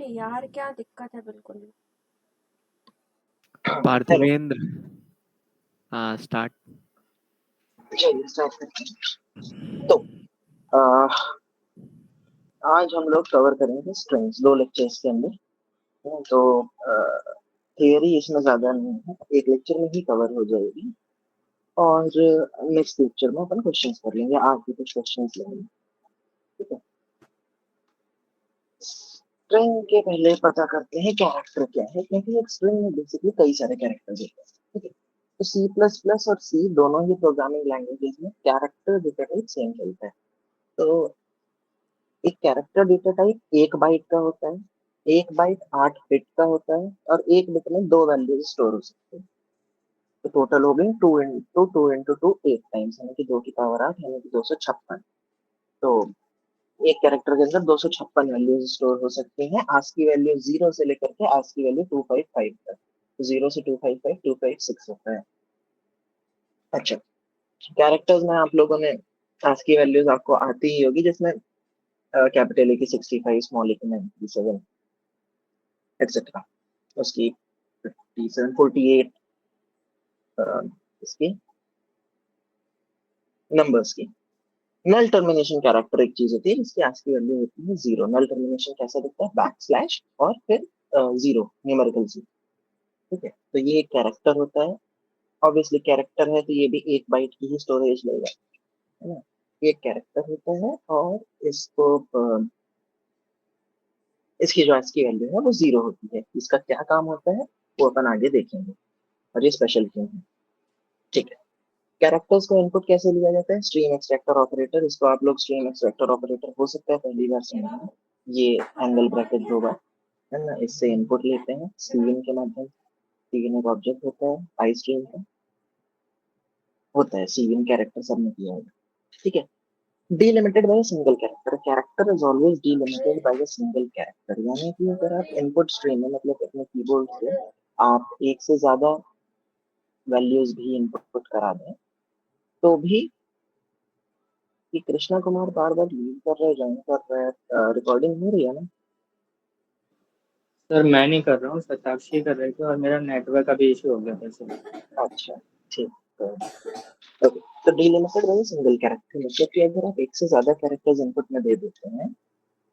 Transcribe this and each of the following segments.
अरे यार क्या दिक्कत है बिल्कुल। पार्थिवेंद्र, हाँ स्टार्ट। चलिए स्टार्ट करते हैं। तो आ, आज हम लोग कवर करेंगे स्ट्रिंग्स 2 लेक्चर्स के अंदर। तो थियरी इसमें ज्यादा नहीं है, एक लेक्चर में ही कवर हो जाएगी। और नेक्स्ट लेक्चर में अपन क्वेश्चंस कर लेंगे, आज भी कुछ क्वेश्चंस लेंगे। ठीक है, स्ट्रिंग के पहले पता करते हैं कैरेक्टर क्या है, क्योंकि एक स्ट्रिंग में बेसिकली कई सारे कैरेक्टर्स होते हैं। ठीक है, तो सी प्लस प्लस और सी दोनों ही प्रोग्रामिंग लैंग्वेजेस में कैरेक्टर डेटा टाइप सेम चलता है। तो एक कैरेक्टर डेटा टाइप 1 बाइट का होता है, 1 बाइट 8 बिट का होता है, और 1 बिट में 2 वैल्यूज स्टोर हो सकते हैं। तो टोटल हो गई 2 इंटू 2 8 टाइम्स, यानी कि 2 की पावर 8, यानी कि 256। तो एक कैरेक्टर के अंदर 256 वैल्यूज स्टोर हो सकती हैं। आज की वैल्यू 0 से लेकर के आज की वैल्यू 255 तक। 0 से 255 256 होता है। अच्छा, कैरेक्टर्स में आप लोगों ने आज की वैल्यूज आपको आती ही होगी, जिसमें कैपिटल ए की 65, स्मॉल ए की 97 एक्सेट्रा, उसकी 57 48 इसकी नंबर्स की। नल टर्मिनेशन कैरेक्टर एक चीज होती है जिसकी आज की वैल्यू होती है 0। नल टर्मिनेशन कैसा दिखता है? बैकस्लैश और फिर 0 न्यूमेरिकल 0। ठीक है, तो ये एक कैरेक्टर होता है। ऑब्वियसली कैरेक्टर है तो ये भी 1 बाइट की ही स्टोरेज लेगा, है ना। ये एक कैरेक्टर होता है और इसको इसकी जो आज की वैल्यू है वो 0 होती है। इसका क्या काम होता है वो अपन आगे देखेंगे, और ये स्पेशल क्यों है। ठीक है, कैरेक्टर्स को इनपुट कैसे लिया जाता है? Stream extractor operator. इसको आप लोग स्ट्रीम एक्सट्रैक्टर ऑपरेटर हो सकता है पहली बार सुना। ये एंगल ब्रैकेट होगा, है ना, इससे इनपुट लेते हैं स्ट्रीम के माध्यम से। स्ट्रीम एक ऑब्जेक्ट होता है, आई स्ट्रीम का होता है, सीविन कैरेक्टर सब में किया होगा। ठीक है, delimited by single character. Character is always delimited by a single character, यानी कि अगर आप इनपुट स्ट्रीम में मतलब अपने कीबोर्ड से आप एक से ज्यादा वैल्यूज भी इनपुट करा दें तो भी कि कृष्णा कुमार बार बार लीव कर रहे, ज्वाइन कर रहे, रिकॉर्डिंग हो रही है ना? सर मैं नहीं कर रहा हूँ, शताक्षी कर रहे थे और मेरा नेटवर्क अभी इशू हो गया था सर। अच्छा ठीक है। ओके, तो डिलिमिटेड बाय सिंगल कैरेक्टर मतलब कि अगर आप एक से ज्यादा कैरेक्टर्स इनपुट में दे देते हैं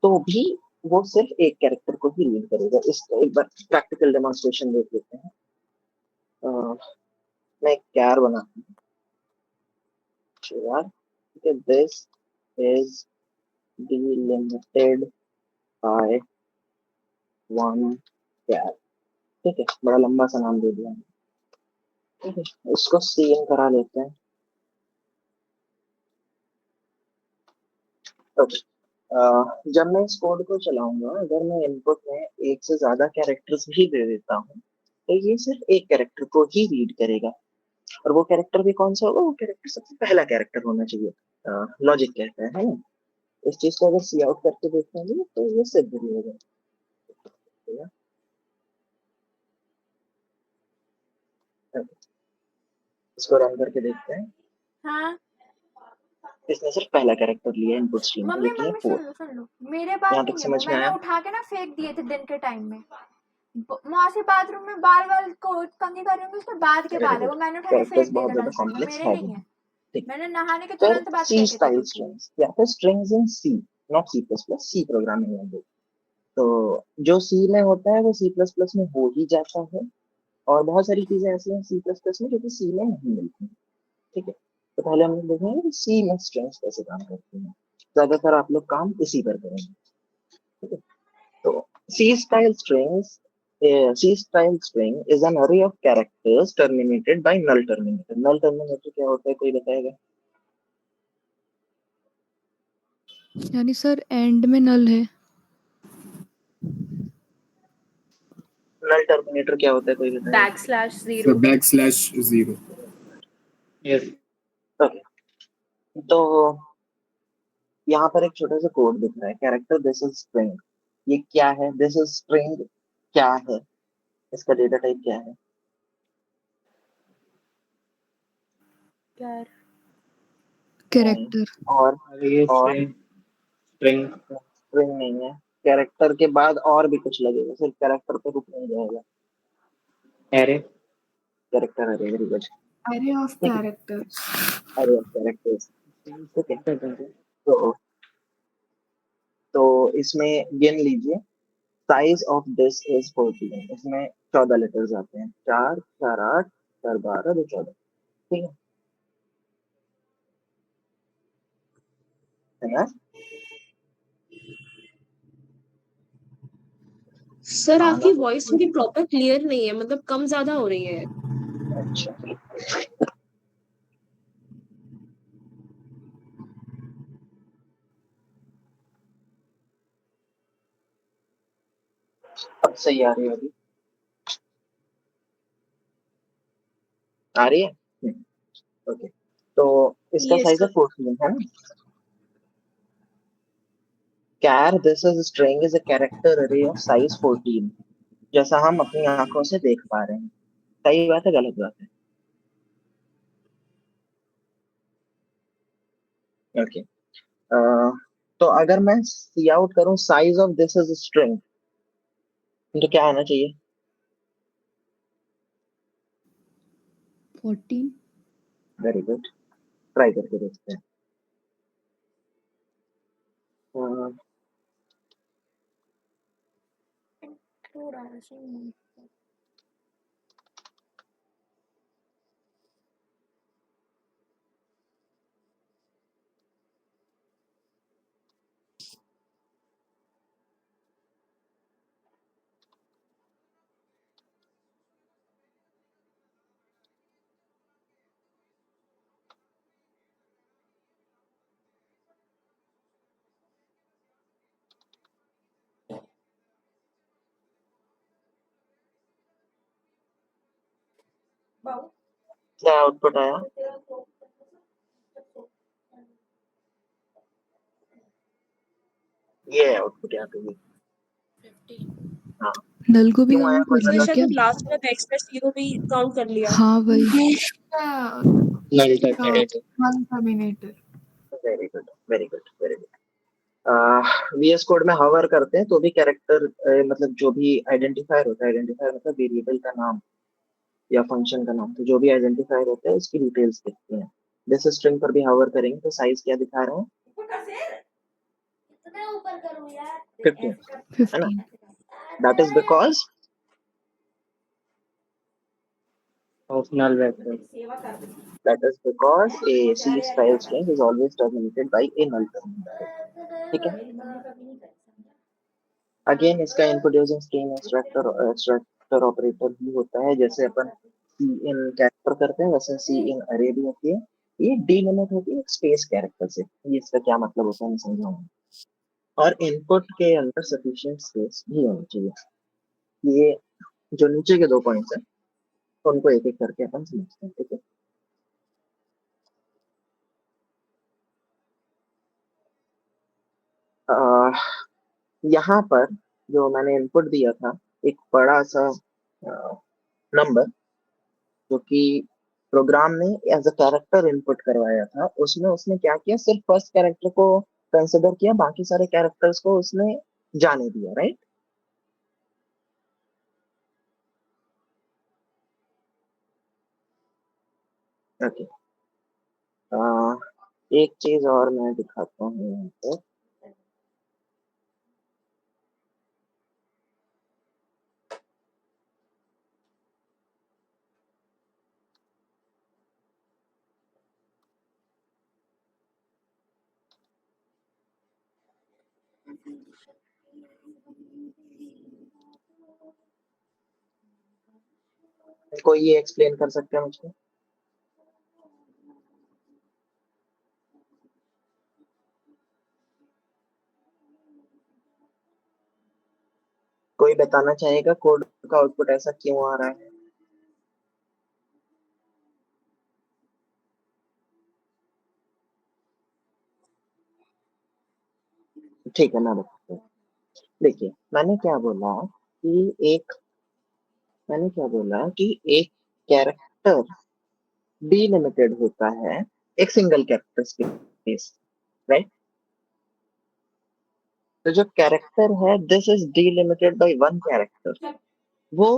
तो भी वो सिर्फ एक कैरेक्टर को ही रीड करेगा। इसका एक बार प्रैक्टिकल डेमोन्स्ट्रेशन देख लेते हैं। मैं एक कैर बनाता हूँ। दिस इज डिलिमिटेड बाय 1 कैर। ठीक है, बड़ा लंबा सा नाम दे दिया। ठीक है, इसको सीएन करा लेते हैं। ओके, जब मैं इस कोड को चलाऊंगा, अगर मैं इनपुट में एक से ज्यादा कैरेक्टर्स भी दे देता हूँ तो ये सिर्फ एक कैरेक्टर को ही रीड करेगा। और वो कैरेक्टर भी कौन सा होगा? वो कैरेक्टर सबसे पहला कैरेक्टर होना चाहिए, लॉजिक कहता है ना। इस चीज को अगर सी आउट करके देखेंगे तो ये सिद्ध भी होगा। इसको रन करके देखते हैं। हाँ इसने सिर्फ पहला कैरेक्टर लिया इनपुट स्ट्रीम का, मम्मी लेकिन ये मम्मी 4। सुन लो मेरे पास यहाँ तक नहीं है वो, समझ में मैंने आया? उठा के ना फेंक दिए थे दिन के टाइम में। वहां से बाथरूम में बाल बाल को कंघी कर रही हूँ, उसके बाद के बाल है वो, मैंने उठा के कैरेक्टर्स फेंक दिए बहुत थे ज्यादा डस्टबिन में, कॉम्प्लेक्स मेरे है नहीं है। ठीक। मैंने नहाने के फिर तुरंत बाद सी फेंके थे स्टाइल क्योंकि स्ट्रिंग्स या फिर strings in C, not C plus plus, C programming language. तो जो सी में होता है वो सी प्लस प्लस में हो ही जाता है, और बहुत सारी चीजें ऐसी हैं सी प्लस प्लस में जो कि सी में नहीं मिलती। ठीक है, तो पहले हम लोग देखेंगे कि सी में स्ट्रिंग्स कैसे काम करती हैं। ज्यादातर आप लोग काम इसी पर करेंगे। ठीक है, तो C style strings, C style string is an array of characters terminated by null terminator. Null terminator क्या होता है, कोई बताएगा? यानी सर एंड में नल है। Null terminator क्या होता है, कोई बताएगा? /0 /0। यस ओके, तो यहाँ पर एक छोटा सा कोड दिख रहा है, कैरेक्टर दिस इज स्ट्रिंग। ये क्या है? दिस इज स्ट्रिंग क्या है? इसका डेटा टाइप क्या है? कैरेक्टर। और अरे ये और स्ट्रिंग स्ट्रिंग नहीं है, कैरेक्टर के बाद और भी कुछ लगेगा, सिर्फ कैरेक्टर पे रुक नहीं जाएगा। अरे कैरेक्टर अरे very good. array of characters. अरे कैरेक्टर्स ठीक है। ठीक है। तो इसमें गिन लीजिए, साइज ऑफ दिस इज 14, इसमें 14 लेटर्स आते हैं, 4 4 8 4 12 2 14, ठीक है ना? सर हाँ आपकी ना? वॉइस थोड़ी प्रॉपर क्लियर नहीं है, मतलब कम ज्यादा हो रही है। अच्छा अब सही आ रही है, अभी आ रही है। ओके, तो इसका यस साइज है सर। 14 है ना? Char this is string is a character array of size 14, जैसा हम अपनी आंखों से देख पा रहे हैं। सही बात है गलत बात है? ओके, तो अगर मैं सी आउट करूं size of this is string, तो क्या आना चाहिए? 14। वेरी गुड, ट्राई करके देखते हैं। अह, थोड़ा सा क्या आउटपुट आया? ये आउटपुट यहाँ पे भी। हाँ, नल को भी क्यों आया काउंट कोई कर सर लिया बता क्या? शायद लास्ट में बैकस्लैश जीरो भी काउंट कर लिया। हाँ वही। Null terminator. one terminator. Very good very good very good. VS code में हवर करते हैं तो भी कैरेक्टर, मतलब जो भी आइडेंटिफायर होता है, आइडेंटिफायर मतलब वेरिएबल का नाम या फंक्शन का नाम, तो जो भी आइडेंटिफायर होता है उसकी डिटेल्स दिखती हैं। दिस स्ट्रिंग पर भी हवर करेंगे तो साइज क्या दिखा रहे हैं? 15 है ना? 15। That is because of null vector. a C style string is always terminated by a null terminator, ठीक है? अगेन इसका input using string extractor operator भी होता है, जैसे अपन सी इन कैरेक्टर करते हैं वैसे सी इन अरे भी होती है। ये डीलिमिट होती है स्पेस कैरेक्टर से, ये इसका क्या मतलब होता है मैं समझाऊंगा। और इनपुट के अंदर सफिशिएंट स्पेस भी होनी चाहिए। ये जो नीचे के 2 पॉइंट्स हैं उनको एक एक करके अपन समझते हैं, ठीक है? यहाँ पर जो मैंने इनपुट दिया था, एक बड़ा सा नंबर जो कि प्रोग्राम ने एज अ कैरेक्टर इनपुट करवाया था, उसमें उसने क्या किया, सिर्फ फर्स्ट कैरेक्टर को कंसिडर किया, बाकी सारे कैरेक्टर्स को उसने जाने दिया, राइट? ओके, एक चीज और मैं दिखाता हूँ यहाँ पर। कोई ये एक्सप्लेन कर सकते हैं मुझको? कोई बताना चाहेगा कोड का आउटपुट ऐसा क्यों आ रहा है? ठीक है, मैं बताता हूँ। देखिए, मैंने क्या बोला कि एक कैरेक्टर डीलिमिटेड होता है एक सिंगल कैरेक्टर स्पेस, राइट? तो जो कैरेक्टर है this is delimited by one character, वो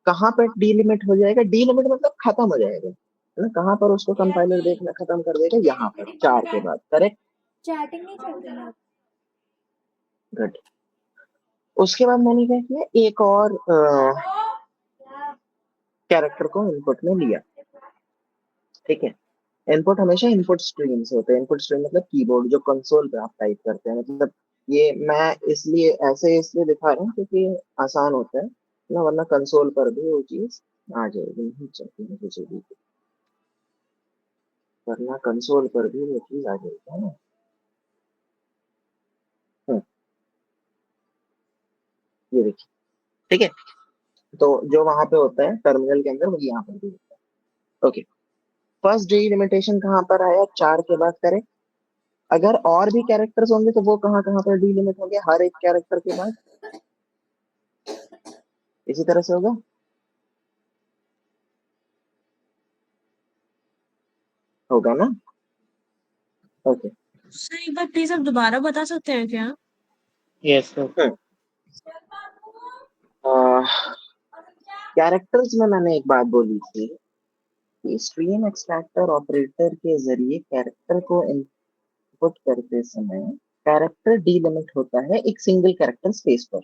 कहाँ पर डीलिमिट हो जाएगा? डीलिमिट मतलब खत्म हो जाएगा, है ना? कहाँ पर उसको कंपाइलर देखना खत्म कर देगा? यहाँ पर 4 के बाद, करेक्ट? चैटिंग नहीं चल रही है। गुड। उसके बाद मैंने क्या किया, एक और कैरेक्टर को इनपुट में लिया, ठीक है? इनपुट हमेशा इनपुट स्ट्रीम से होते हैं। इनपुट स्ट्रीम मतलब कीबोर्ड, जो कंसोल पे आप टाइप करते हैं। मतलब ये मैं इसलिए दिखा रहा हूँ क्योंकि आसान होता है ना, वरना कंसोल पर भी वो चीज आ जाएगी, नहीं चलती है किसी भी, वरना कंसोल पर भी वो चीज आ जाएगी, है ना? ये देखिए, ठीक है? तो जो वहां पे होता है टर्मिनल के अंदर, वही यहाँ पर भी होता है। ओके, फर्स्ट डिलिमिटेशन कहाँ पर आया? 4 के बाद, करेक्ट? अगर और भी कैरेक्टर्स होंगे तो वो कहाँ कहाँ पर डिलिमिट होंगे? हर एक कैरेक्टर के बाद इसी तरह से होगा, होगा ना? ओके। सर एक बार प्लीज आप दोबारा बता सकते हैं क्या? Yes sir. कैरेक्टर्स में मैंने एक बात बोली थी कि स्ट्रीम एक्सट्रैक्टर ऑपरेटर के जरिए कैरेक्टर को इनपुट करते समय कैरेक्टर डीलिमिट होता है एक सिंगल कैरेक्टर स्पेस पर।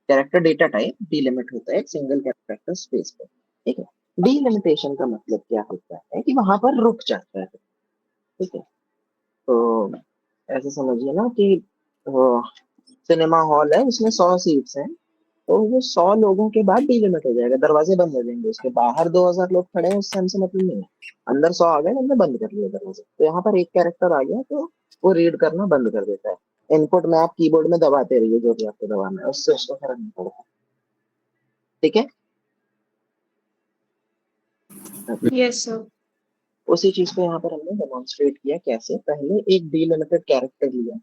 कैरेक्टर डेटा टाइप डीलिमिट होता है एक सिंगल कैरेक्टर स्पेस पर, ठीक है? डीलिमिटेशन का मतलब क्या होता है कि वहां पर रुक जाता है, ठीक है? तो ऐसे समझिए ना कि सिनेमा हॉल है, उसमें 100 सीट्स हैं, तो वो 100 लोगों के बाद डीलिमिट हो जाएगा, दरवाजे बंद हो जाएंगे, उसके बाहर 2000 लोग खड़े हैं, उससे हमसे मतलब नहीं है। अंदर 100 आ गए, हमने बंद कर लिया दरवाजे, तो यहाँ पर एक कैरेक्टर आ गया तो वो रीड करना बंद कर देता है। इनपुट में आप कीबोर्ड में दबाते रहिए जो भी आपको दबाना है, उससे उसको फर्क नहीं पड़ता, ठीक है? Yes sir. उसी चीज को यहाँ पर हमने डेमोन्स्ट्रेट किया। कैसे? पहले एक डीलिमिटेड कैरेक्टर लिया,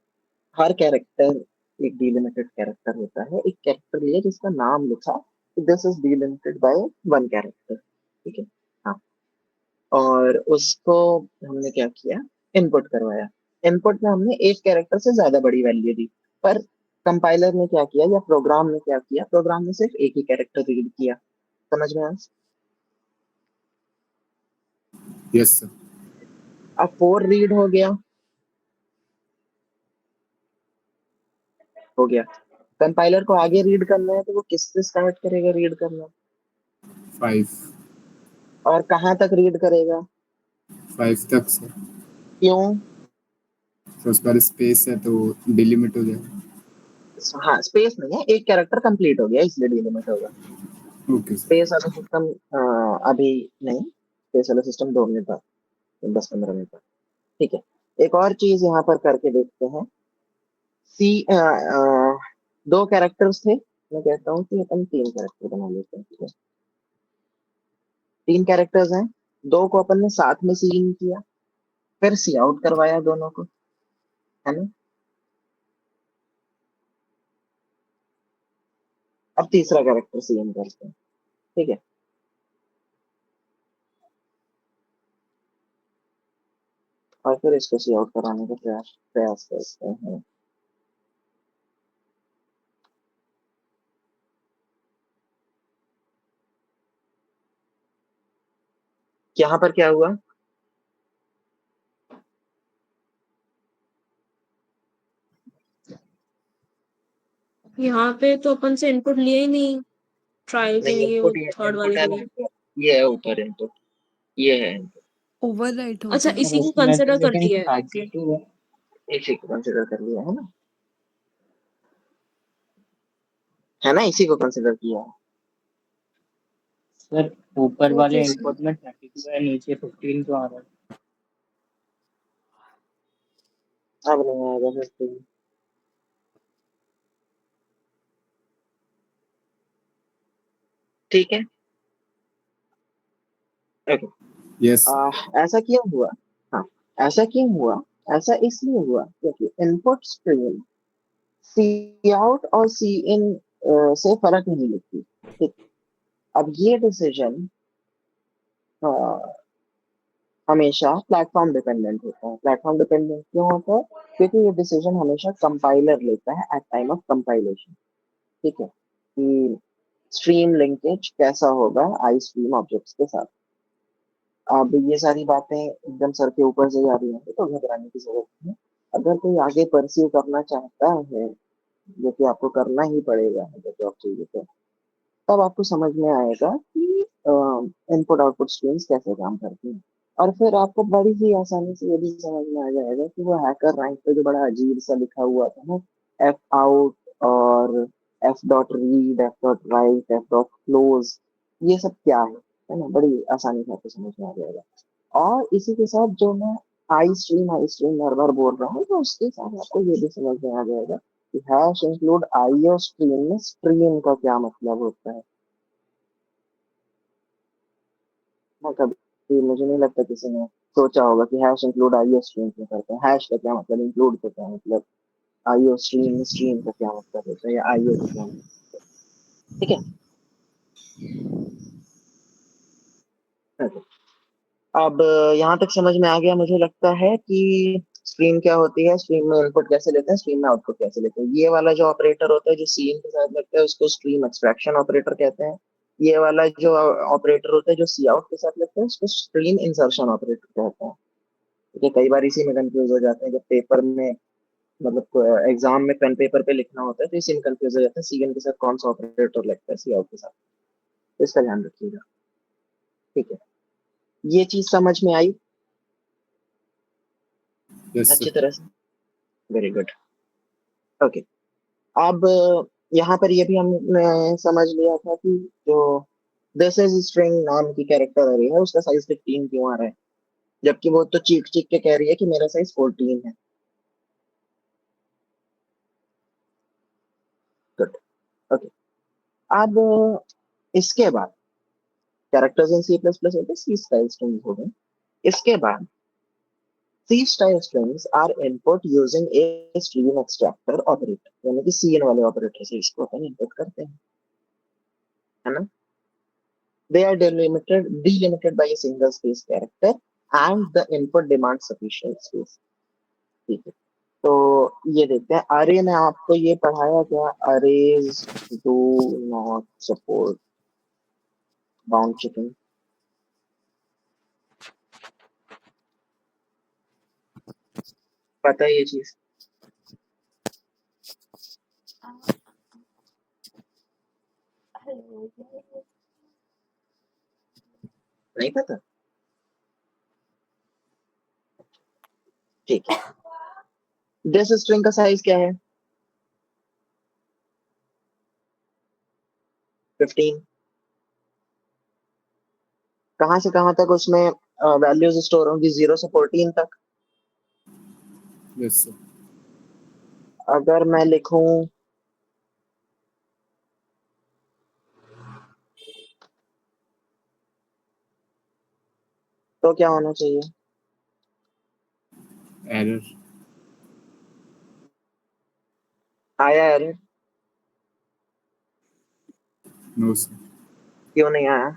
हर कैरेक्टर एक डीलिमिटेड कैरेक्टर होता है, एक कैरेक्टर लिया जिसका नाम लिखा, this is delimited by one character, ठीक है? हाँ, और उसको हमने क्या किया, इनपुट करवाया। इनपुट में हमने एक कैरेक्टर से ज्यादा बड़ी वैल्यू दी, पर कंपाइलर ने क्या किया या प्रोग्राम ने क्या किया, प्रोग्राम ने सिर्फ एक ही कैरेक्टर रीड किया। समझ में आया? Yes sir. अब 4 रीड हो गया। कंपाइलर को आगे रीड करना है तो वो किससे स्टार्ट करेगा रीड करना, 5 और कहाँ तक रीड करेगा? 5 तक सर। क्यों? तो उस पर स्पेस है तो डिलिमिट हो जाएगा। हाँ, स्पेस नहीं है, एक कैरेक्टर कंप्लीट हो गया इसलिए डिलीमिट होगा। Okay sir. स्पेस वाला सिस्टम अभी नहीं, स्पेस वाला सिस्टम 2 मिनट बाद, 10-15 मिनट बाद, ठीक है? एक और चीज यहाँ पर करके देखते हैं। सी 2 कैरेक्टर्स थे, मैं कहता हूँ कि अपन 3 कैरेक्टर बना लेते हैं, ठीक है? 3 कैरेक्टर्स हैं, 2 को अपन ने साथ में सी इन किया, फिर सी आउट करवाया दोनों को, है ना? अब तीसरा कैरेक्टर सी इन करते हैं, ठीक है? और फिर इसको सी आउट कराने का प्रयास करते हैं। यहाँ पर क्या हुआ? यहाँ पे तो अपन से इनपुट लिए ही नहीं ट्रायल के नहीं, लिए, वो इनपुट थर्ड वाले है के ना, लिए। ये है ऊपर इनपुट, ये है input। ओवरराइट अच्छा, होता है। इसी को उसमें तो कंसिडर कर लेकिन लिया है। ओके। आगे है। इसी को कंसिडर कर लिया है ना, इसी को कंसिडर किया है। सर ऊपर वाले ओके सर। इनपुट में 32 है, नीचे 15 तो आ रहा है। अब नहीं आएगा 15, ठीक है? ओके। यस। ऐसा क्यों हुआ? हाँ, ऐसा क्यों हुआ? ऐसा इसलिए हुआ क्योंकि इनपुट स्ट्रीम सी आउट और सी इन से फर्क नहीं लिखती, ठीक? अब ये डिसीजन हमेशा प्लेटफॉर्म डिपेंडेंट होता है। प्लेटफॉर्म डिपेंडेंट क्यों होता है? क्योंकि ये डिसीजन हमेशा कंपाइलर लेता है एट टाइम ऑफ कंपाइलेशन। ठीक है, कि स्ट्रीम लिंकेज कैसा होगा आई स्ट्रीम ऑब्जेक्ट्स के साथ। अब ये सारी बातें एकदम सर के ऊपर से जा रही हैं तो घबराने की जरूरत नहीं है। अगर कोई आगे परस्यू करना चाहता है, जो कि आपको करना ही पड़ेगा अगर जॉब चाहिए तो, तब आपको समझ में आएगा कि इनपुट आउटपुट स्ट्रीम्स कैसे काम करती हैं। और फिर आपको बड़ी ही आसानी से ये भी समझ में आ जाएगा कि वो हैकर रैंक पे जो बड़ा अजीब सा लिखा हुआ था ना, एफ आउट और F dot read, F dot right, F dot close, ये सब क्या है ना, बड़ी आसानी से आपको समझ में आ जाएगा। और इसी के साथ जो मैं आई स्ट्रीम बार बार बोल रहा हूँ, तो उसके साथ आपको ये भी समझ में आ जाएगा कि हैश इंक्लूड आईओ स्ट्रीम में स्ट्रीम का क्या मतलब होता है। मैं कभी, मुझे नहीं लगता किसी ने सोचा होगा कि हैश इंक्लूड आईओ स्ट्रीम क्यों करते हैं, हैश का क्या मतलब, इंक्लूड का क्या मतलब, आईओ स्ट्रीम में स्ट्रीम का क्या मतलब होता है, या आईओ का क्या मतलब। ठीक है, okay. अब यहाँ तक समझ में आ गया मुझे लगता है कि स्ट्रीम क्या होती है, स्ट्रीम में इनपुट कैसे लेते हैं, स्ट्रीम में आउटपुट कैसे लेते हैं। ये वाला जो ऑपरेटर होता है जो सीन के साथ लगता है उसको स्ट्रीम एक्सट्रैक्शन ऑपरेटर कहते हैं। ये वाला जो ऑपरेटर होता है जो सी आउट के साथ लगता है उसको स्ट्रीम इंसर्शन ऑपरेटर कहते हैं। ठीक है, कई बार इसी में कंफ्यूज हो जाते हैं जब पेपर में, मतलब एग्जाम में पेन पेपर पे लिखना होता है तो इसी में कंफ्यूज हो जाता है सी एन के साथ कौन सा ऑपरेटर लगता है सी आउट के साथ। तो इसका ध्यान रखिएगा। ठीक है, ये चीज समझ में आई यस अच्छी सर। तरह से? Very good. ओके, अब यहाँ पर ये भी हमने समझ लिया था कि जो दिस इज स्ट्रिंग नाम की कैरेक्टर आ रही है उसका साइज 15 क्यों आ रहा है, जबकि वो तो चीख चीख के कह रही है कि मेरा साइज 14 है। गुड। ओके, अब इसके बाद characters in C plus plus होते सी स्टाइल स्ट्रिंग्स हो गए। इसके बाद C style strings are input using a stream extractor operator, यानी कि सी एन वाले ऑपरेटर से इसको अपन इनपुट करते हैं, है ना। They are delimited by a single space character and the input demands sufficient space। ठीक है, तो ये देखते हैं अरे में आपको ये पढ़ाया गया, arrays do not support bound chicken. पता है ये चीज? हेलो, नहीं पता? ठीक है, दिस स्ट्रिंग का साइज क्या है? 15। कहाँ से कहाँ तक उसमें वैल्यूज स्टोर होंगी? 0 से 14 तक। Yes sir. अगर मैं लिखूं तो क्या होना चाहिए? एरर। आया एरर? No sir. क्यों नहीं आया?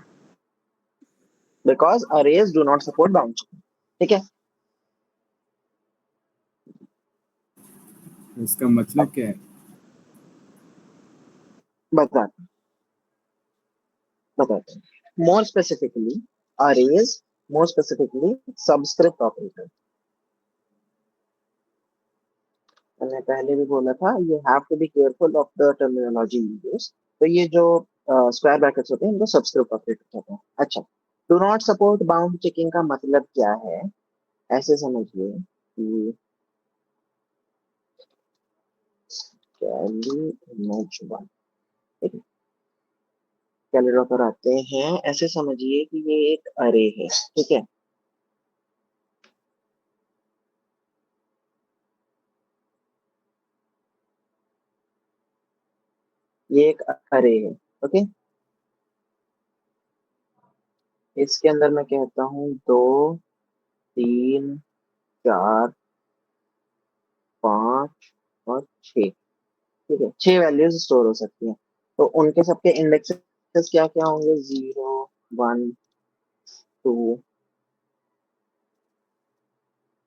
Because arrays do not support bound checking. ठीक है, इसका मतलब क्या है? बताते बताते more specifically arrays, more specifically subscript operator. मैंने पहले भी बोला था you have to be careful of the terminology use. तो ये जो स्क्वायर ब्रैकेट्स होते हैं इनको सबस्क्रिप्ट ऑपरेटर कहते हैं। अच्छा, do not support bound checking का मतलब क्या है? ऐसे समझिए कि इमेज वन, ठीक है, कैलेंडर पर आते हैं। ऐसे समझिए कि ये एक अरे है, ठीक है। ये एक अरे है, ओके। इसके अंदर मैं कहता हूँ 2 3 4 5 और 6। ठीक है, 6 वैल्यूज स्टोर हो सकती हैं। तो उनके सबके इंडेक्सेस क्या क्या होंगे? 0 1 2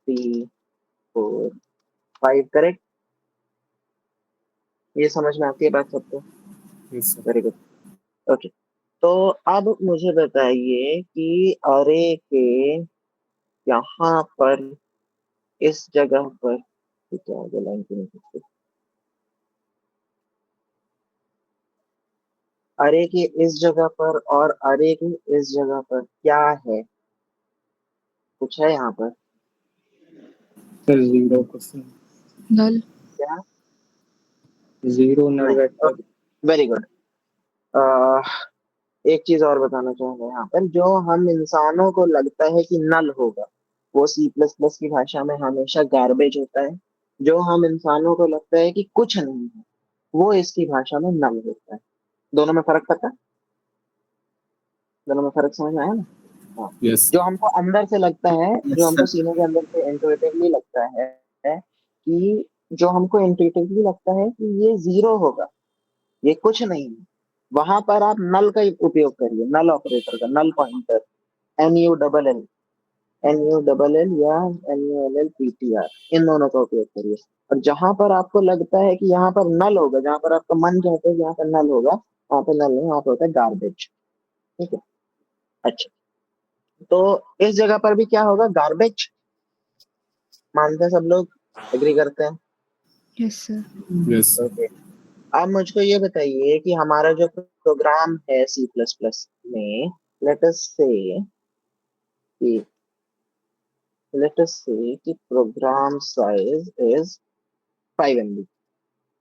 3 4 5 करेक्ट। ये समझ में आती है बात सबको? Yes, sir. Very good. Okay, तो अब मुझे बताइए कि अरे के यहाँ पर इस जगह पर क्या हो गया, लाइन क्यों नहीं खींचती? अरे की इस जगह पर और अरे की इस जगह पर क्या है, कुछ है यहाँ पर? सर 0%, नल। क्या? 0 नल नहीं। वेक्टर। Very good. एक चीज और बताना चाहूंगा यहाँ पर, जो हम इंसानों को लगता है कि नल होगा, वो सी प्लस प्लस की भाषा में हमेशा गार्बेज होता है। जो हम इंसानों को लगता है कि कुछ नहीं है, वो इसकी भाषा में नल होता है। दोनों में फर्क पता है? दोनों में फर्क समझ में आया ना? हाँ। Yes. जो हमको अंदर से लगता है, जो Yes, हमको sir. सीने के अंदर से इंट्यूटिवली लगता है कि जो हमको इंट्यूटिवली लगता है कि ये जीरो होगा, ये कुछ नहीं है, वहां पर आप नल का उपयोग करिए, नल ऑपरेटर का, नल पॉइंटर, NU NU या NULLPTR, इन दोनों का उपयोग करिए। और जहां पर आपको लगता है कि यहाँ पर नल होगा, जहां पर आपका मन कहता है कि यहाँ पर नल होगा, वहां पर नल नहीं, वहां पर होता है गार्बेज। ठीक है, अच्छा, तो इस जगह पर भी क्या होगा? गार्बेज। मानते हैं सब लोग? एग्री करते हैं? Yes sir. Yes, sir. Okay, अब मुझको ये बताइए कि हमारा जो प्रोग्राम है सी प्लस प्लस में, लेट अस से कि प्रोग्राम साइज इज 5 MB,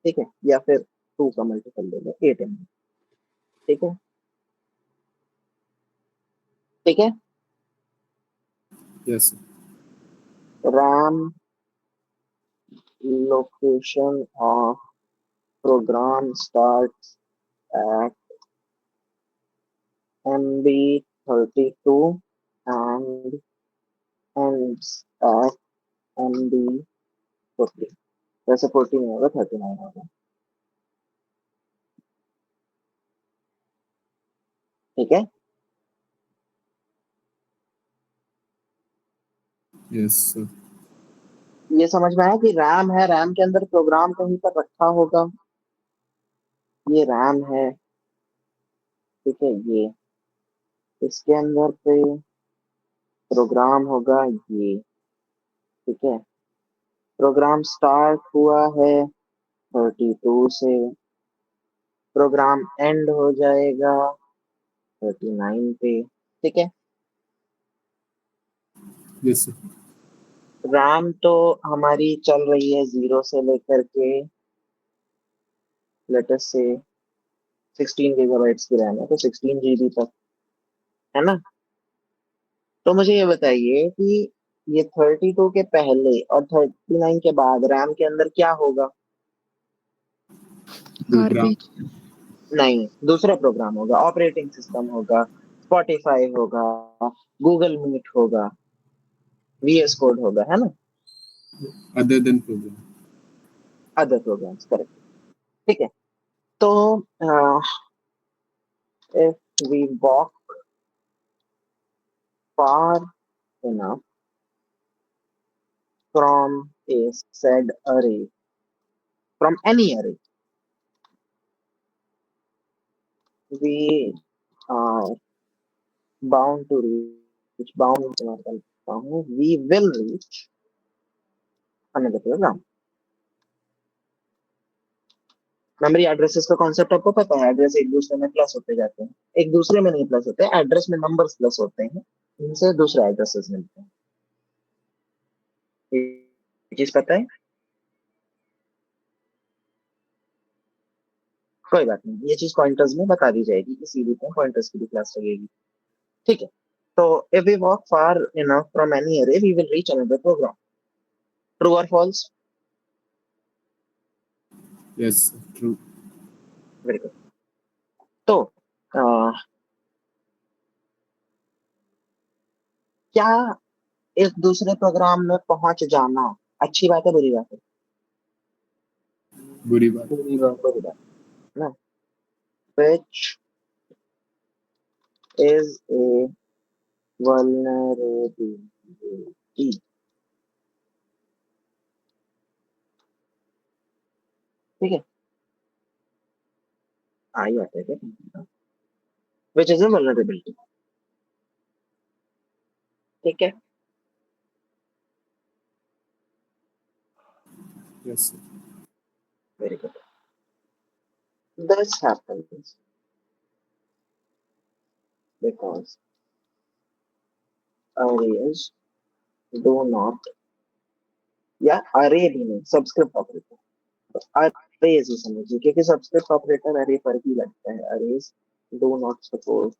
ठीक है, या फिर 2 का मल्टीपल ले लो, 8 MB। ठीक है, ठीक है। Yes, sir. RAM location of program start at MB 32 and ends at MB 40। वैसे 40 नहीं होगा, 39 होगा। ठीक है, Yes, sir. ये समझ में आया कि रैम है, रैम के अंदर प्रोग्राम कहीं पर रखा होगा, ये रैम है, ठीक है, ये इसके अंदर पे प्रोग्राम होगा, ये, ठीक है। प्रोग्राम स्टार्ट हुआ है 32 से, प्रोग्राम एंड हो जाएगा 39 पे, ठीक है। Yes, sir. रैम तो हमारी चल रही है 0 से लेकर के लेटेस्ट से 16 GB की रैम है, तो 16 GB तक, है ना? तो मुझे ये बताइए कि ये 32 के पहले और 39 के बाद रैम के अंदर क्या होगा? Program. गार्बेज। नहीं, दूसरा प्रोग्राम होगा, ऑपरेटिंग सिस्टम होगा, स्पॉटिफाई होगा, गूगल मीट होगा, VS कोड होगा, है ना? Other than program. Other programs, correct. ठीक है, तो if we walk far enough from a said array, from any array, we are bound to reach, bound इस्तेमाल करता हूँ, we will reach another program। Memory addresses का concept आपको पता है, एड्रेस एक दूसरे में प्लस होते जाते हैं, एक दूसरे में नहीं प्लस होते, एड्रेस में नंबर्स प्लस होते हैं, इनसे दूसरे एड्रेसेस मिलते हैं। ये चीज पता है? कोई बात नहीं, ये चीज पॉइंटर्स में बता दी जाएगी कि सीधी में पॉइंटर्स की भी क्लास लगेगी। ठीक है, तो if we walk far enough from any array we will reach another program. True और false? Yes, sir. True. Very good. तो क्या इस दूसरे प्रोग्राम में पहुंच जाना अच्छी बात है, बुरी बात है? बुरी बात. पूरी बात। बुरी बात ना। Which is a vulnerability? ठीक है, आई आता है क्या, विच इज अ वल्नरेबिलिटी। ठीक है, Yes, sir. Very good. This happens because arrays do not, या अरे भी नहीं, सबस्क्रिप्ट ऑपरेटर, अरेज ही समझिए, क्योंकि सबस्क्रिप्ट ऑपरेटर अरे पर ही लगता है। Arrays do not support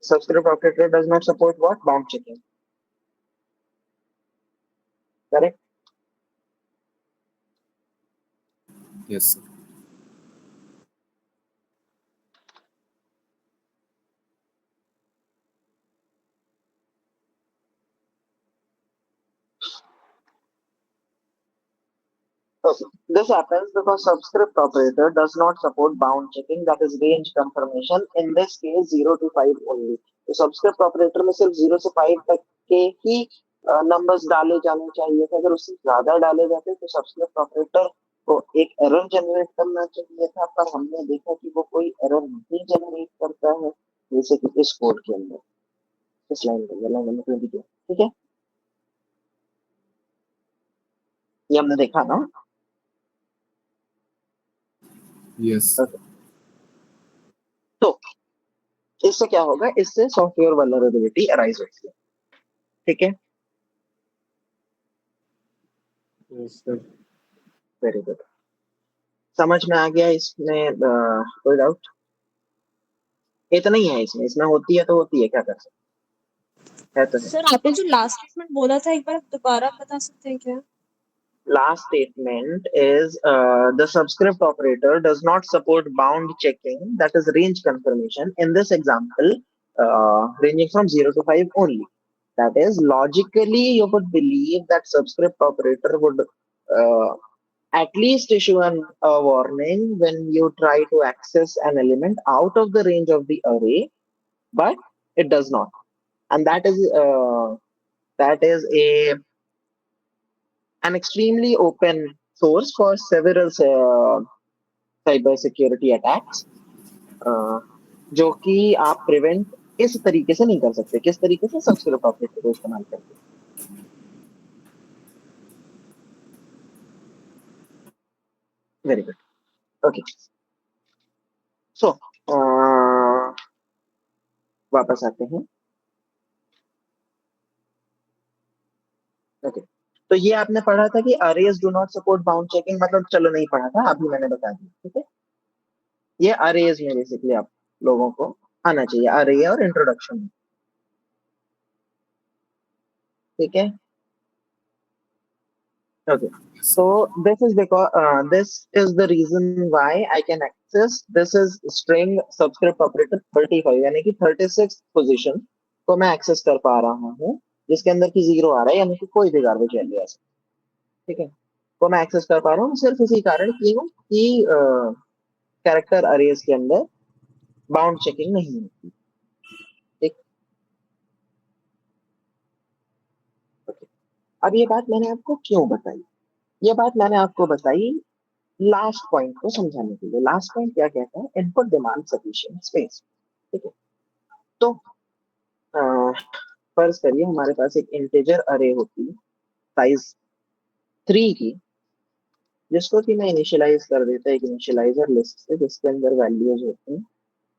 subscript operator does not support what, bound checking, correct? Yes, sir. Okay. This happens because subscript operator does not support bound checking, that is range confirmation, in this case 0 to 5 only. तो subscript operator में सिर्फ 0 से 5 तक के ही numbers डाले जाने चाहिए थे। अगर उससे ज्यादा डाले जाते तो subscript operator को एक एरर जनरेट करना चाहिए था, पर हमने देखा कि वो कोई एरर नहीं जनरेट करता है, जैसे कि इस कोड के अंदर इस लाइन के लाइन नंबर 22। ठीक है, ये हमने देखा ना। Yes, sir. Okay. तो इससे क्या होगा, इससे सॉफ्टवेयर वल्नरेबिलिटी अराइज होती है। ठीक है, यस सर। वेरी गुड, समझ में आ गया। इसमें कोई डाउट? इतना ही है इसमें, इसमें होती है तो होती है, क्या कर सकते है तो है। सर आपने जो लास्ट स्टेटमेंट बोला था एक बार दोबारा बता सकते हैं क्या? Last statement is the subscript operator does not support bound checking, that is range confirmation. In this example, ranging from 0 to 5 only. That is, logically, you would believe that subscript operator would at least issue a warning when you try to access an element out of the range of the array, but it does not. And that is an extremely open source for several cyber security attacks, जो कि आप prevent इस तरीके से नहीं कर सकते। किस तरीके से? सबस्क्रिप्ट ऑपरेटर को इस्तेमाल करके। Very good, okay. सो वापस आते हैं। ओके, तो ये आपने पढ़ा था कि arrays do not support bound checking, मतलब चलो नहीं पढ़ा था, अभी मैंने बता दिया। ठीक है, ये अरेज में बेसिकली आप लोगों को आना चाहिए, अरे और इंट्रोडक्शन। ठीक है, okay, so this is because this is the reason why I can access this is string subscript operator 35, यानी कि 36 पोजीशन को मैं एक्सेस कर पा रहा हूँ, जिसके अंदर की 0 आ रहा है, यानी कि कोई भी गार्बेज वैल्यू ऐसा। ठीक है, को मैं एक्सेस कर पा रहा हूँ सिर्फ इसी कारण क्यों कि कैरेक्टर अरेज के अंदर बाउंड चेकिंग नहीं होती। ठीक, okay. अब ये बात मैंने आपको क्यों बताई? ये बात मैंने आपको बताई लास्ट पॉइंट को समझाने के लिए। लास्ट पॉइंट क्या कहता है? Input demand sufficient space. ठीक है, तो फर्ज करिए हमारे पास एक इंटीजर अरे होती है साइज 3 की, जिसको कि मैं इनिशियलाइज कर देता एक इनिशियलाइजर लिस्ट से, जिसके अंदर वैल्यूज होती हैं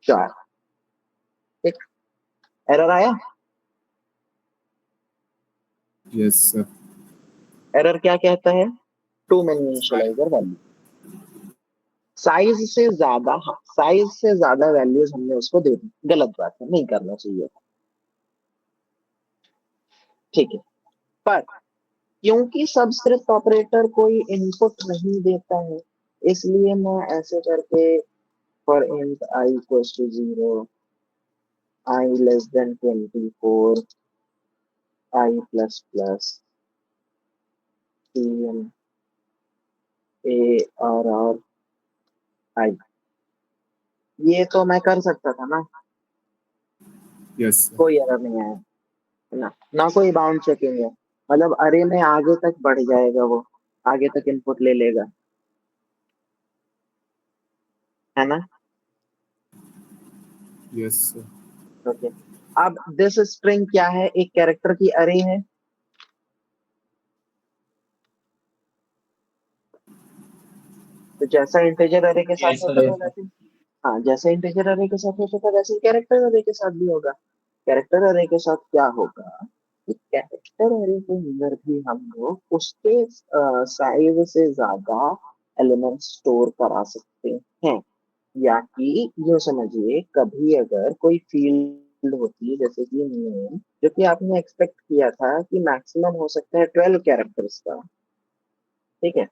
4। ठीक, एरर आया? Yes, sir. एरर क्या कहता है? Too many initializer value. Size से ज्यादा, हाँ, साइज से ज्यादा वैल्यूज हमने उसको दे दी, गलत बात है, नहीं करना चाहिए। ठीक है, पर क्योंकि सबस्क्रिप्ट ऑपरेटर कोई इनपुट नहीं देता है, इसलिए मैं ऐसे करके for int I equals to 0, I less than 24, I plus plus T M A R R I, ये तो मैं कर सकता था ना, यस सर। कोई एरर नहीं आया है ना, ना कोई बाउंड चेकिंग है, मतलब अरे में आगे तक बढ़ जाएगा, वो आगे तक इनपुट ले लेगा, है ना। Yes sir. ओके, अब दिस स्ट्रिंग क्या है, एक कैरेक्टर की अरे है। तो जैसा इंटीजर अरे के साथ यस होता सर। था वैसे, हाँ जैसे इंटीजर अरे के साथ होता था वैसे ही कैरेक्टर अरे के साथ भी होगा। कैरेक्टर अरे के साथ क्या होगा कि कैरेक्टर अरे के अंदर भी हम लोग उसके साइज से ज्यादा एलिमेंट स्टोर करा सकते हैं। या कि ये समझिए कभी अगर कोई फील्ड होती है जैसे कि नेम, जो कि आपने एक्सपेक्ट किया था कि मैक्सिमम हो सकता है 12 कैरेक्टर्स का, ठीक है,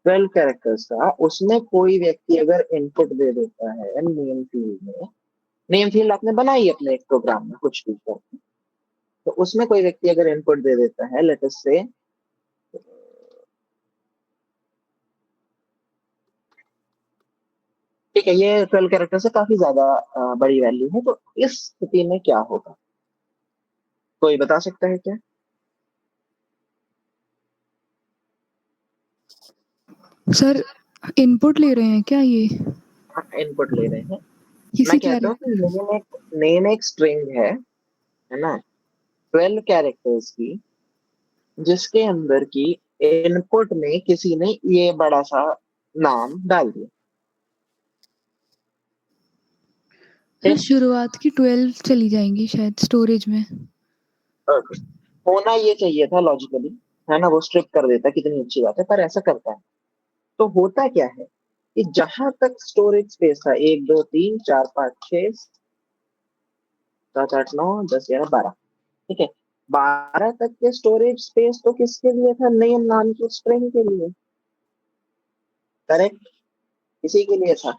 12 कैरेक्टर्स का, उसमें कोई व्यक्ति अगर इनपुट दे देता है नेम फील्ड में, नेम फील्ड आपने बनाई अपने एक प्रोग्राम में कुछ भी करके, तो उसमें कोई व्यक्ति अगर इनपुट दे देता है, लेट अस से ठीक है, ये 12 कैरेक्टर से काफी ज्यादा बड़ी वैल्यू है, तो इस स्थिति में क्या होगा, कोई बता सकता है क्या। सर इनपुट ले रहे हैं क्या ये? इनपुट ले रहे हैं, मैं किसी कहता हूँ कि कैरेक्टर? नेम एक स्ट्रिंग है ना, 12 कैरेक्टर्स की, जिसके अंदर की इनपुट में किसी ने ये बड़ा सा नाम डाल दिया, सर ठीक। शुरुआत की 12 चली जाएंगी शायद स्टोरेज में। ओके, होना ये चाहिए था लॉजिकली, है ना, वो स्ट्रिप कर देता, कितनी अच्छी बात है, पर ऐसा करता है। तो होता क्या है कि जहां तक स्टोरेज स्पेस था, 1 2 3 4 5 6 7 8 9 10 11 12, ठीक है, 12 तक के स्टोरेज स्पेस तो किसके लिए था, नेम नाम की स्ट्रिंग के लिए, करेक्ट, इसी के लिए था।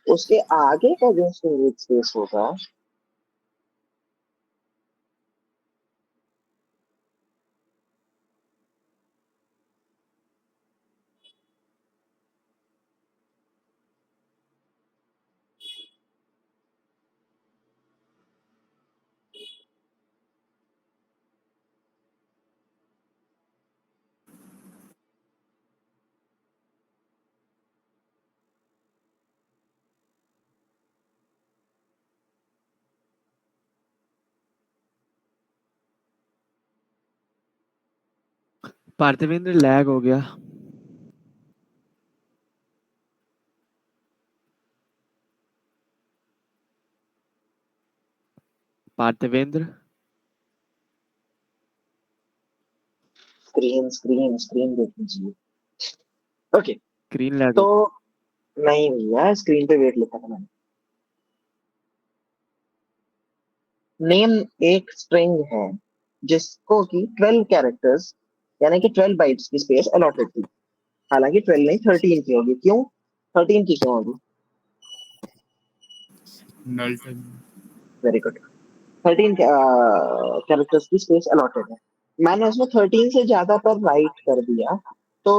उसके आगे का जो स्टोरेज स्पेस होगा, पार्थिवेंद्र लैग हो गया। पार्थिवेंद्र स्क्रीन स्क्रीन स्क्रीन देख लीजिए। ओके, स्क्रीन लैग तो हो। नहीं भैया, स्क्रीन पे वेट लिखा था मैंने। नेम एक स्ट्रिंग है जिसको कि 12 कैरेक्टर्स यानी कि 12 बाइट्स की स्पेस अलॉटेड थी, हालांकि 12 नहीं 13 की होगी, क्यों 13 की क्यों होगी, नल टाइम। वेरी गुड, 13 कैरेक्टर्स की स्पेस अलॉटेड है, मैंने उसमें 13 से ज्यादा पर राइट कर दिया, तो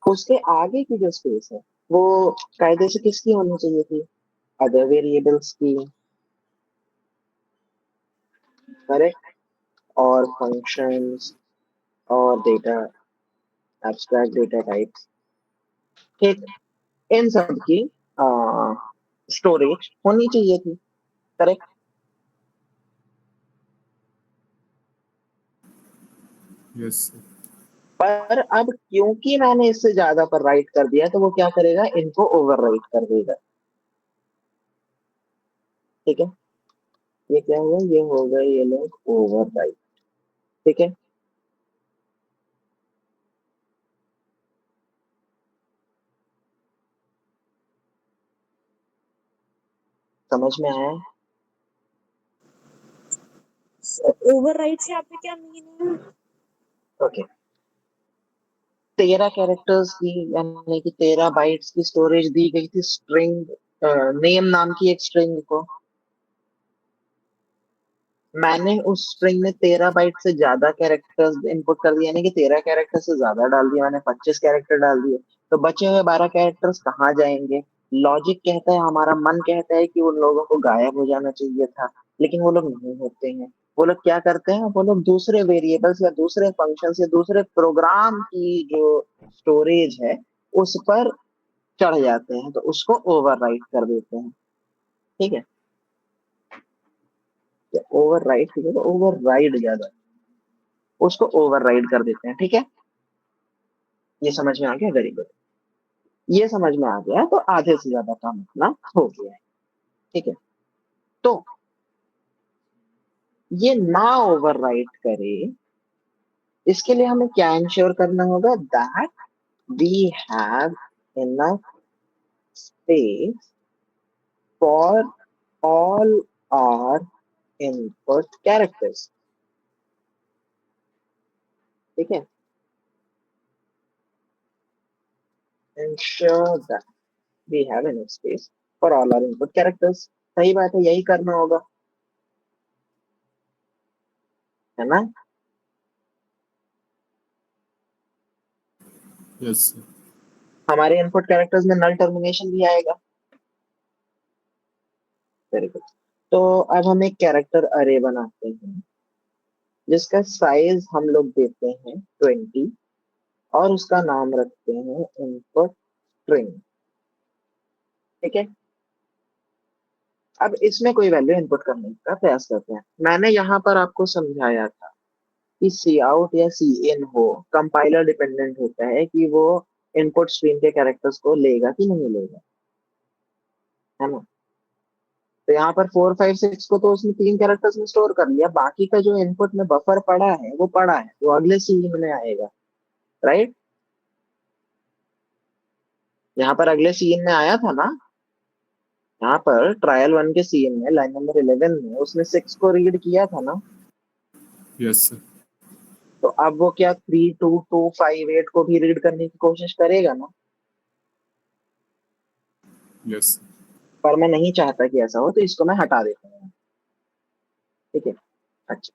उसके आगे की जो स्पेस है वो कायदे से किसकी होनी चाहिए थी, अदर वेरिएबल्स की, करेक्ट, और फंक्शंस और डेटा, एब्स्ट्रैक्ट डेटा टाइप्स, ठीक, इन सब की स्टोरेज होनी चाहिए थी, करेक्ट। Yes sir. पर अब क्योंकि मैंने इससे ज्यादा पर राइट कर दिया, तो वो क्या करेगा, इनको ओवर राइट कर देगा, ठीक है, ये क्या हुआ, ये हो गए ये लोग ओवर राइट, ठीक है। समझ में आया, ओवरराइड से आपने क्या मीन? ओके, 13 कैरेक्टर्स की यानी कि 13 बाइट्स की स्टोरेज दी गई थी स्ट्रिंग, नेम नाम की एक स्ट्रिंग को, मैंने उस स्ट्रिंग में 13 बाइट से ज्यादा कैरेक्टर्स इनपुट कर दिए, यानी कि 13 कैरेक्टर से ज्यादा डाल दिया मैंने, 25 कैरेक्टर डाल दिए, तो बचे हुए 12 कैरेक्टर्स कहाँ जाएंगे, लॉजिक कहता है, हमारा मन कहता है कि उन लोगों को गायब हो जाना चाहिए था, लेकिन वो लोग नहीं होते हैं। वो लोग क्या करते हैं, वो लोग दूसरे वेरिएबल्स या दूसरे फंक्शंस या दूसरे प्रोग्राम की जो स्टोरेज है उस पर चढ़ जाते हैं, तो उसको ओवरराइट कर देते हैं। ठीक है, ओवरराइट, ठीक है, ओवरराइड ज्यादा, उसको ओवरराइड कर देते हैं। ठीक है, ये समझ में आ गया? Very good. ये समझ में आ गया तो आधे से ज्यादा काम अपना हो गया है। ठीक है, तो ये ना ओवरराइट करे, इसके लिए हमें क्या इंश्योर करना होगा? That we have enough space for all our input characters. ठीक है, ensure that we have enough space for all our input characters. सही बात है, यही करना होगा, है ना? Yes sir. हमारे इनपुट कैरेक्टर्स में नल टर्मिनेशन भी आएगा। Very good. तो अब हम एक कैरेक्टर अरे बनाते हैं जिसका साइज हम लोग देते हैं 20 और उसका नाम रखते हैं इनपुट स्ट्रिंग। ठीक है, अब इसमें कोई वैल्यू इनपुट करने का प्रयास करते हैं। मैंने यहाँ पर आपको समझाया था कि सी आउट या सी इन हो, कंपाइलर डिपेंडेंट होता है कि वो इनपुट स्ट्रीम के कैरेक्टर्स को लेगा कि नहीं लेगा, है ना? तो यहाँ पर 4 5 6 को तो उसने 3 कैरेक्टर्स में स्टोर कर लिया, बाकी का जो इनपुट में बफर पड़ा है वो पड़ा है, वो अगले सीन में आएगा। राइट, यहाँ पर अगले सीन में आया था ना, यहाँ पर ट्रायल 1 के सीन में लाइन नंबर 11 में उसने 6 को रीड किया था ना। Yes sir. तो अब वो क्या 3 2 2 5 8 को भी रीड करने की कोशिश करेगा ना? यस पर मैं नहीं चाहता कि ऐसा हो, तो इसको मैं हटा देता हूँ। ठीक है, अच्छा,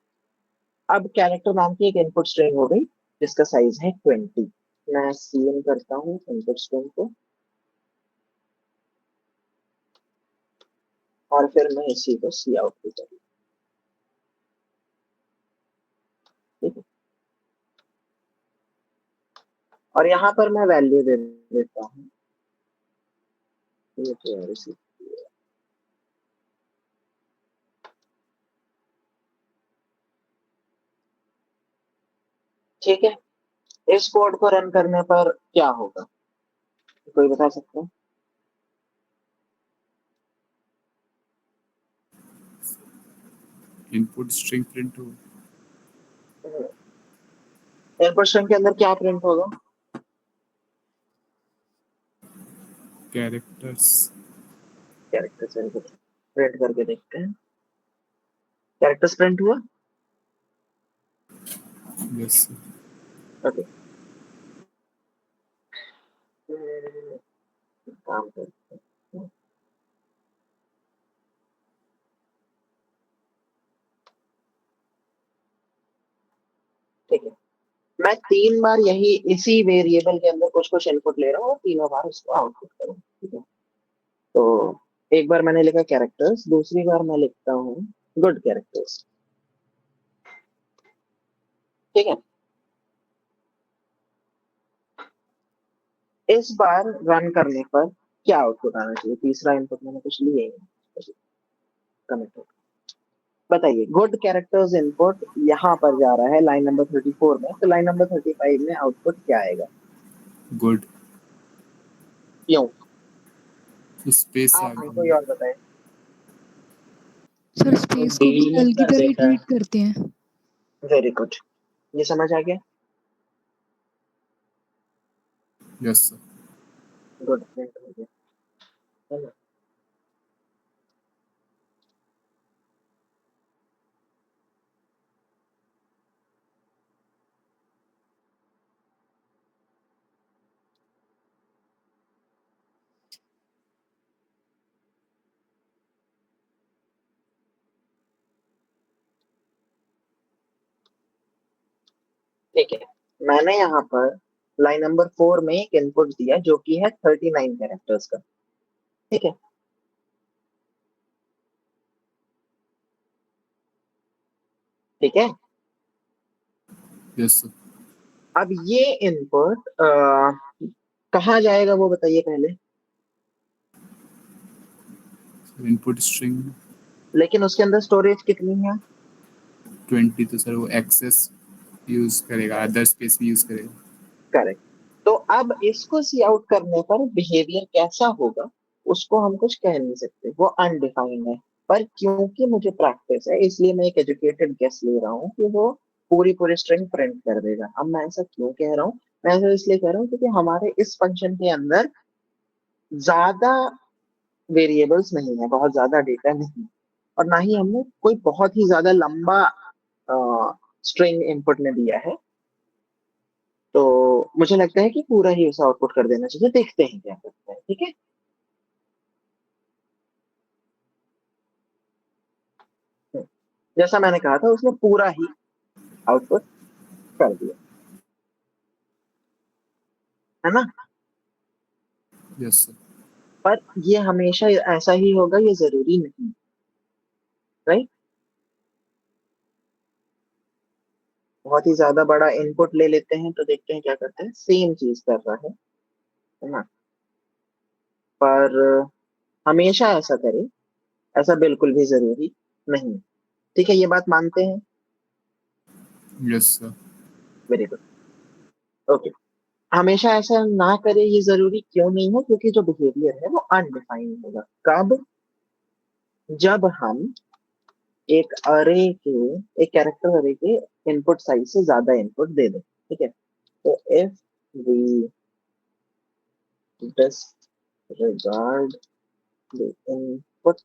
अब कैरेक्टर नाम की एक इनपुट स्ट्रिंग हो गई जिसका साइज है 20। मैं सीएन करता हूँ इनपुट स्ट्रिंग को और फिर मैं इसी को सी आउट भी करूँ। ठीक है, और यहाँ पर मैं वैल्यू दे देता हूँ, ये तो यार इसी। ठीक है, इस कोड को रन करने पर क्या होगा, कोई बता सकता है? इनपुट स्ट्रिंग प्रिंट हो। इनपुट स्ट्रिंग के अंदर क्या प्रिंट होगा? कैरेक्टर्स। कैरेक्टर्स प्रिंट करके देखते हैं। कैरेक्टर्स प्रिंट हुआ? Yes sir. ओके, काम करते हैं। ठीक है, मैं 3 बार यही इसी वेरिएबल के अंदर कुछ कुछ इनपुट ले रहा हूँ और तीनों बार उसको आउटपुट करूँ। ठीक है, तो एक बार मैंने लिखा कैरेक्टर्स, दूसरी बार मैं लिखता हूँ गुड कैरेक्टर्स। ठीक है, इस बार रन करने पर क्या आउटपुट आना चाहिए? तीसरा इनपुट मैंने कुछ लिया ही नहीं, कमिट हो। बताइए, गुड कैरेक्टर्स इनपुट यहाँ पर जा रहा है लाइन नंबर 34 में, तो लाइन नंबर 35 में आउटपुट क्या आएगा? गुड। क्यों? तो स्पेस आ आप गई। कोई और बताए। सर स्पेस को भी डिलीट नल की कर तरह ही देता है। ट्रीट करते हैं। वेरी गुड, ये समझ आ गया? Yes sir. गुड, प्रिंट हो गया, है ना? ठीक है, मैंने यहाँ पर लाइन नंबर 4 में एक इनपुट दिया जो कि है 39 कैरेक्टर्स का। ठीक है, ठीक है। Yes sir. अब ये इनपुट कहाँ जाएगा वो बताइए पहले। इनपुट स्ट्रिंग लेकिन उसके अंदर स्टोरेज कितनी है? 20, तो सर वो एक्सेस यूज करेगा, अदर स्पेस भी यूज करेगा। करेक्ट। तो अब इसको सी आउट करने पर बिहेवियर कैसा होगा उसको हम कुछ कह नहीं सकते, वो अनडिफाइंड है। पर क्योंकि मुझे प्रैक्टिस है इसलिए मैं एक एजुकेटेड गेस ले रहा हूँ कि वो पूरी पूरी स्ट्रिंग प्रिंट कर देगा। अब मैं ऐसा क्यों कह रहा हूँ? मैं ऐसा इसलिए कह रहा हूँ क्योंकि हमारे इस फंक्शन के अंदर ज्यादा वेरिएबल्स नहीं है, बहुत ज्यादा डेटा नहीं है, और ना ही हमने कोई बहुत ही ज्यादा लंबा स्ट्रिंग इनपुट में दिया है। तो मुझे लगता है कि पूरा ही उसे आउटपुट कर देना चाहिए। देखते हैं क्या करता है, ठीक है। जैसा मैंने कहा था उसने पूरा ही आउटपुट कर दिया, है ना। Yes sir. पर ये हमेशा ऐसा ही होगा ये जरूरी नहीं, राइट। बहुत ही ज्यादा बड़ा इनपुट ले लेते हैं तो देखते हैं क्या करते हैं, सेम चीज कर रहा है ना। पर हमेशा ऐसा करे ऐसा बिल्कुल भी जरूरी नहीं, ठीक है। ये बात मानते हैं? Yes sir. Very good, okay. हमेशा ऐसा ना करे ये जरूरी क्यों नहीं है? क्योंकि जो बिहेवियर है वो अनडिफाइंड होगा। कब? जब हम एक अरे के, एक कैरेक्टर अरे के इनपुट साइज से ज्यादा इनपुट दे दें, ठीक है। तो if we disregard the input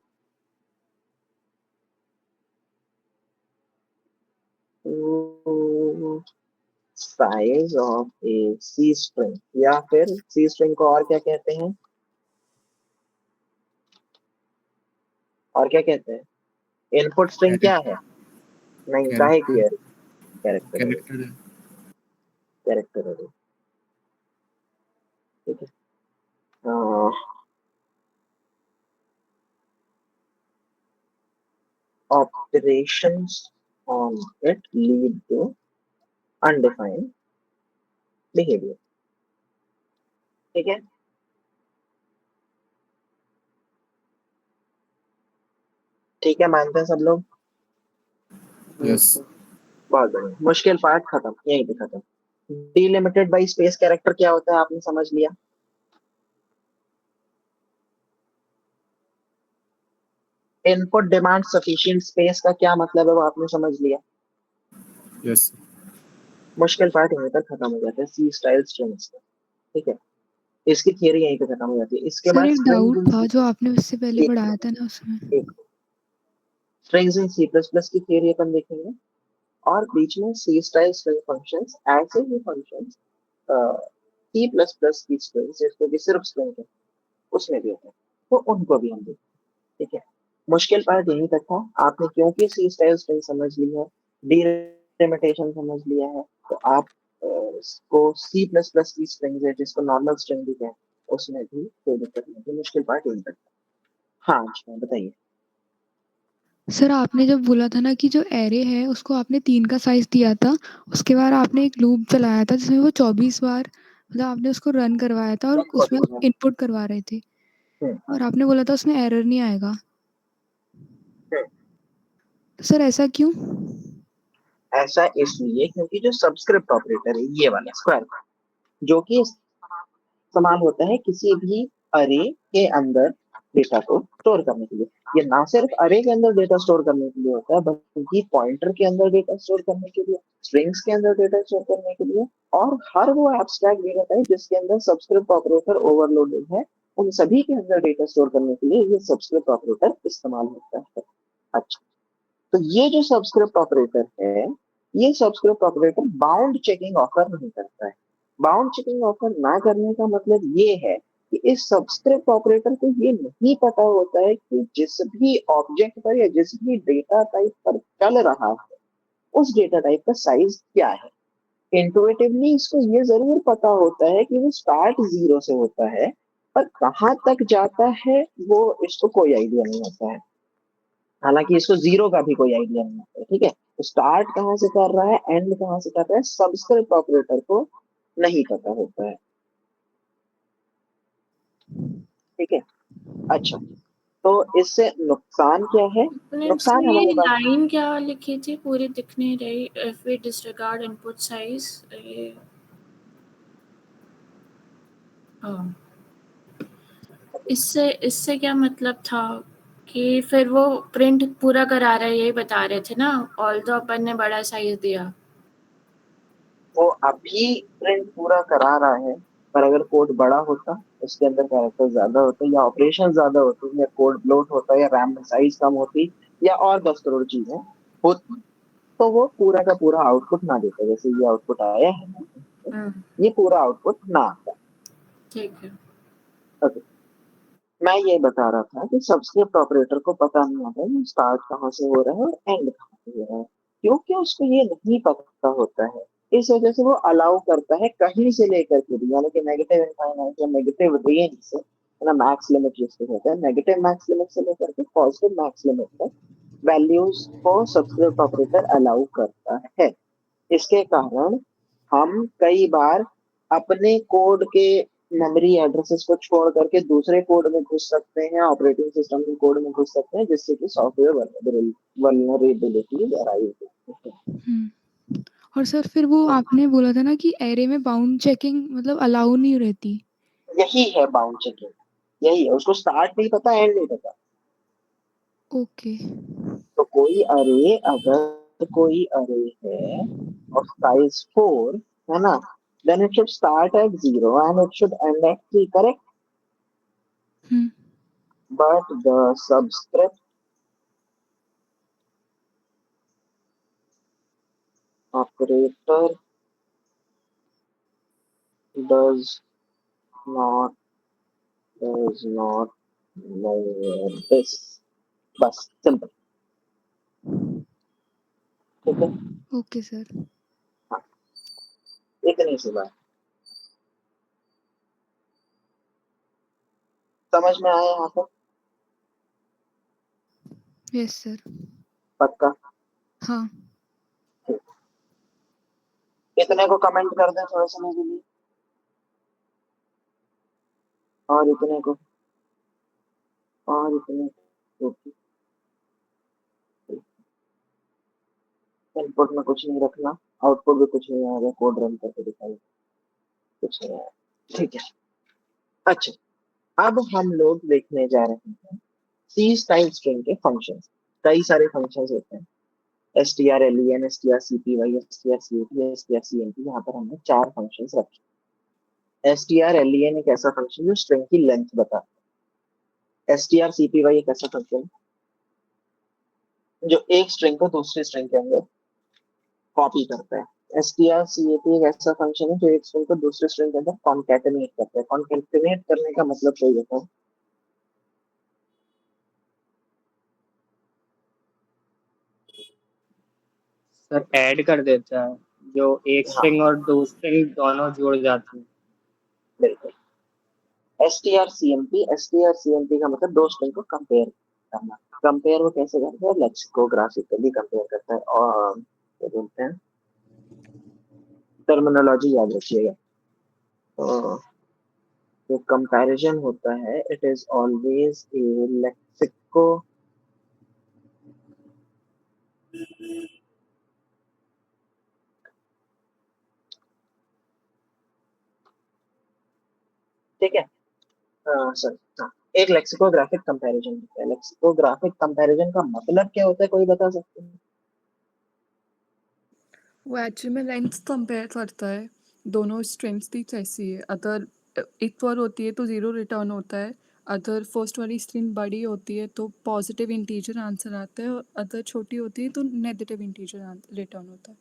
size of a C string, या फिर C string को और क्या कहते हैं? और क्या कहते हैं? इनपुट स्ट्रिंग क्या है? नहीं, काहे की है? कैरेक्टर अरे, कैरेक्टर कैरेक्टर अरे, ठीक है। Operations on it lead to undefined behavior, ठीक है। ठीक है, मानते हैं सब लोग? यस। बहुत बढ़िया, मुश्किल पार्ट खत्म, यहीं पे खत्म। डिलिमिटेड बाय स्पेस कैरेक्टर क्या होता है आपने समझ लिया? इनपुट डिमांड सफिशिएंट स्पेस का क्या मतलब है वो आपने समझ लिया? यस। मुश्किल पार्ट यहीं पर खत्म हो जाता है सी स्टाइल स्ट्रिंग्स का, ठीक है। इसकी थियरी यहीं पे खत्म हो जाती है। इसके सर बाद एक डाउट था जो आपने उससे पहले पढ़ाया था ना उसमें। Strings in C plus plus की थियरी अपन देखेंगे, और बीच में सी स्टाइल स्ट्रिंग फंक्शंस, ऐसे ही फंक्शंस सी प्लस प्लस की स्ट्रिंग्स जिसको कि सिर्फ स्ट्रिंग है उसमें भी होते हैं, तो उनको भी हम देखेंगे, ठीक है। मुश्किल पार्ट यहीं तक था। आपने क्योंकि सी स्टाइल स्ट्रिंग समझ ली है, डिलिमिटेशन समझ लिया है, तो आप इसको सी प्लस प्लस की स्ट्रिंग है जिसको नॉर्मल स्ट्रिंग भी कहते हैं उसमें भी कोई दिक्कत नहीं थी। मुश्किल पार्ट यहीं तक था। हाँ अच्छा बताइए। सर आपने जब बोला था ना कि जो एरे है उसको आपने 3 का साइज दिया था, उसके बाद आपने एक लूप चलाया था जिसमें वो 24 बार मतलब आपने उसको रन करवाया था और उसमें इनपुट करवा रहे थे और आपने बोला था उसमें एरर नहीं आएगा। तो सर ऐसा क्यों? ऐसा इसलिए क्योंकि जो सब्सक्रिप्ट ऑपरेटर है ये वाला स्क्वायर, जो कि इस्तेमाल होता है किसी भी अरे के अंदर डेटा को स्टोर करने के लिए। ये ना सिर्फ अरे के अंदर डेटा स्टोर करने के लिए होता है बल्कि पॉइंटर के अंदर डेटा स्टोर करने के लिए, स्ट्रिंग्स के अंदर डेटा स्टोर करने के लिए, और हर वो एब्स्ट्रैक्ट डेटा टाइप जिसके अंदर सब्सक्रिप्ट ऑपरेटर ओवरलोडेड है उन सभी के अंदर डेटा स्टोर करने के लिए ये सब्सक्रिप्ट ऑपरेटर इस्तेमाल होता है। अच्छा, तो ये जो सब्सक्रिप्ट ऑपरेटर है ये subscript operator bound checking offer नहीं करता है। बाउंड चेकिंग ऑफर ना करने का मतलब ये है कि इस सब्सक्रिप्ट ऑपरेटर को ये नहीं पता होता है कि जिस भी ऑब्जेक्ट पर या जिस भी डेटा टाइप पर चल रहा है उस डेटा टाइप का साइज क्या है। इंटुइटिवली इसको ये जरूर पता होता है कि वो स्टार्ट 0 से होता है पर कहाँ तक जाता है वो इसको कोई आइडिया नहीं होता है। हालांकि इसको जीरो का भी कोई आइडिया नहीं होता है, ठीक है। तो स्टार्ट कहाँ से कर रहा है, एंड कहाँ से कर रहा है, सबस्क्रिप्ट ऑपरेटर को नहीं पता होता है, ठीक है। अच्छा, तो इससे नुकसान क्या है? आपने नुकसान इसमें हमारे पास लाइन क्या लिखी थी, पूरी दिख नहीं रही। If we disregard input size, इससे इससे क्या मतलब था कि फिर वो प्रिंट पूरा करा रहा है, यही बता रहे थे ना। ऑल्दो अपन ने बड़ा साइज दिया। वो अभी प्रिंट पूरा करा रहा है, पर अगर कोड बड़ा होता, उसके अंदर कैरेक्टर ज्यादा होते, या ऑपरेशन ज्यादा होते, या कोड ब्लोट होता, या रैम साइज कम होती, या और 10 करोड़ चीजें होती, तो वो पूरा का पूरा आउटपुट ना देता। जैसे ये आउटपुट आया है ना, ये पूरा आउटपुट ना आता। ठीक है। ओके, मैं ये बता रहा था कि सबस्क्रिप्ट ऑपरेटर को पता नहीं होता है स्टार्ट कहाँ से हो रहा है और एंड कहाँ से हो रहा है, क्योंकि उसको ये नहीं पता होता है। इस वजह से वो अलाउ करता है कहीं से लेकर के भी, यानी कि नेगेटिव इनफाइनाइट या नेगेटिव रेंज से, है ना, मैक्स लिमिट जिसको कहते हैं, नेगेटिव मैक्स लिमिट से लेकर के पॉजिटिव मैक्स लिमिट तक वैल्यूज को सबस्क्रिप्ट ऑपरेटर अलाउ करता है। इसके कारण हम कई बार अपने कोड के मेमोरी एड्रेसेस को छोड़ करके दूसरे कोड में घुस सकते हैं, ऑपरेटिंग सिस्टम के कोड में घुस सकते हैं, जिससे कि सॉफ्टवेयर वल्नरेबिलिटी अराइज होती है। हम्म। और सर फिर वो आपने बोला था ना कि एरे में बाउंड चेकिंग मतलब अलाउ नहीं रहती। यही है बाउंड चेकिंग, यही है। उसको स्टार्ट नहीं पता, एंड नहीं पता। ओके। तो कोई अरे, अगर कोई अरे है of size 4, है ना, then it should start at 0 and it should end at 3, correct? Hmm. But the subscript operator does not know this. बस सिंपल, ठीक है। Okay sir. हाँ, इतनी सी बात समझ में आया यहाँ तक? Yes sir. पक्का? हाँ। ठीक। इतने को कमेंट कर दें थोड़े समय के लिए, और इतने को, और इतने को। इनपुट में कुछ नहीं रखना, आउटपुट भी कुछ नहीं आएगा, कोड रन करके दिखाइए, कुछ नहीं आएगा, ठीक है। अच्छा, अब हम लोग देखने जा रहे हैं सी स्टाइल स्ट्रिंग के फंक्शंस। कई सारे फंक्शंस होते हैं, strlen, strcpy, strcat, strcmp। यहाँ पर हमने 4 फंक्शंस रखे। strlen एक ऐसा फंक्शन जो स्ट्रिंग की लेंथ बताता है। strcpy एक ऐसा फंक्शन जो एक स्ट्रिंग को दूसरी स्ट्रिंग के अंदर कॉपी करता है। strcat एक ऐसा फंक्शन है जो एक स्ट्रिंग को दूसरे स्ट्रिंग के अंदर कॉन्कैटिनेट करता है। कॉन्कैटिनेट करने का मतलब कोई बताओ? सर ऐड कर देता है, जो एक हाँ, स्ट्रिंग और दो स्ट्रिंग दोनों जुड़ जाती है। बिल्कुल। strcmp का मतलब दो स्ट्रिंग को कंपेयर करना। कंपेयर वो कैसे करता है? लेक्सिकोग्राफिकली कंपेयर करता है। और क्या बोलते हैं, टर्मिनोलॉजी याद रखिएगा। तो जो कंपैरिजन होता है, it is always a lexico, ठीक है। सॉरी, हाँ, एक लेक्सिकोग्राफिक कंपैरिजन होता है। लेक्सिकोग्राफिक कंपैरिजन का मतलब क्या होता है, कोई बता सकते हैं? वो एक्चुअली में लेंथ कंपेयर करता है, दोनों स्ट्रिंग्स की कैसी है। अगर इक्वल होती है तो ज़ीरो रिटर्न होता है, अगर फर्स्ट वाली स्ट्रिंग बड़ी होती है तो पॉजिटिव इंटीजर आंसर आता है, और अगर छोटी होती है तो नेगेटिव इंटीजर रिटर्न होता है।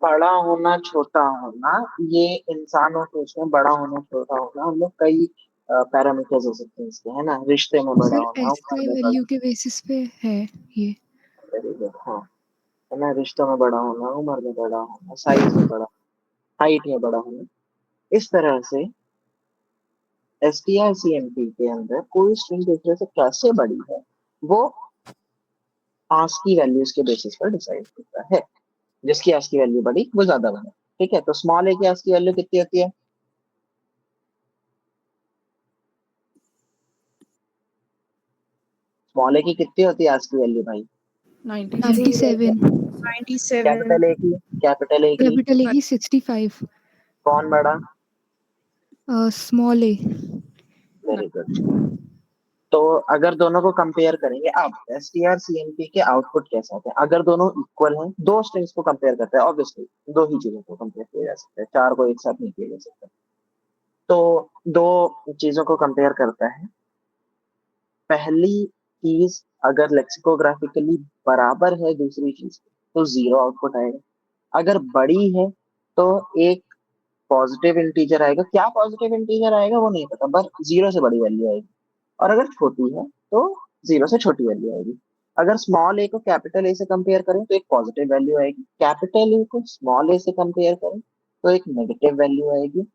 बड़ा होना, छोटा होना, ये इंसानों के उसमें बड़ा होना, छोटा होना, हम लोग कई पैरामीटर्स हो सकते हैं इसके, है ना। रिश्ते में बड़ा सर होना, उम्र एसआई में बड़ा, वैल्यू के बेसिस पे है ये। वेरी गुड, हाँ, है ना। रिश्तों में बड़ा होना, उम्र में बड़ा होना, साइज में बड़ा, हाइट में बड़ा होना, इस तरह से strcmp के अंदर कोई स्ट्रिंग दूसरे से कैसे बड़ी है वो ASCII वैल्यूज के बेसिस पर डिसाइड होता है। जिसकी ASCII वैल्यू बड़ी वो ज्यादा बड़ा। ठीक है, तो स्मॉल ए की ASCII वैल्यू कितनी होती है? स्मॉल ए की कितनी होती है ASCII वैल्यू भाई? 97 97 कैपिटल ए की? कैपिटल ए की कैपिटल ए की 65 कौन बड़ा? Small a very good. तो अगर दोनों को कंपेयर करेंगे, अब strcmp के आउटपुट कैसा होते हैं अगर दोनों इक्वल हैं? दो स्ट्रिंग्स को कंपेयर करते हैं, ऑब्वियसली दो ही चीजों को कंपेयर किया जा सकता है, चार को एक साथ नहीं किया जा सकता। तो दो चीजों को कंपेयर करता है। पहली चीज अगर लेक्सिकोग्राफिकली बराबर है दूसरी चीज के, तो जीरो आउटपुट आएगा। अगर बड़ी है तो एक पॉजिटिव इंटीजर आएगा। क्या पॉजिटिव इंटीजर आएगा वो नहीं पता, बस जीरो से बड़ी वैल्यू आएगी। और अगर छोटी है तो जीरो से छोटी वैल्यू आएगी। अगर स्मॉल ए को कैपिटल ए से कंपेयर करें तो एक पॉजिटिव वैल्यू आएगी। कैपिटल ए को स्मॉल ए से कंपेयर करें तो एक नेगेटिव वैल्यू आएगी।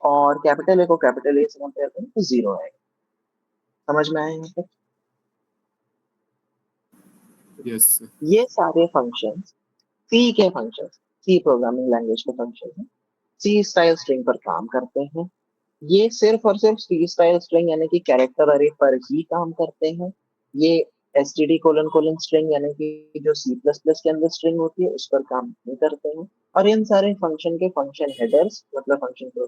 और कैपिटल ए को कैपिटल ए से कंपेयर करें तो जीरो आएगा। समझ में आया यहाँ पे? Yes sir. ये सारे फंक्शंस सी के फंक्शंस, सी प्रोग्रामिंग लैंग्वेज के फंक्शन हैं, सी स्टाइल स्ट्रिंग पर काम करते हैं। ये सिर्फ और सिर्फ सी स्टाइल स्ट्रिंग यानी कि कैरेक्टर अरे पर ही काम करते हैं। ये std कोलन कोलन स्ट्रिंग यानी कि जो सी प्लस प्लस के अंदर स्ट्रिंग होती है उस पर काम नहीं करते हैं। और इन सारे फंक्शन के फंक्शन हेडर्स मतलब फंक्शन के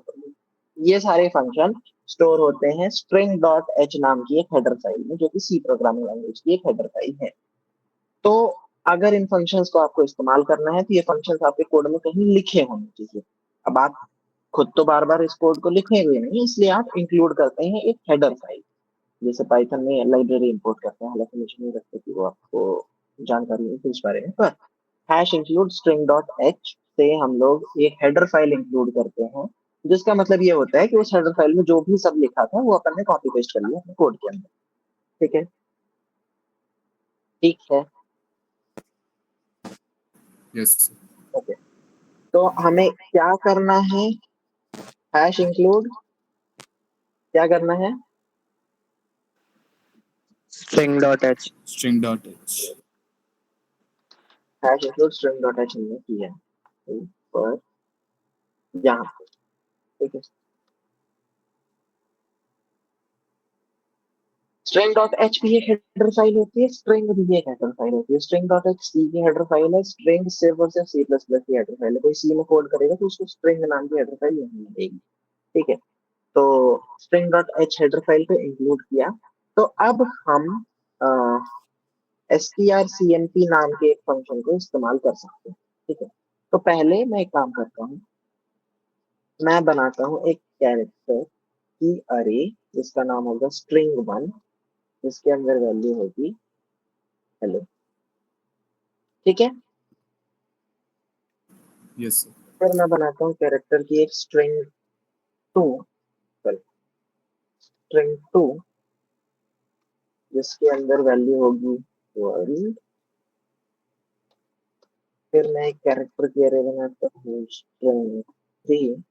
ये सारे फंक्शन स्टोर होते हैं स्ट्रिंग डॉट एच नाम की एक हेडर फाइल में, जो कि सी प्रोग्रामिंग लैंग्वेज की एक हेडर फाइल है। तो अगर इन फंक्शंस को आपको इस्तेमाल करना है तो ये फंक्शंस आपके कोड में कहीं लिखे होने चाहिए। अब आप खुद तो बार बार इस कोड को लिखेंगे नहीं, इसलिए आप इंक्लूड करते हैं एक हेडर फाइल, जैसे पाइथन में लाइब्रेरी इंपोर्ट करते हैं। हालांकि मुझे नहीं लगता कि वो आपको जानकारी नहीं थी इस बारे में, पर hash include string dot H से हम लोग एक हेडर फाइल इंक्लूड करते हैं, जिसका मतलब ये होता है कि उस हेडर फाइल में जो भी सब लिखा था वो अपन ने कॉपी पेस्ट कर लिया अपने कोड के अंदर। ठीक है, ठीक है, यस सर। ओके। तो हमें क्या करना है? हैश इंक्लूड क्या करना है? string.h string dot H. Hash include string dot H हमने किया पर यहाँ पे। ठीक है, स्ट्रिंग डॉट एच भी एक हेडर फाइल होती है, स्ट्रिंग भी एक हेडर फाइल होती है। स्ट्रिंग डॉट एच सी की हेडर फाइल है, स्ट्रिंग सिर्फ और सिर्फ सी प्लस प्लस की हेडर फाइल है। कोई सी में कोड करेगा तो उसको स्ट्रिंग नाम की हेडर फाइल नहीं मिलेगी। ठीक है, तो string dot H header file पे इंक्लूड किया। तो अब हम strcmp नाम के एक फंक्शन को इस्तेमाल कर सकते हैं। ठीक है, तो पहले मैं एक काम करता हूँ, मैं बनाता हूँ एक कैरेक्टर की अरे जिसका नाम होगा string1, जिसके अंदर वैल्यू होगी हेलो। ठीक है, यस सर। फिर मैं बनाता हूँ कैरेक्टर की एक string2 जिसके अंदर वैल्यू होगी वर्ल्ड। फिर मैं एक कैरेक्टर की अरे बनाता हूँ string3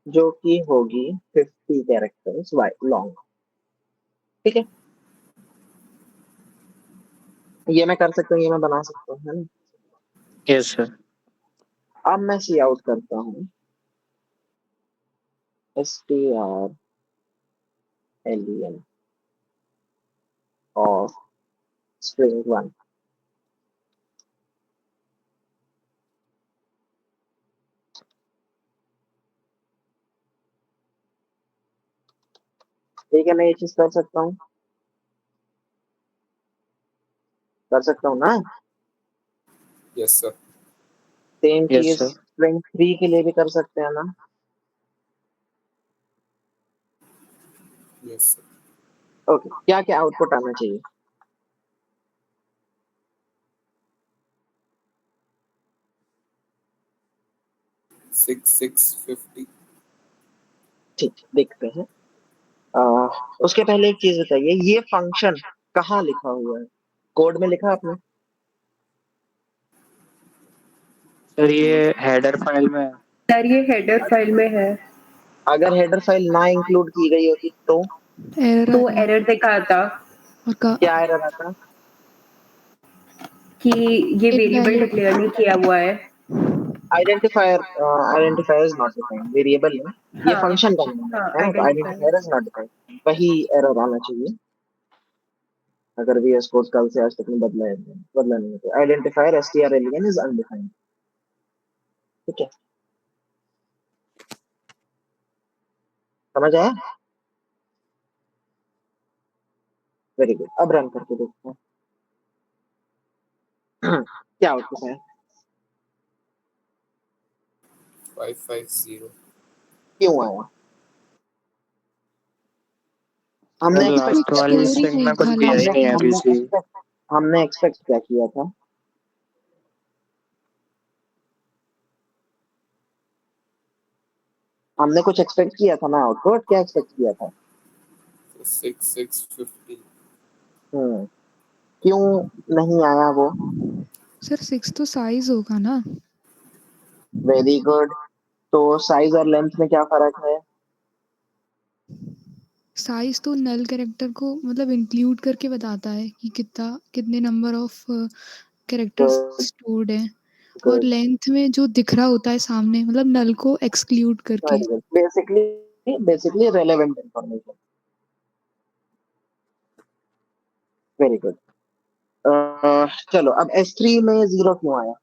जो कि होगी 50 कैरेक्टर्स लॉन्ग। ठीक है, ये मैं कर सकता हूँ, ये मैं बना सकता हूँ, है ना? yes sir अब मैं सी आउट करता हूँ strlen और string1। ठीक है, मैं ये चीज कर सकता हूँ ना? Yes sir. सेम yes चीज sir string3 के लिए भी कर सकते हैं ना? Yes sir. ओके, क्या क्या आउटपुट आना चाहिए? सिक्स 650। ठीक, देखते हैं। उसके पहले एक चीज बताइए, ये फंक्शन कहाँ लिखा हुआ है? कोड में लिखा आपने? सर ये हेडर फाइल में है। सर ये हेडर फाइल में है। अगर हेडर फाइल ना इंक्लूड की गई होती तो एरर तो एरर दिखाता और का क्या एरर आता? कि ये वेरिएबल invalid डिक्लेयर नहीं किया हुआ है। Identifier is not defined, variable है ये, हाँ फंक्शन का नाम हाँ है ना, तो identifier. Identifier is not defined, वही एरर आना चाहिए अगर VS कोड कल से आज तक में बदला नहीं है तो। Identifier str alien is undefined, ठीक है, समझ आया? वेरी गुड, अब रन करके देखते हैं क्या आउटपुट है। 550 क्यों आया? हमने सर एक्सपेक्ट लास्ट क्या वाली किया स्टोर ही स्ट्रिंग नहीं में कुछ था दिया ही लास्ट नहीं है में। अभी से। हमने एक्सपेक्ट क्या किया था? हमने कुछ एक्सपेक्ट किया था ना, आउटपुट क्या एक्सपेक्ट किया था? 650 क्यों नहीं आया वो? सर 6 तो साइज होगा ना। वेरी गुड, तो साइज और लेंथ में क्या फर्क है? साइज तो नल कैरेक्टर को मतलब इंक्लूड करके बताता है कि कितने नंबर ऑफ कैरेक्टर्स स्टोर्ड हैं, और लेंथ में जो दिख रहा होता है सामने मतलब नल को एक्सक्लूड करके। Basically relevant information. Very good, चलो अब S3 में 0 क्यों आया?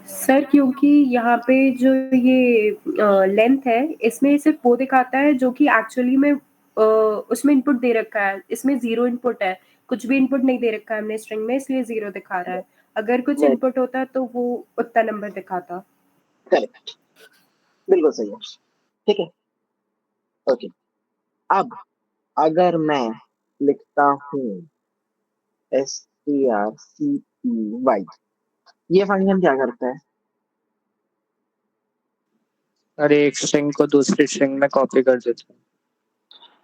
सर क्योंकि यहाँ पे जो ये लेंथ है इसमें सिर्फ वो दिखाता है जो कि एक्चुअली में उसमें इनपुट दे रखा है, इसमें 0 इनपुट है, कुछ भी इनपुट नहीं दे रखा है हमने स्ट्रिंग में, इसलिए 0 दिखा रहा है। अगर कुछ इनपुट होता तो वो उतना नंबर दिखाता। करेक्ट, बिल्कुल सही है, ठीक है, ओके। अब अगर मैं लिखता हूँ strcpy, ये फंक्शन क्या करता है? अरे एक स्ट्रिंग को दूसरी स्ट्रिंग में कॉपी कर देता है।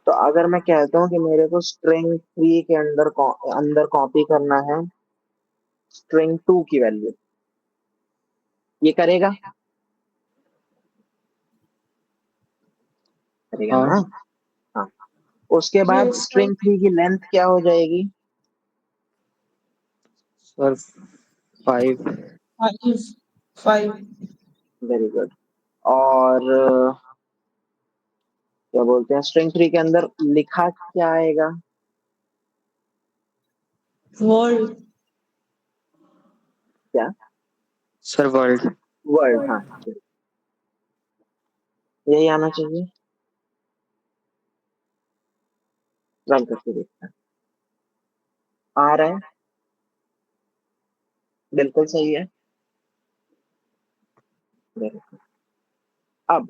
तो अगर मैं कहता हूँ कि मेरे को स्ट्रिंग 3 के अंदर कॉपी करना है स्ट्रिंग 2 की वैल्यू, ये करेगा? करेगा हाँ ना? हाँ, उसके बाद स्ट्रिंग 3 की लेंथ क्या हो जाएगी? सर 5। वेरी गुड, और क्या बोलते हैं स्ट्रिंग 3 के अंदर लिखा क्या आएगा? क्या? Sir world. वर्ड, हाँ, यही आना चाहिए। रन करके देखते हैं, आ रहा है, बिल्कुल सही है। Very good. अब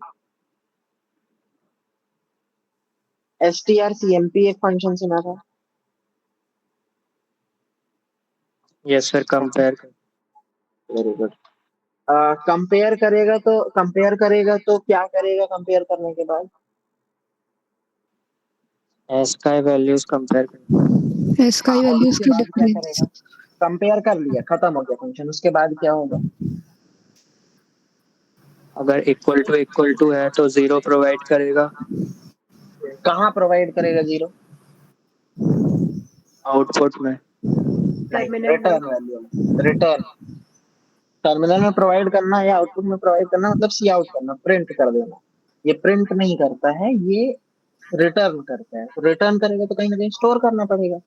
strcmp एक फंक्शन सुना था? Yes sir compare. Very good, compare करेगा तो क्या करेगा कंपेयर करने के बाद? एस का वैल्यूज कंपेयर कर। एस का हाँ, और वैल्यूज उसके के बाद क्या डिफरेंस। करेगा? कंपेयर कर लिया, खत्म हो गया फंक्शन, उसके बाद क्या होगा? अगर इक्वल टू है तो 0 प्रोवाइड करेगा। कहाँ प्रोवाइड करेगा 0? आउटपुट में। नहीं, टर्मिनल में। रिटर्न वैल्यू में। रिटर्न टर्मिनल में प्रोवाइड करना या आउटपुट में प्रोवाइड करना मतलब सी आउट करना, प्रिंट कर देना। ये प्रिंट नहीं करता है, ये रिटर्न करता है। तो रिटर्न करेगा तो कहीं ना कहीं स्टोर करना पड़ेगा।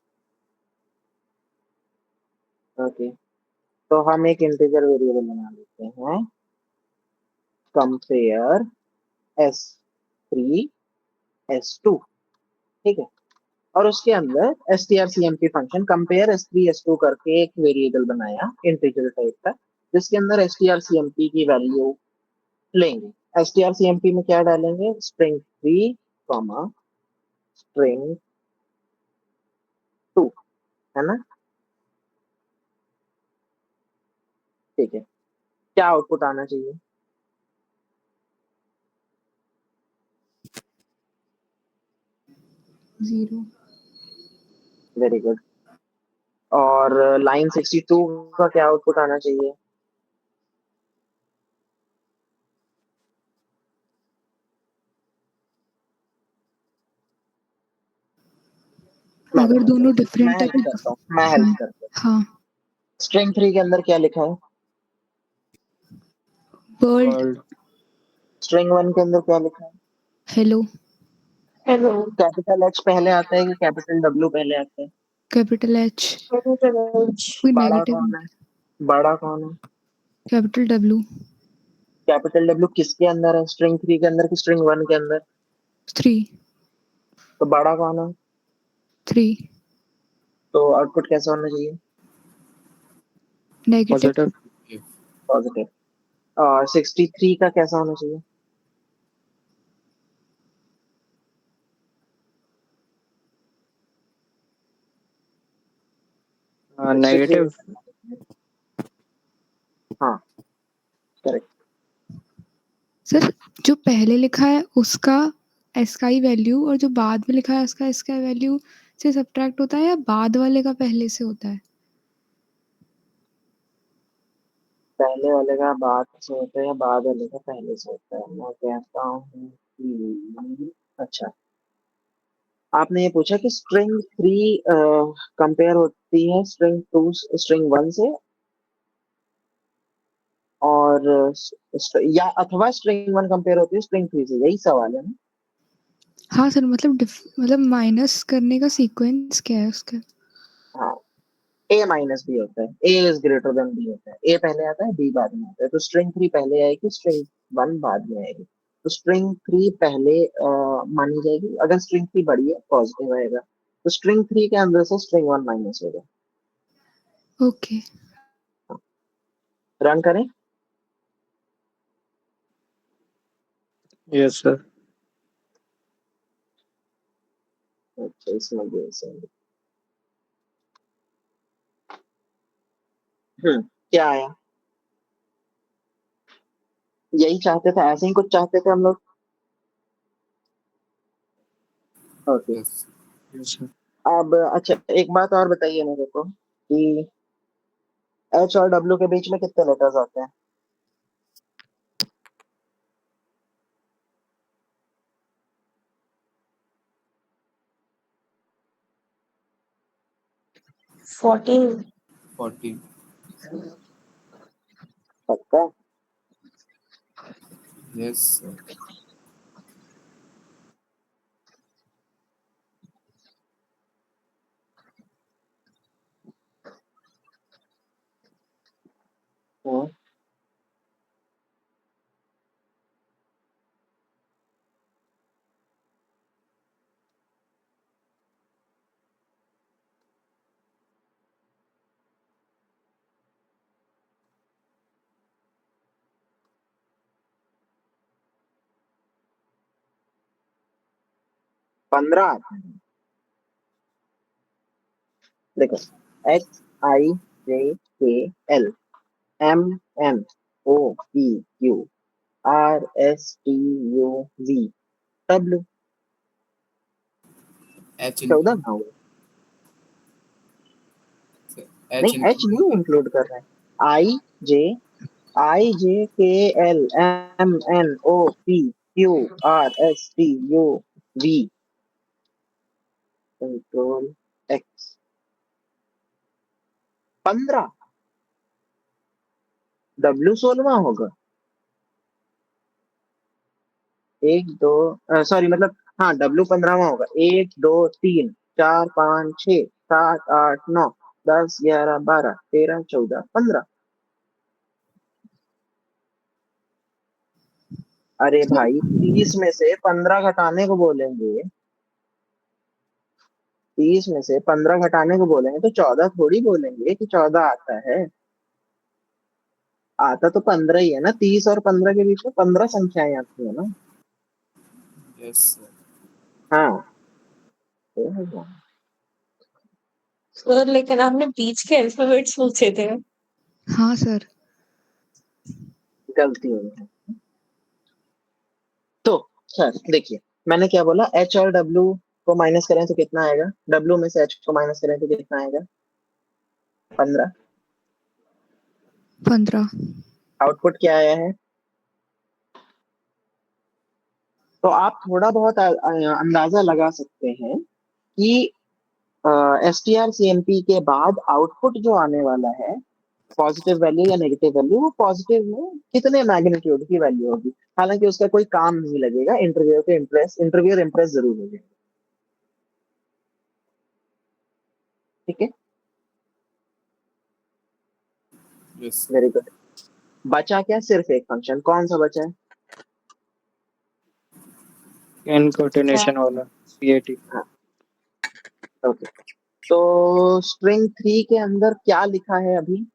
ओके, तो हम एक इंटीजर वेरिएबल बना लेते हैं, कंपेयर S3 S2, ठीक है, और उसके अंदर strcmp function compare S3 S2 करके एक वेरिएबल बनाया इंटीजर टाइप का, जिसके अंदर strcmp की वैल्यू लेंगे। strcmp में क्या डालेंगे? स्ट्रिंग 3 कॉमा स्ट्रिंग 2, है ना? ठीक है, क्या आउटपुट आना चाहिए? 0। वेरी गुड, और लाइन 62 का क्या आउटपुट आना चाहिए? मैं अगर बताता दोनों हूँ, डिफरेंट मैं है हेल्प तो करता हूँ, मैं हेल्प हाँ करता हूँ। हाँ स्ट्रिंग 3 के अंदर क्या लिखा है? वर्ल्ड वर्ल्ड स्ट्रिंग 1 के अंदर क्या लिखा है? हेलो हेलो कैपिटल एच पहले आता है कि कैपिटल डब्ल्यू पहले आता है? कैपिटल एच कोई बड़ा नेगेटिव कौन है? बड़ा कौन है? कैपिटल डब्ल्यू कैपिटल डब्ल्यू किसके अंदर है? स्ट्रिंग 3 के अंदर कि स्ट्रिंग 1 के अंदर? 3 तो बड़ा कौन है? 3 तो आउटपुट कैसा होना चाहिए? Negative positive positive. और 63 का कैसा होना चाहिए? नेगेटिव 63 हाँ, करेक्ट। सर जो पहले लिखा है उसका एस का ही वैल्यू और जो बाद में लिखा है उसका एस का वैल्यू से सब्ट्रैक्ट होता है या बाद वाले का पहले से होता है? पहले वाले का बाद से होता है या बाद वाले का पहले से होता है? मैं कहता हूँ कि अच्छा, आपने ये पूछा कि स्ट्रिंग 3 कंपेयर होती है स्ट्रिंग 2 स्ट्रिंग 1 से, और या अथवा स्ट्रिंग 1 कंपेयर होती है स्ट्रिंग 3 से, यही सवाल है ना? हाँ सर मतलब माइनस करने का सीक्वेंस क्या है उसका? हाँ, ए माइनस बी होता है, ए इज ग्रेटर देन बी होता है, ए पहले आता है बी बाद में आता है। तो स्ट्रिंग 3 पहले आएगी, स्ट्रिंग 1 बाद में आएगी। तो स्ट्रिंग 3 पहले मानी जाएगी, अगर स्ट्रिंग 3 बड़ी है पॉजिटिव आएगा, तो स्ट्रिंग 3 के अंदर से स्ट्रिंग 1 माइनस होगा। ओके रन करें? यस सर अच्छा, इसमें भी ऐसे है। क्या आया? यही चाहते थे, ऐसे ही कुछ चाहते थे हम लोग। ओके, यस यस सर अब अच्छा एक बात और बताइए मेरे को कि एच और डब्ल्यू के बीच में कितने लेटर्स आते हैं? 14 14 पक्का? यस सर 15 आते हैं। देखो, H I J K L M N O P Q R S T U V W. H 14 ना होगा? एच नहीं, एच नहीं इंक्लूड कर रहे हैं। I J K L M N O P Q R S T U V control X. 15 W 16 होगा। एक दो सॉरी मतलब, हाँ डब्ल्यू 15वां होगा। 1 2 3 4 5 6 7 8 9 10 11 12 13 14 15। अरे भाई 30 में से 15 घटाने को बोलेंगे, 30 में से 15 घटाने को बोलेंगे तो 14 थोड़ी बोलेंगे कि 14 आता है। आता तो 15 ही है ना, 30 और 15 के बीच में 15 संख्याएं आती है ना। यस सर हाँ, तो है। सर लेकिन आपने बीच के अल्फाबेट्स पूछे थे। हाँ सर गलती हो गई। तो सर देखिए, मैंने क्या बोला, एच और डब्ल्यू को माइनस करें तो कितना आएगा? डब्ल्यू में से एच को माइनस करें तो कितना आएगा? 15। 15 आउटपुट क्या आया है? तो आप थोड़ा बहुत अंदाजा लगा सकते हैं कि strcmp के बाद आउटपुट जो आने वाला है पॉजिटिव वैल्यू या नेगेटिव वैल्यू, वो पॉजिटिव में कितने मैग्नीट्यूड की वैल्यू होगी। हालांकि उसका कोई काम नहीं लगेगा, इंटरव्यूअर इम्प्रेस जरूर हो जाएगा। ठीक है, यस वेरी गुड। बचा क्या, सिर्फ एक फंक्शन, कौन सा बचा है? कॉन्केटेनेशन वाला CAT। हाँ, ओके। तो स्ट्रिंग 3 के अंदर क्या लिखा है अभी?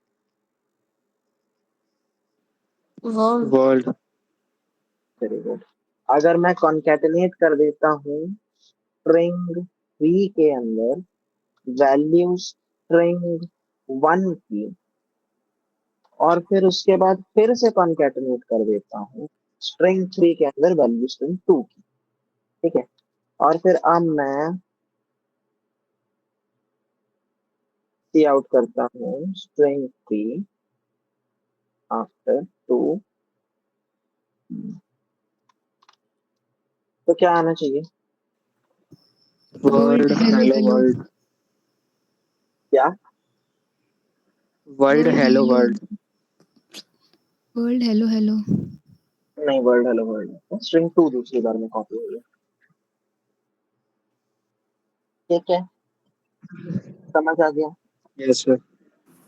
Word world very good. अगर मैं कॉन्केटिनेट कर देता हूँ स्ट्रिंग 3 के अंदर वैल्यू स्ट्रिंग 1 की, और फिर उसके बाद फिर से कॉन्केटिनेट कर देता हूँ स्ट्रिंग 3 के अंदर वैल्यू स्ट्रिंग 2 की, ठीक है, और फिर अब मैं सी आउट करता हूँ स्ट्रिंग 3 आफ्टर 2, तो क्या आना चाहिए? World world hello hello hello world क्या? World world hello hello world world hello hello नहीं, वर्ल्ड हेलो वर्ल्ड, स्ट्रिंग 2 दूसरी बार में कॉपी हुई है। ठीक है, समझ आ गया? Yes sir.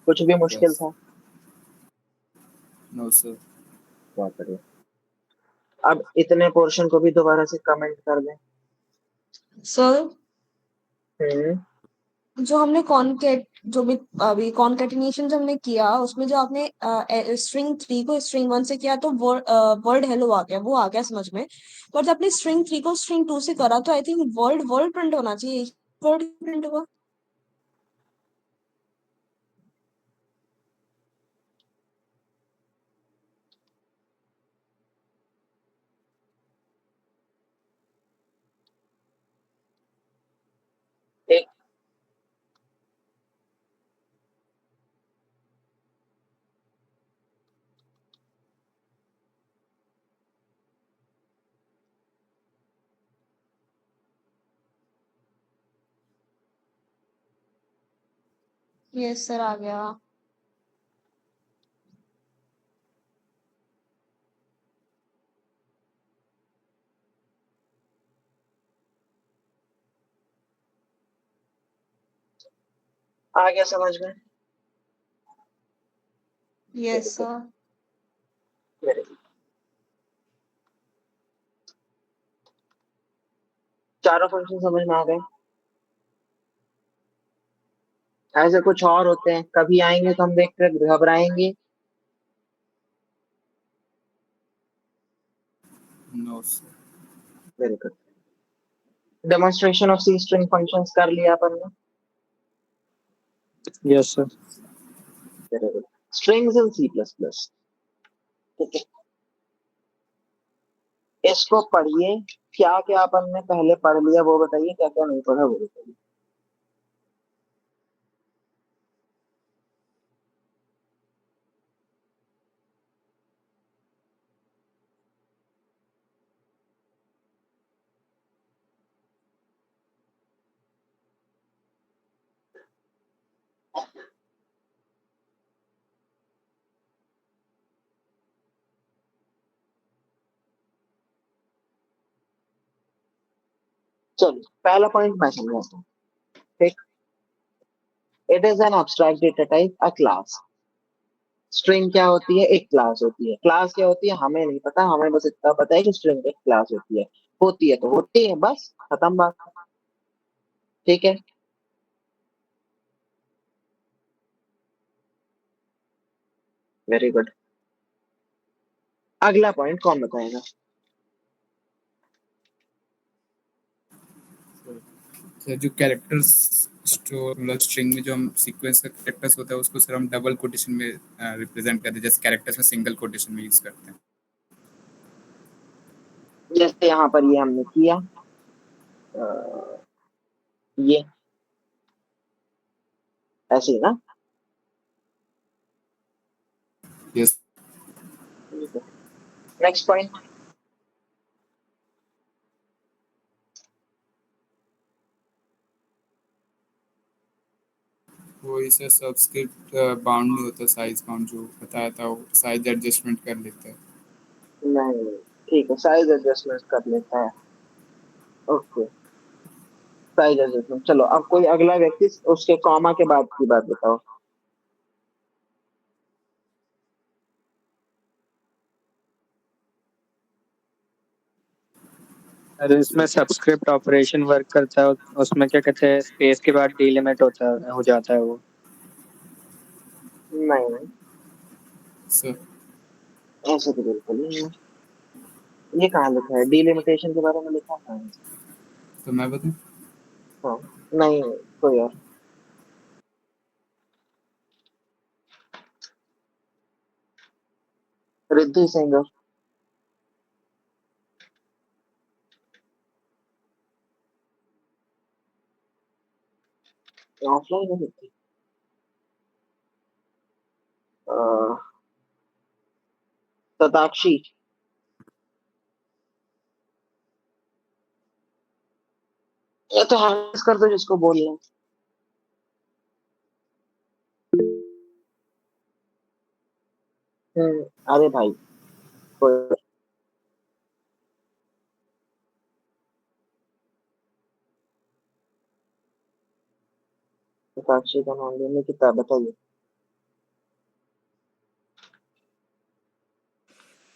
कुछ भी मुश्किल यस था? No sir. बहुत बढ़िया। अब इतने पोर्शन को भी दोबारा से कमेंट कर दें। सर हम्म, जो हमने कॉन्केट जो भी अभी कॉन्केटिनेशन जो हमने किया उसमें जो आपने स्ट्रिंग 3 को स्ट्रिंग 1 से किया तो वर्ड हेलो आ गया, वो आ गया समझ में। पर जब आपने स्ट्रिंग 3 को स्ट्रिंग 2 से करा तो I think word word print होना चाहिए, वर्ड प्रिंट हुआ। एक यस सर आ गया। आ गया समझ में? Yes sir. Very good. चारों फंक्शन समझ में आ गए? ऐसे कुछ और होते हैं, कभी आएंगे तो हम देख कर घबराएंगे। No sir. Very good. Demonstration of C string functions कर लिया अपन ने। Yes sir. Very good. Strings in C plus plus, ठीक है, इसको पढ़िए। क्या क्या अपन ने पहले पढ़ लिया वो बताइए, क्या क्या नहीं पढ़ा वो बताइए। चलिए, पहला पॉइंट मैं समझाता हूँ। ठीक, it is an abstract data type, a class. String क्या होती है? एक क्लास होती है। क्लास क्या होती है हमें नहीं पता, हमें बस इतना पता है कि स्ट्रिंग एक क्लास होती है तो होती है, बस खत्म बात। ठीक है, वेरी गुड। अगला पॉइंट कौन बताएगा? सर जो कैरेक्टर्स स्टोर मतलब स्ट्रिंग में जो हम सीक्वेंस का कैरेक्टर्स होता है उसको सर हम डबल कोटेशन में रिप्रेजेंट करते हैं, जैसे कैरेक्टर्स में सिंगल कोटेशन में यूज करते हैं। जैसे यहाँ पर ये हमने किया, अ, ये ऐसे ही ना? यस। Next point. वो इसे सबस्क्रिप्ट बाउंड नहीं होता, साइज बाउंड जो बताया था वो साइज एडजस्टमेंट कर लेता है। नहीं, ठीक है, साइज एडजस्टमेंट कर लेता है। Okay, size adjustment. चलो अब कोई अगला व्यक्ति उसके कॉमा के बाद की बात बताओ। अरे इसमें सब्सक्रिप्ट ऑपरेशन वर्क करता है, उसमें क्या कहते हैं स्पेस के बाद डीलिमिट होता है, हो जाता है वो। नहीं नहीं, सर ऐसे तो बिल्कुल नहीं है। ये कहाँ लिखा है? डिलिमिटेशन के बारे में लिखा है? तो मैं बताऊं? हाँ, नहीं, कोई और। रिद्धि सिंह, ऑफलाइन है रिद्धि। शताक्षी, ये तो हैंड्स कर दो जिसको बोलना है। अरे भाई, कोई शताक्षी का नाम लेने की बताइए।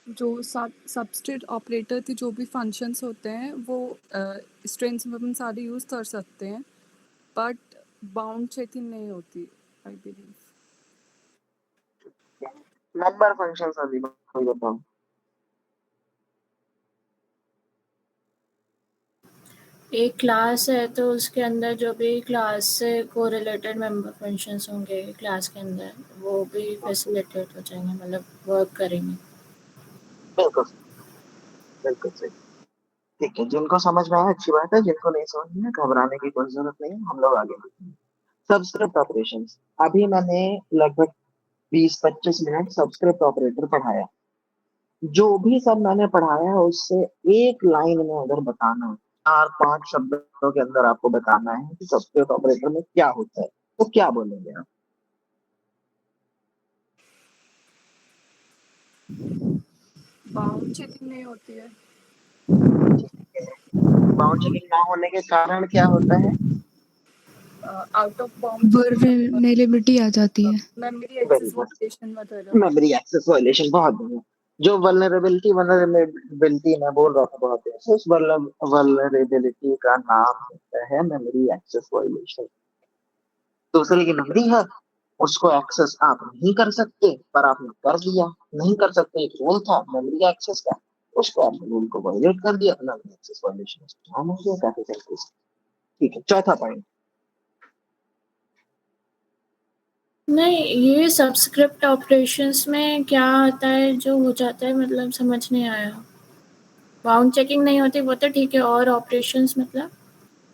जो सबस्ट्रेट ऑपरेटर के जो भी फंक्शंस होते हैं वो स्ट्रिंग्स में अपन सारे यूज़ कर सकते हैं, बट बाउंड चेकिंग नहीं होती, आई बिलीव। नंबर फंक्शन अभी कोई बताओ। एक क्लास है तो उसके अंदर जो भी क्लास से को रिलेटेड मेंबर फंक्शंस होंगे क्लास के अंदर वो भी फैसिलिटेट हो जाएंगे, मतलब वर्क करेंगे। बिल्कुल, बिल्कुल सही। ठीक है, जिनको समझ में आया अच्छी बात है, जिनको नहीं समझ में आया, घबराने की कोई जरूरत नहीं है, हम लोग आगे बढ़ते हैं। Subscript operations. अभी मैंने लगभग 20-25 मिनट सबस्क्रिप्ट ऑपरेटर पढ़ाया। जो भी सब मैंने पढ़ाया है उससे एक लाइन में अगर बताना है, 4-5 शब्दों के अंदर आपको बताना है कि सबस्क्रिप्ट ऑपरेटर में क्या होता है, तो क्या बोलेंगे आप? बाउंड चेकिंग नहीं होती है। बाउंड चेकिंग ना होने के कारण क्या होता है? आउट ऑफ बाउंड वल्नरेबिलिटी आ जाती है। Memory very access good, violation वगैरह। मेमोरी एक्सेस वायलेशन, बहुत बढ़िया। जो वल्नरेबिलिटी मैं बोल रहा था बहुत देर से, उस वल्नरेबिलिटी का नाम होता है मेमोरी एक्सेस वायलेशन। दूसरे की मेमोरी है, उसको एक्सेस आप नहीं कर सकते, पर आपने कर दिया। नहीं कर सकते, एक रूल था मेमोरी एक्सेस का, उसको आपने रूल को वायलेट कर दिया, मेमोरी एक्सेस वायलेशन नाम हो गया, कैपिटल केस। ठीक है, चौथा पॉइंट। नहीं, ये सब्सक्रिप्ट ऑपरेशंस में क्या आता है जो हो जाता है, मतलब समझ नहीं आया। बाउंड चेकिंग नहीं होती वो तो ठीक है, और ऑपरेशंस मतलब?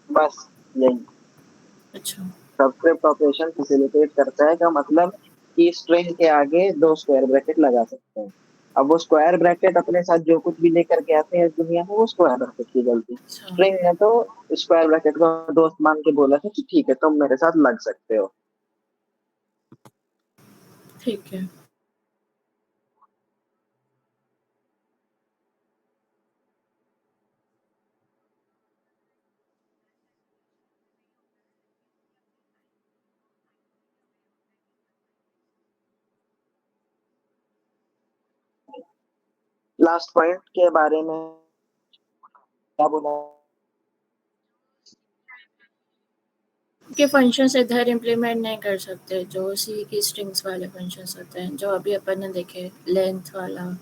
बस यही। अच्छा। सबस्क्रिप्ट ऑपरेशन फैसिलिटेट करता है का मतलब कि स्ट्रिंग के आगे 2 स्क्वायर ब्रैकेट लगा सकते हैं। अब वो स्क्वायर ब्रैकेट अपने साथ जो कुछ भी लेकर के आते हैं इस दुनिया में, वो स्क्वायर ब्रैकेट की गलती। अच्छा, स्ट्रिंग ने तो स्क्वायर ब्रैकेट को दोस्त मान के बोला था कि ठीक है तुम मेरे साथ लग सकते हो। ठीक है। लास्ट पॉइंट के बारे में क्या बोला? के फंक्शंस इधर इम्प्लीमेंट नहीं कर सकते जो सी की स्ट्रिंग्स वाले फंक्शंस होते हैं, जो अभी अपन ने देखे, लेंथ वाला, नहीं,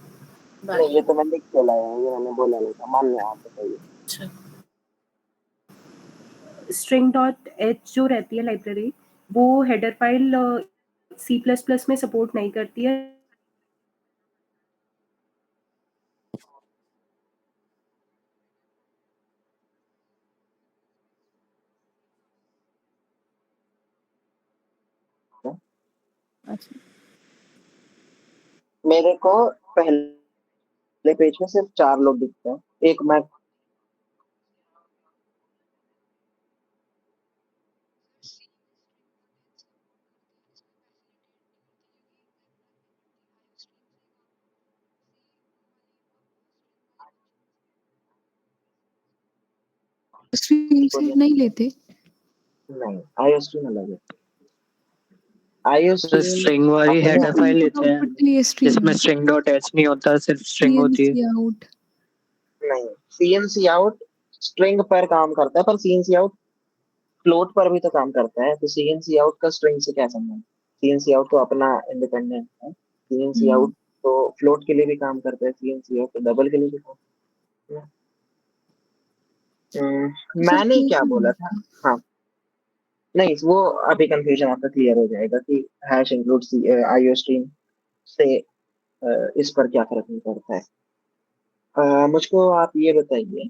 बाकी। ये तो मैं लिख के लाया हूँ, ये मैंने बोला नहीं था, मान लिया आप, बताइए। अच्छा। स्ट्रिंग डॉट एच जो रहती है लाइब्रेरी, वो header file C plus plus में सपोर्ट नहीं करती है। अच्छा, मेरे को पहले पेज में सिर्फ 4 लोग दिखते हैं। एक मैं, स्ट्रिंग से नहीं लेते? नहीं, आईओ स्ट्रीम अलग है। आईओ तो स्ट्रीम स्ट्रिंग वाली अपने हेडर फाइल इनपुट लेते हैं आउटपुट के लिए स्ट्रिंग जिसमें है। स्ट्रिंग डॉट एच नहीं होता, सिर्फ स्ट्रिंग होती है। CNC out. नहीं, सीएनसी आउट स्ट्रिंग पर काम करता है, पर सीएनसी आउट फ्लोट पर भी तो काम करता है, तो सीएनसी आउट का स्ट्रिंग से क्या संबंध? सीएनसी आउट तो अपना इंडिपेंडेंट है। सीएनसी आउट तो फ्लोट के लिए भी काम करता है, सीएनसी आउट तो डबल के लिए भी काम करता है। सर मैंने क्या केस बोला था? हाँ, नहीं वो अभी कंफ्यूजन आपका क्लियर हो जाएगा कि हैश इंक्लूड आईओ स्ट्रीम से इस पर क्या फर्क नहीं पड़ता है। मुझको आप ये बताइए,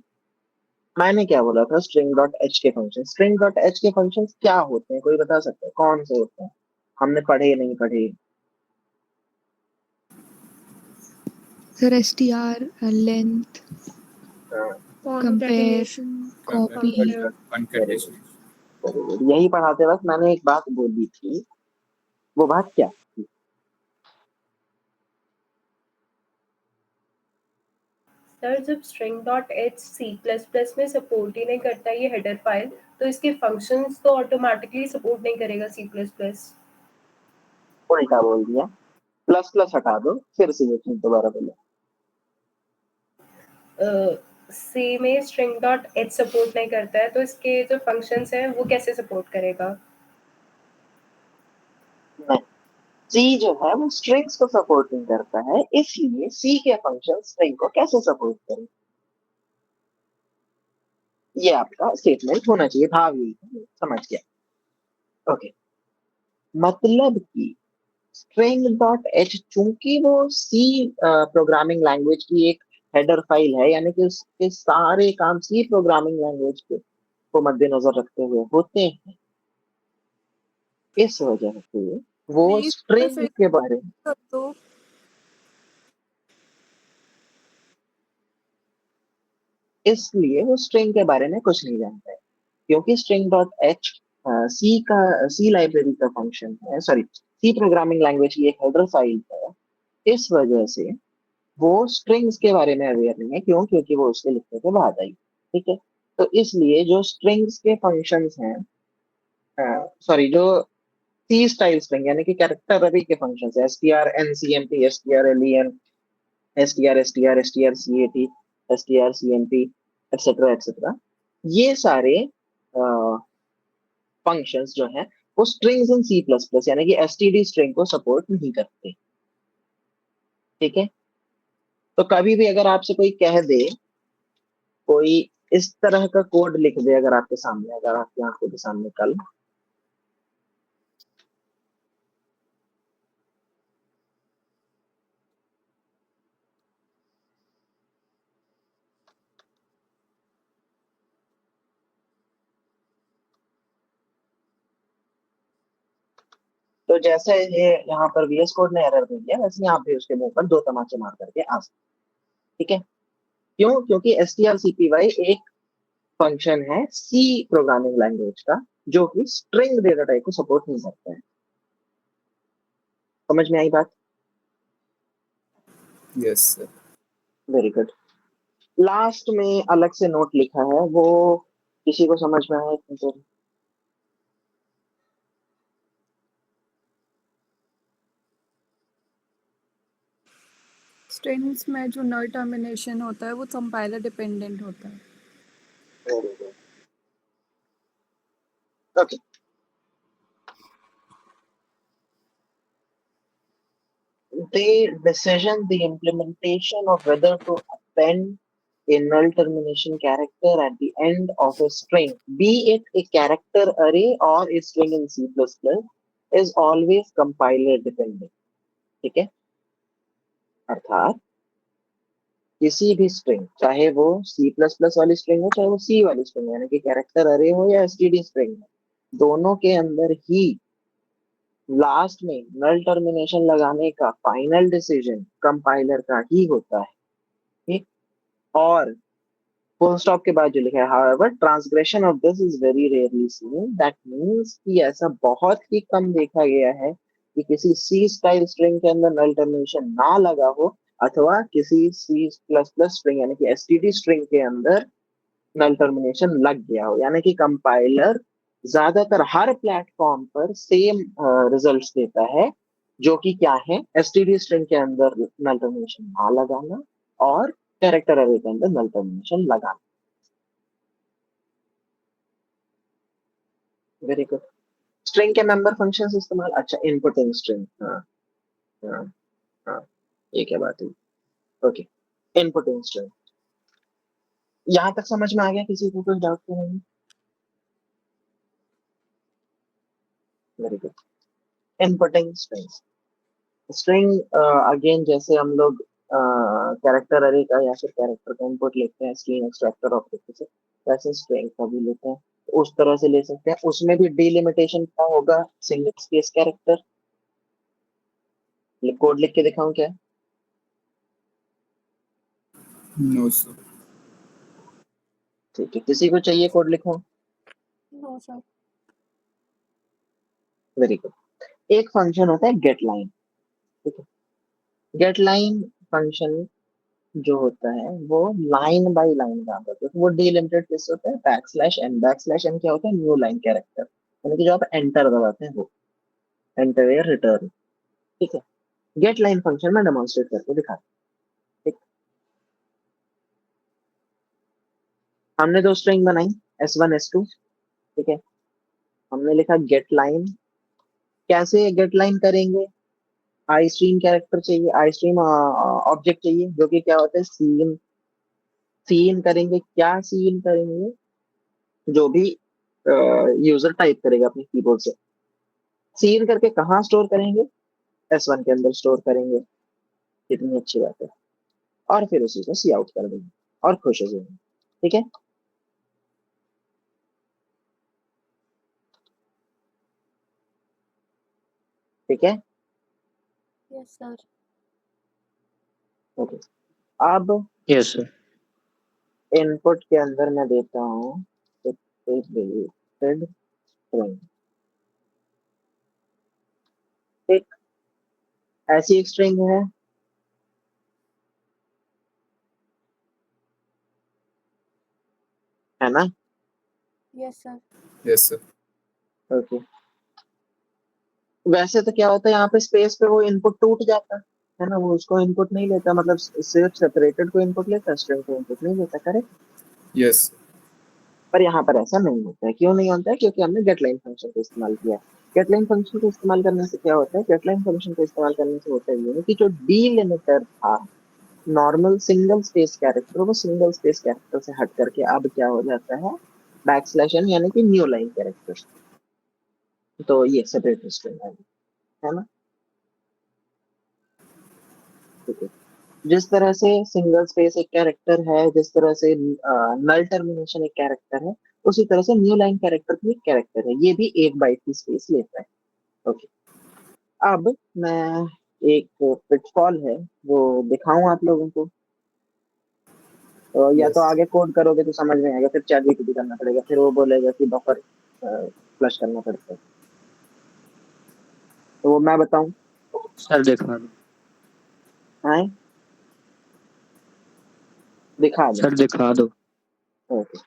मैंने क्या बोला था? स्ट्रिंग डॉट एच के फंक्शन, स्ट्रिंग डॉट एच के फंक्शन क्या होते हैं? कोई बता सकता है कौन से होते हैं? हमने पढ़े नहीं पढ़े? Sir STR, length, compare, copy. Concatenation. यही पढ़ाते वक्त मैंने एक बात बोली थी, वो बात क्या थी? सर जब string डॉट एच C++ में सपोर्ट ही नहीं करता ये हेडर फाइल, तो इसके फंक्शंस तो ऑटोमेटिकली सपोर्ट नहीं करेगा C++। उल्टा बोल दिया, प्लस प्लस हटा दो, फिर से ये चीज दोबारा बोलो। सी में string डॉट एच सपोर्ट नहीं करता है, तो इसके जो फंक्शंस हैं वो कैसे सपोर्ट करेगा? नहीं, सी जो है वो स्ट्रिंग्स को सपोर्ट नहीं करता है, इसलिए सी के फंक्शन स्ट्रिंग को कैसे सपोर्ट करें? ये आपका स्टेटमेंट होना चाहिए, भाव यही समझ गया। ओके, मतलब कि स्ट्रिंग डॉट एच चूंकि वो सी प्रोग्रामिंग लैंग्वेज की एक हेडर फाइल है, यानी कि उसके सारे काम सी प्रोग्रामिंग लैंग्वेज को मद्देनजर रखते हुए होते हैं, इस वजह से वो प्लीज स्ट्रिंग के बारे में कर दो। इसलिए वो स्ट्रिंग के बारे में कुछ नहीं जानता है, क्योंकि string dot H C library का फंक्शन है, सॉरी सी प्रोग्रामिंग लैंग्वेज की एक हेडर फाइल है। इस वजह से वो स्ट्रिंग्स के बारे में अवेयर नहीं है, क्यों? क्योंकि वो उसके लिखने के बाद आई। ठीक है, तो इसलिए जो स्ट्रिंग्स के फंक्शंस हैं, सॉरी जो सी स्टाइल स्ट्रिंग यानी कि कैरेक्टर अरे के फंक्शंस है, STR NCMP, STR LEN, STR STR STR CAT, STR CMP, etcetera etcetera, ये सारे फंक्शंस जो हैं वो strings in C plus plus यानी कि एसटीडी स्ट्रिंग को सपोर्ट नहीं करते। ठीक है, तो कभी भी अगर आपसे कोई कह दे, कोई इस तरह का कोड लिख दे अगर आपके सामने, अगर आपकी आंखों के सामने कल, तो जैसे ये यहाँ पर वीएस कोड ने एरर दे दिया, वैसे यहाँ पे उसके मुंह पर दो तमाचे मार करके आ सकते। ठीक है, क्यों? क्योंकि strcpy एक फंक्शन है सी प्रोग्रामिंग लैंग्वेज का, जो कि स्ट्रिंग डेटा टाइप को सपोर्ट नहीं करता है। समझ में आई बात? Yes sir. Very good. Last में अलग से नोट लिखा है, वो किसी को समझ में आया तो स्ट्रिंग्स में जो नल टर्मिनेशन होता है वो कंपाइलर डिपेंडेंट होता है। Very good. Okay, the decision, the implementation of whether to append a null termination character at the end of a string, be it a character array or a string in C++, is always compiler dependent. ठीक है, अर्थात किसी भी string, चाहे वो C++ वाली string हो, चाहे वो C वाली स्ट्रिंग यानी कि कैरेक्टर अरे हो या एसटीडी स्ट्रिंग हो, दोनों के अंदर ही लास्ट में नल टर्मिनेशन लगाने का फाइनल डिसीजन कंपाइलर का ही होता है। ठीक, और फुल स्टॉप के बाद जो लिखा है, however transgression of this is very rarely scene, that means कि ऐसा बहुत ही कम देखा गया है कि किसी सी स्टाइल स्ट्रिंग के अंदर नल टर्मिनेशन ना लगा हो, अथवा किसी C++ स्ट्रिंग यानी कि एसटीडी स्ट्रिंग के अंदर नल टर्मिनेशन लग गया हो, यानी कि कंपाइलर ज्यादातर हर प्लेटफॉर्म पर सेम रिजल्ट्स देता है, जो कि क्या है, एसटीडी स्ट्रिंग के अंदर नल टर्मिनेशन ना लगाना और कैरेक्टर अरे के अंदर नल टर्मिनेशन लगाना। Very good. स्ट्रिंग के मेंबर फंक्शंस इस्तेमाल, अच्छा इनपुटिंग स्ट्रिंग, हाँ हाँ हाँ, ये क्या बात है, ओके। इनपुटिंग स्ट्रिंग यहाँ तक समझ में आ गया, किसी को कुछ डाउट तो नहीं? Very good. Inputting string, string again जैसे हम लोग कैरेक्टर अरे का या फिर कैरेक्टर का इनपुट लेते हैं स्ट्रिंग एक्सट्रैक्टर ऑब्जेक्ट से, वैसे स्ट्रिंग का भी लेते हैं, तो उस तरह से ले सकते हैं। उसमें भी डिलिमिटेशन क्या होगा, सिंगल स्पेस कैरेक्टर। कोड लिख के दिखाऊं क्या? No sir. ठीक है, किसी को चाहिए कोड लिखूं? No sir. Very good. एक फंक्शन होता है गेट लाइन, ठीक है। गेट लाइन फंक्शन जो होता है वो लाइन बाय लाइन काम करता है, तो वो डिलिमिटेड कैसे होता है, बैकस्लैश एन क्या होता है, न्यू लाइन कैरेक्टर, यानी कि जो आप एंटर दबाते हैं वो एंटर या रिटर्न, ठीक है। गेट लाइन फंक्शन में डेमोन्स्ट्रेट करके दिखाते हैं, ठीक। हमने दो स्ट्रिंग बनाई s1 s2, ठीक है। हमने लिखा गेट लाइन, कैसे गेट लाइन करेंगे, आई स्ट्रीम कैरेक्टर चाहिए, आई स्ट्रीम ऑब्जेक्ट चाहिए, जो कि क्या होता है, सीन। सीन करेंगे, क्या सीन करेंगे, जो भी यूजर टाइप करेगा अपने कीबोर्ड से। सीन करके कहाँ स्टोर करेंगे, s1 के अंदर स्टोर करेंगे, कितनी अच्छी बात है। और फिर उसी को सी आउट कर देंगे और खुश हो जाएंगे, ठीक है। ठीक है, यस सर। ओके। अब यस सर। इनपुट के अंदर मैं देता हूँ string, एक ऐसी एक स्ट्रिंग है ना? Yes sir. Yes sir. Okay. वैसे तो क्या होता है, यहाँ पे स्पेस पे वो इनपुट टूट जाता है ना, वो उसको इनपुट नहीं लेता, मतलब सिर्फ सेपरेटेड को इनपुट लेता है, स्ट्रिंग को इनपुट नहीं लेता, करेक्ट। यस पर यहाँ पर ऐसा नहीं होता है, क्यों नहीं होता है, क्योंकि हमने गेट लाइन फंक्शन को इस्तेमाल किया है। गेट लाइन फंक्शन को इस्तेमाल करने से क्या होता है, गेट लाइन फंक्शन को इस्तेमाल करने से होता है ये कि जो डीलिमिटर था नॉर्मल सिंगल स्पेस कैरेक्टर, वो सिंगल स्पेस कैरेक्टर से हट करके अब क्या हो जाता है, बैकस्लैश एन, यानी कि न्यू लाइन कैरेक्टर। तो ये सेपरेट स्ट्रिंग है ना, ठीक है। जिस तरह से सिंगल स्पेस एक कैरेक्टर है, जिस तरह से नल टर्मिनेशन एक कैरेक्टर है, उसी तरह से न्यू लाइन कैरेक्टर भी एक कैरेक्टर है, ये भी एक बाइट की स्पेस लेता है, ओके। अब मैं एक पिटफॉल है वो दिखाऊं आप लोगों को, तो या तो यस आगे कोड करोगे तो समझ में आएगा, फिर चैट जीपीटी करना पड़ेगा, फिर वो बोलेगा कि बफर फ्लश करना पड़ता है, तो वो मैं बताऊं? सर दिखा दो। हाँ, दिखा दो, सर दिखा दो। ओके।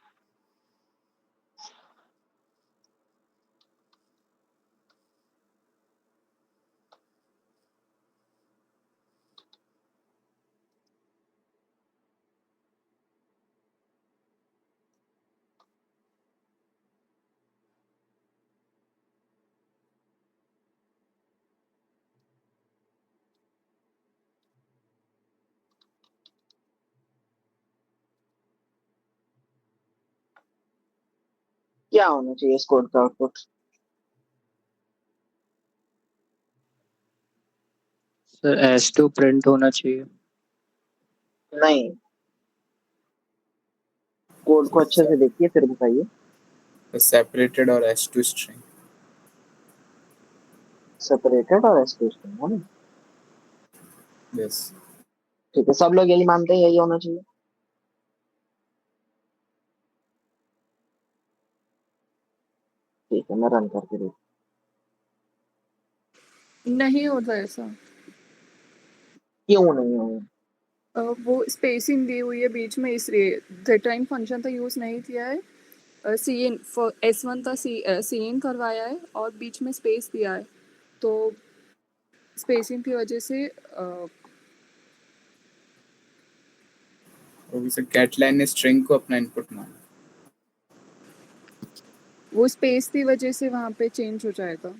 क्या होना चाहिए इस कोड का आउटपुट? सर S2 प्रिंट होना चाहिए। नहीं, कोड को अच्छे से देखिए फिर बताइए। सेपरेटेड और S2 स्ट्रिंग। सेपरेटेड और एक्सक्लूसिव है ना, यस ठीक है। सब लोग यही मानते हैं, यही होना चाहिए। ठीक है, मैं रन करके देखता नहीं होता ऐसा। हूं। क्यों नहीं होगा? वो स्पेसिंग दी हुई है बीच में, इसलिए थीटा इन फंक्शन तो यूज़ नहीं किया है। सी इन फॉर S1 था, सी इन करवाया है और बीच में स्पेस दिया है, तो स्पेसिंग की वजह से और उसे कैटलाइन ने स्ट्रिंग को अपना इनपुट माना। वो स्पेस की वजह से वहाँ पे चेंज हो जाएगा।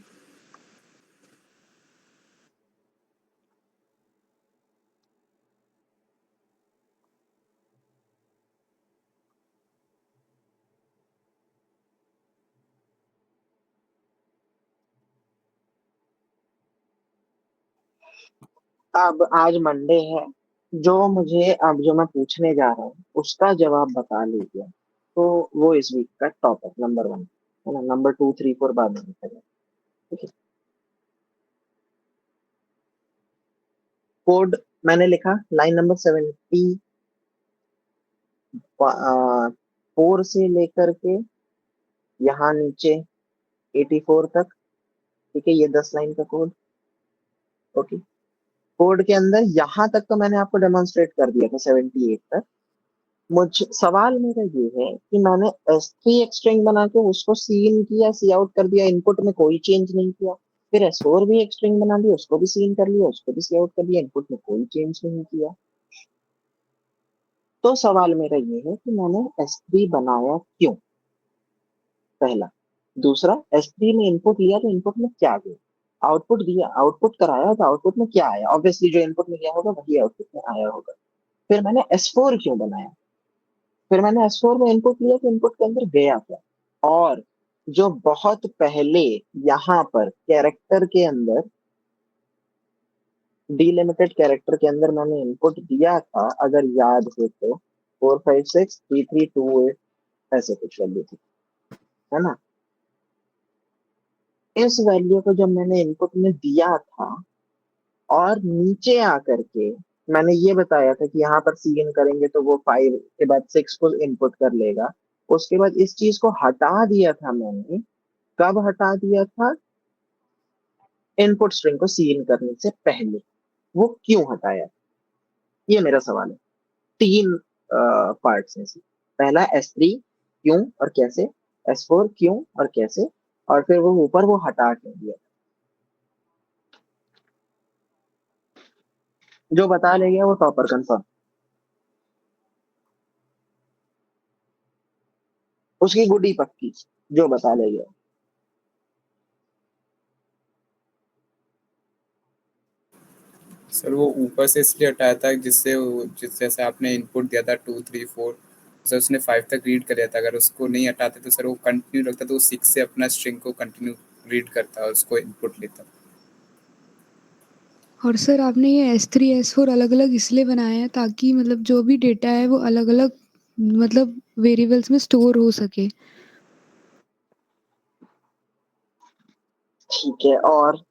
अब आज मंडे है, जो मैं पूछने जा रहा हूँ उसका जवाब बता लीजिए, तो वो इस वीक का टॉपिक नंबर 1 है ना। नंबर 2 3 4 बाद में लिखेगा, ठीक है। कोड मैंने लिखा लाइन नंबर 74 से लेकर के यहाँ नीचे 84 तक, ठीक है। ये 10 लाइन का कोड, ओके। कोड के अंदर यहाँ तक तो मैंने आपको डेमोन्स्ट्रेट कर दिया था 78 तक। सवाल मेरा ये है कि मैंने S3 एक स्ट्रिंग बना के उसको सी इन किया, सी आउट कर दिया, इनपुट में कोई चेंज नहीं किया। फिर S4 भी एक स्ट्रिंग बना दिया, उसको भी सी इन कर लिया, उसको भी सी आउट कर दिया, इनपुट में कोई चेंज नहीं किया। तो सवाल मेरा ये है कि मैंने S3 बनाया क्यों, पहला। दूसरा, S3 में इनपुट लिया तो इनपुट में क्या गया, आउटपुट दिया, आउटपुट कराया तो आउटपुट में क्या आया। ऑब्वियसली जो इनपुट में गया होगा वही आउटपुट में आया होगा। फिर मैंने S4 क्यों बनाया, फिर मैंने S4 में इनपुट लिया तो इनपुट के अंदर गया क्या। और जो बहुत पहले यहाँ पर कैरेक्टर के अंदर, डिलिमिटेड कैरेक्टर के अंदर मैंने इनपुट दिया था, अगर याद हो तो 4563328 ऐसे कुछ वैल्यू थी, है ना। इस वैल्यू को जब मैंने इनपुट में दिया था और नीचे आकर के मैंने ये बताया था कि यहाँ पर सी इन करेंगे तो वो 5 के बाद 6 को इनपुट कर लेगा। उसके बाद इस चीज को हटा दिया था मैंने। कब हटा दिया था, इनपुट स्ट्रिंग को सी इन करने से पहले। वो क्यों हटाया, ये मेरा सवाल है। 3 पार्ट्स हैं इसमें। पहला S3 क्यों और कैसे, S4 क्यों और कैसे, और फिर वो ऊपर वो हटा क्यों दिया। जो बता ले गया वो टॉपर कंफर्म, उसकी गुडी पक्की, जो बता ले गया। सर वो ऊपर से इसलिए हटाया था जिस जैसे आपने इनपुट दिया था 2 3 4, सर उसने 5 तक रीड कर लिया था। अगर उसको नहीं हटाते तो सर वो कंटिन्यू रखता, तो वो 6 से अपना स्ट्रिंग को कंटिन्यू रीड करता और उसको इनपुट लेता। और सर आपने ये S3 S4 अलग-अलग इसलिए बनाए हैं ताकि मतलब जो भी डेटा है वो अलग-अलग मतलब वेरिएबल्स में स्टोर हो सके। ठीक है, और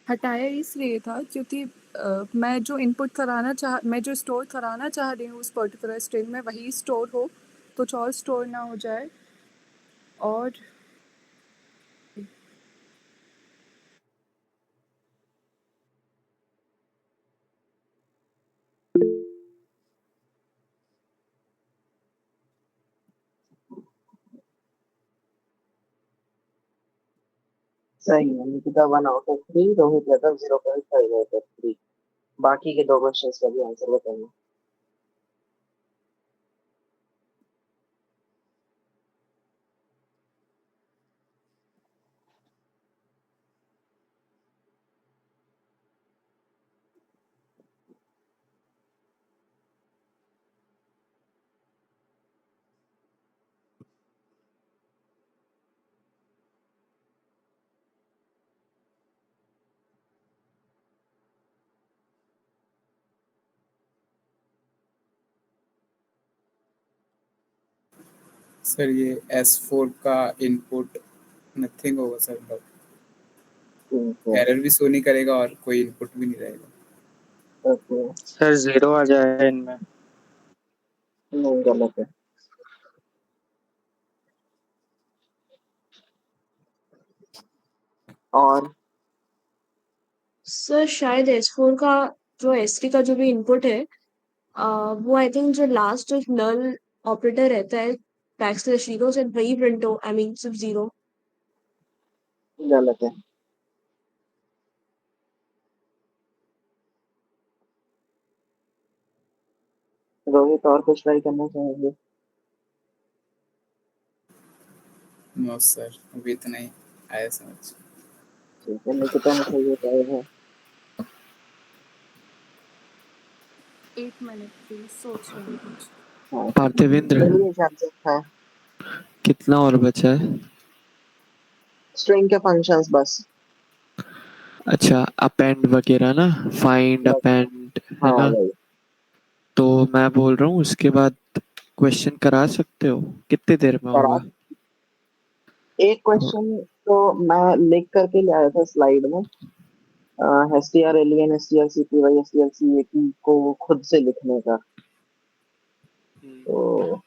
हटाया इसलिए था क्योंकि मैं जो स्टोर कराना चाह रही हूँ उस पर्टिकुलर स्ट्रिंग में वही स्टोर हो, कुछ और स्टोर ना हो जाए। और सही है। Nikita 1 out of 3, Rohit Yadav 0.5 out of 3। बाकी के 2 क्वेश्चंस का भी आंसर बताइए। सर ये S4 का इनपुट नथिंग होगा सर, मतलब ठीक है, एरर भी शो नहीं करेगा और कोई इनपुट भी नहीं रहेगा। ओके, सर 0 आ जाएगा इनमें। नहीं गलत है। और सर शायद S4 का जो S3 का जो भी इनपुट है वो आई थिंक जो लास्ट जो नल ऑपरेटर रहता है बैकस्लैश जीरो से वही प्रिंट हो, आई मीन सिर्फ जीरो। गलत है। रोहित और कुछ ट्राई करना चाहेंगे? नो सर, अभी इतना ही आया समझ। ठीक है, निकिता ने सही बताया है। 1 मिनट प्लीज, सोच रही हूँ कुछ। हाँ, पार्थिवेंद्र, चलिए चांसेस है। कितना और बचा है? स्ट्रिंग के फंक्शंस बस। अच्छा, अपेंड वगैरह ना, फाइंड बस, अपेंड, है हाँ ना? वही। तो मैं बोल रहा हूँ उसके बाद क्वेश्चन करा सकते हो, कितने देर में करा होगा? एक क्वेश्चन तो मैं लिख करके ले आया था स्लाइड में, STR alien, STR CPY, STR CAT को खुद से लिखने का, तो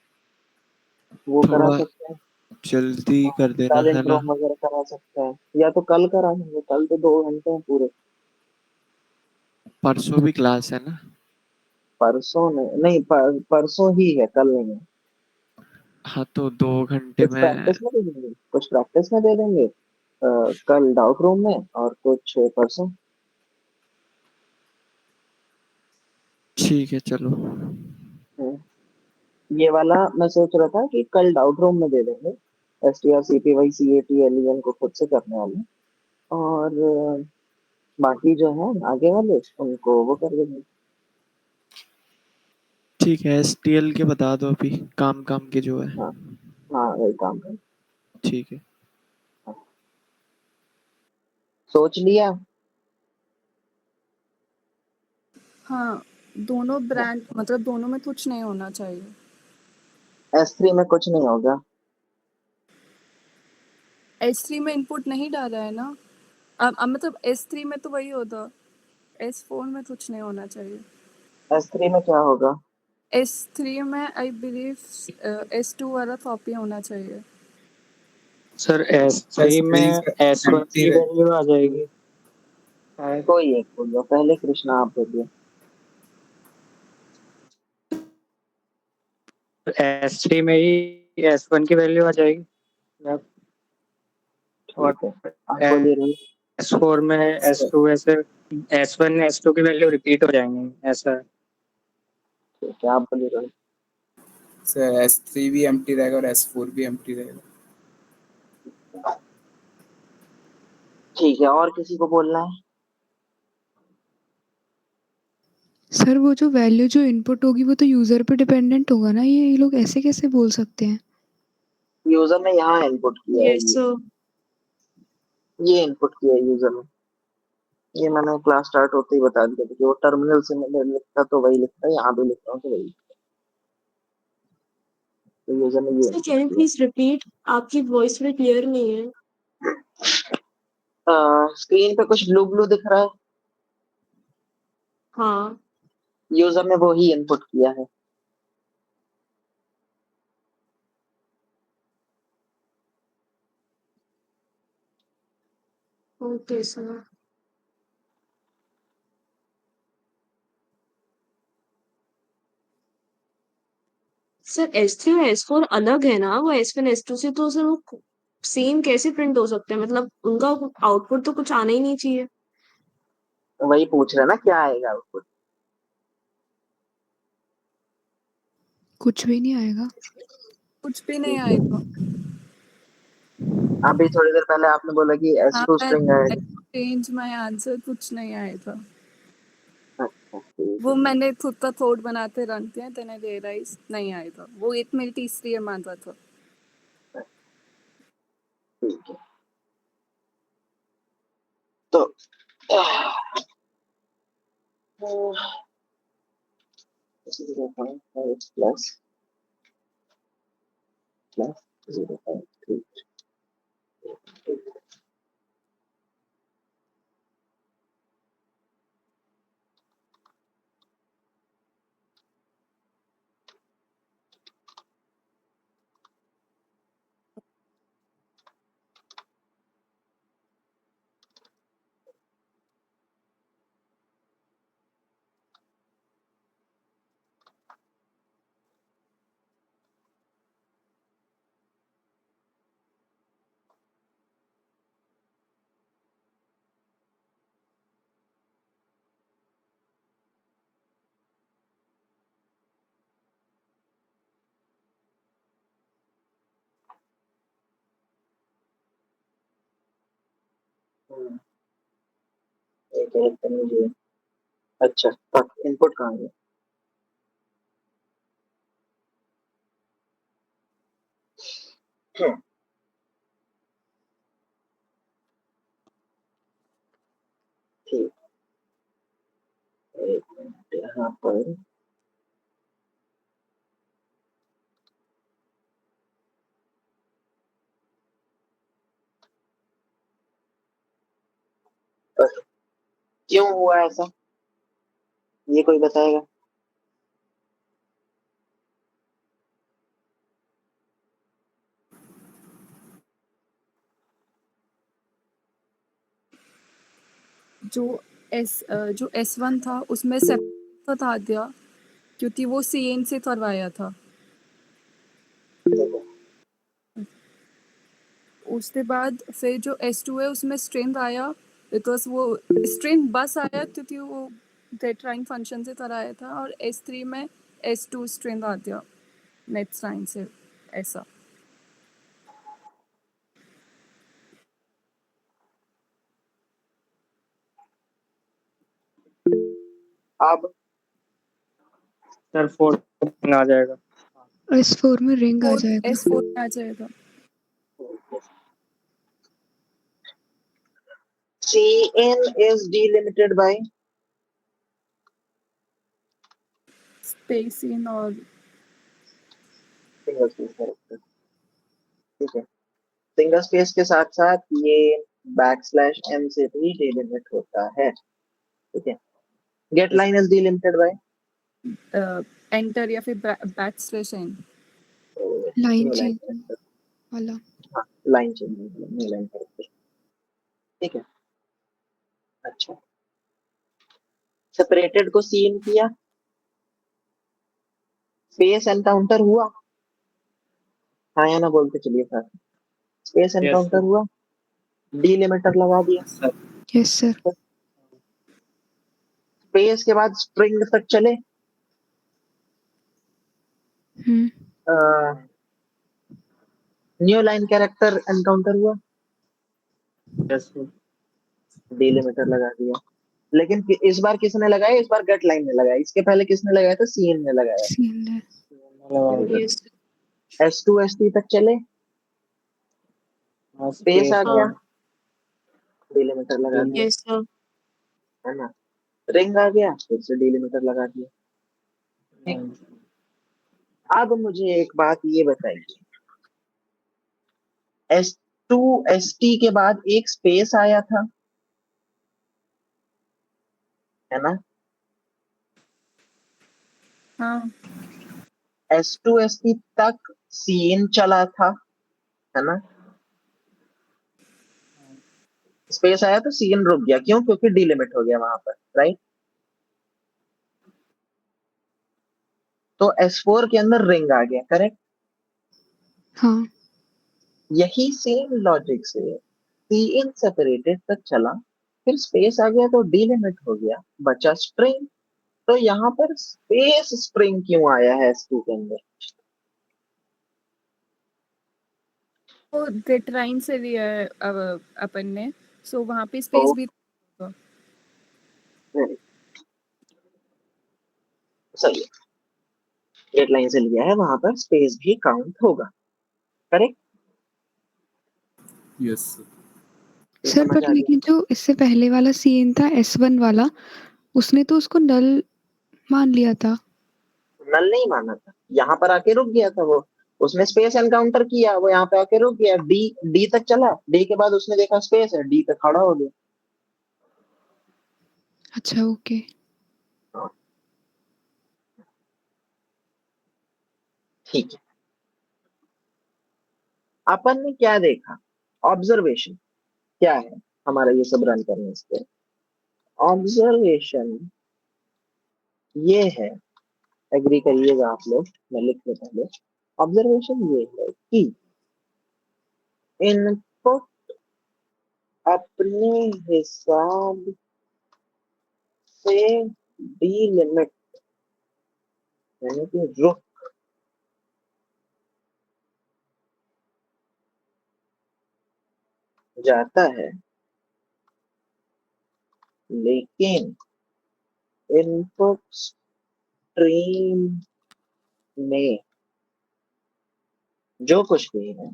वो करा थोड़ा सकते हैं। जल्दी कर देना, है टैलेंट ना? रोम वगैरह करा सकते हैं, या तो कल करा लेंगे, कल तो 2 घंटे हैं पूरे। परसों भी क्लास है ना? परसों नहीं, परसों ही है, कल नहीं है। हाँ, तो 2 घंटे कुछ में। प्रैक्टिस में दे देंगे, कुछ प्रैक्टिस में दे देंगे, कल डाउट रूम में और कुछ परसों। ठीक है, चलो। हम्म, ये वाला मैं सोच रहा था कि कल डाउट रूम में दे देंगे, S T R C P Y C A T L N को खुद से करने वाले, और बाकी जो है आगे वाले उनको वो कर देंगे। ठीक है, STL के बता दो अभी, काम काम के जो है। हाँ, हाँ वही काम कर। ठीक है। सोच लिया? हाँ, दोनों ब्रांड मतलब दोनों में कुछ नहीं होना चाहिए। S3 में कुछ नहीं होगा। S3 में इनपुट नहीं डाला है ना? अब मतलब S3 में तो वही होता, S4 में कुछ नहीं होना चाहिए। S3 में क्या होगा? S3 में आई बिलीव S2 वाला कॉपी होना चाहिए। सर सर S3 स्क्रीन में पे S1 एम्प्टी की रहे। वैल्यू आ जाएगी शायद। कोई एक बोलो, पहले कृष्णा आप बोलिए। S3 में ही S1 की वैल्यू आ जाएगी। और ठीक है, आप बोलिए रोहित। S4 में सर S2 ऐसे S1 S2 की वैल्यू रिपीट हो जाएंगी ऐसा। ठीक है, आप बोलिए रोहित। सर S3 भी एम्प्टी रहेगा और S4 भी एम्प्टी रहेगा। ठीक है, और किसी को बोलना है? सर वो जो वैल्यू जो इनपुट होगी वो तो यूज़र पे डिपेंडेंट होगा ना, ये लोग ऐसे कैसे बोल सकते हैं? यूजर ने यहाँ इनपुट किया है, यस सर। ये इनपुट किया है यूजर ने। ये मैंने क्लास स्टार्ट होते ही बता दिया था कि वो टर्मिनल से मैं लिखता तो वही लिखता है, यहाँ भी लिखता हूँ तो वही लिखता है। तो यूजर ने ये सर इनपुट कैन यू किया। प्लीज रिपीट, आपकी वॉइस थोड़ी क्लियर नहीं है। स्क्रीन पे कुछ ब्लू ब्लू दिख रहा है, हाँ। यूजर ने वो ही इनपुट किया है। Okay sir. सर S3 और S4 अलग है ना, वो S1 S2 से, तो सर वो सेम कैसे प्रिंट हो सकते हैं? मतलब उनका आउटपुट तो कुछ आना ही नहीं चाहिए। वही पूछ रहा है ना, क्या आएगा आउटपुट। कुछ भी नहीं आएगा। कुछ भी नहीं आएगा। अभी थोड़ी देर पहले आपने बोला कि हाँ, S2 मैं स्ट्रिंग आएगा। चेंज माय आंसर, कुछ नहीं आएगा। अच्छा ठीक वो है। मैंने खुद का कोड बनाते रन किया, देन आई रियलाइज नहीं आएगा। वो एक मेरी तीसरी मान रहा था। ठीक है, तो प्लस प्लस 0.3। एक कैरेक्टर मुझे, अच्छा इनपुट कहाँ है? ठीक, एक मिनट यहाँ पर क्यों हुआ ऐसा, ये कोई बताएगा? जो S1 था उसमें सेपरेट बता दिया क्योंकि वो CN से करवाया था। उसके बाद फिर जो S2 है उसमें स्ट्रिंग आया बिकॉज वो स्ट्रिंग बस आया क्योंकि वो गेटलाइन फंक्शन से कराया था, और S3 में S2 स्ट्रिंग आ गया नेक्स्ट लाइन से, ऐसा। अब सर 4 आ जाएगा। S4 में रिंग आ जाएगा। S4 में आ जाएगा। Cn is delimited by space in और सिंगल स्पेस कैरेक्टर। ठीक है, सिंगल स्पेस के साथ साथ ये \m से भी डिलिमिट होता है। ठीक है, get line is delimited by enter या फिर back slash N. Line change वाला। हाँ, line change new line character. ठीक है, अच्छा सेपरेटेड को सीन किया, स्पेस एनकाउंटर हुआ, हाँ या ना बोलते चलिए साथ। स्पेस एनकाउंटर हुआ, डिलिमिटर लगा दिया। Yes sir. स्पेस के बाद स्ट्रिंग तक चले, न्यू लाइन कैरेक्टर एनकाउंटर हुआ, डिलिमिटर लगा दिया। लेकिन इस बार किसने लगाया? इस बार गेट लाइन ने लगाया। इसके पहले किसने लगाया था? सीएन ने लगाया। S2 S3 तक चले, स्पेस आ गया, डिलिमिटर लगा दिया। Yes sir. है ना, रिंग आ गया, फिर से डिलिमिटर लगा दिया। अब मुझे एक बात ये बताइए, S2 ST के बाद एक स्पेस आया था, है ना? हाँ। S2 ST तक सीन चला था, है ना? स्पेस आया तो सीन रुक गया, क्यों? क्योंकि डिलिमिट हो गया वहां पर, राइट? तो S4 के अंदर रिंग आ गया, करेक्ट? हाँ। यही सेम लॉजिक से सीन सेपरेटेड तक चला, फिर स्पेस आ गया तो डिलिमिट हो गया, बचा स्ट्रिंग। तो यहाँ पर स्पेस स्ट्रिंग क्यों आया है S2 के अंदर? वो गेटलाइन से लिया है अपन ने, सो वहाँ पे स्पेस भी होगा। सही है, गेट लाइन से लिया है, वहां पर स्पेस भी काउंट होगा, करेक्ट? यस सर बट लेकिन जो इससे पहले वाला सीन था S1 वाला, उसने तो उसको नल मान लिया था। नल नहीं माना था, यहाँ पर आके रुक गया था वो। उसने स्पेस एनकाउंटर किया, वो यहाँ पे आके रुक गया, डी डी तक चला, डी के बाद उसने देखा स्पेस है, डी पे खड़ा हो गया। अच्छा ओके। ठीक है, अपन ने क्या देखा? ऑब्जर्वेशन क्या है हमारा ये सब रन करने से? ऑब्जर्वेशन ये है, एग्री करिएगा आप लोग, मैं लिख लेता हूँ। ऑब्जर्वेशन ये है कि इनपुट अपने हिसाब से डीलिमिट यानी कि रुक जाता है, लेकिन इनपुट स्ट्रीम में जो कुछ भी है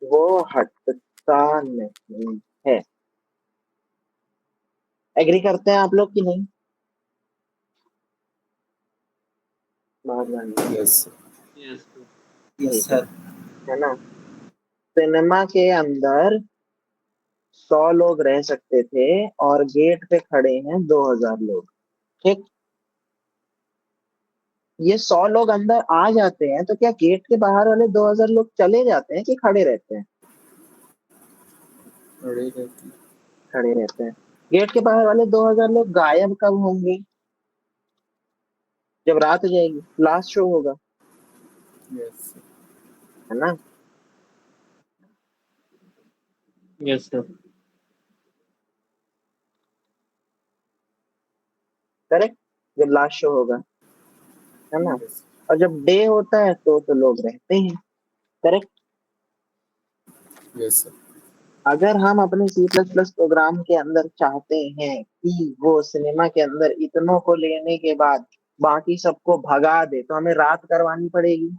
वो हटता नहीं है। एग्री करते हैं आप लोग कि नहीं? बात मानिए। Yes yes sir. है ना? सिनेमा के अंदर 100 लोग रह सकते थे और गेट पे खड़े हैं 2000 लोग। ठीक, ये 100 लोग अंदर आ जाते हैं तो क्या गेट के बाहर वाले 2000 लोग चले जाते हैं कि खड़े रहते हैं? थोड़ी रहती खड़े रहते हैं। गेट के बाहर वाले 2000 लोग गायब कब होंगे? जब रात हो जाएगी, लास्ट शो होगा, यस है ना? Yes sir. करेक्ट, जब लास्ट शो होगा, है ना? यस और जब डे होता है तो लोग रहते हैं। करेक्ट। Yes sir. अगर हम अपने सी प्लस प्लस प्रोग्राम के अंदर चाहते हैं कि वो सिनेमा के अंदर इतनों को लेने के बाद बाकी सबको भगा दे, तो हमें रात करवानी पड़ेगी।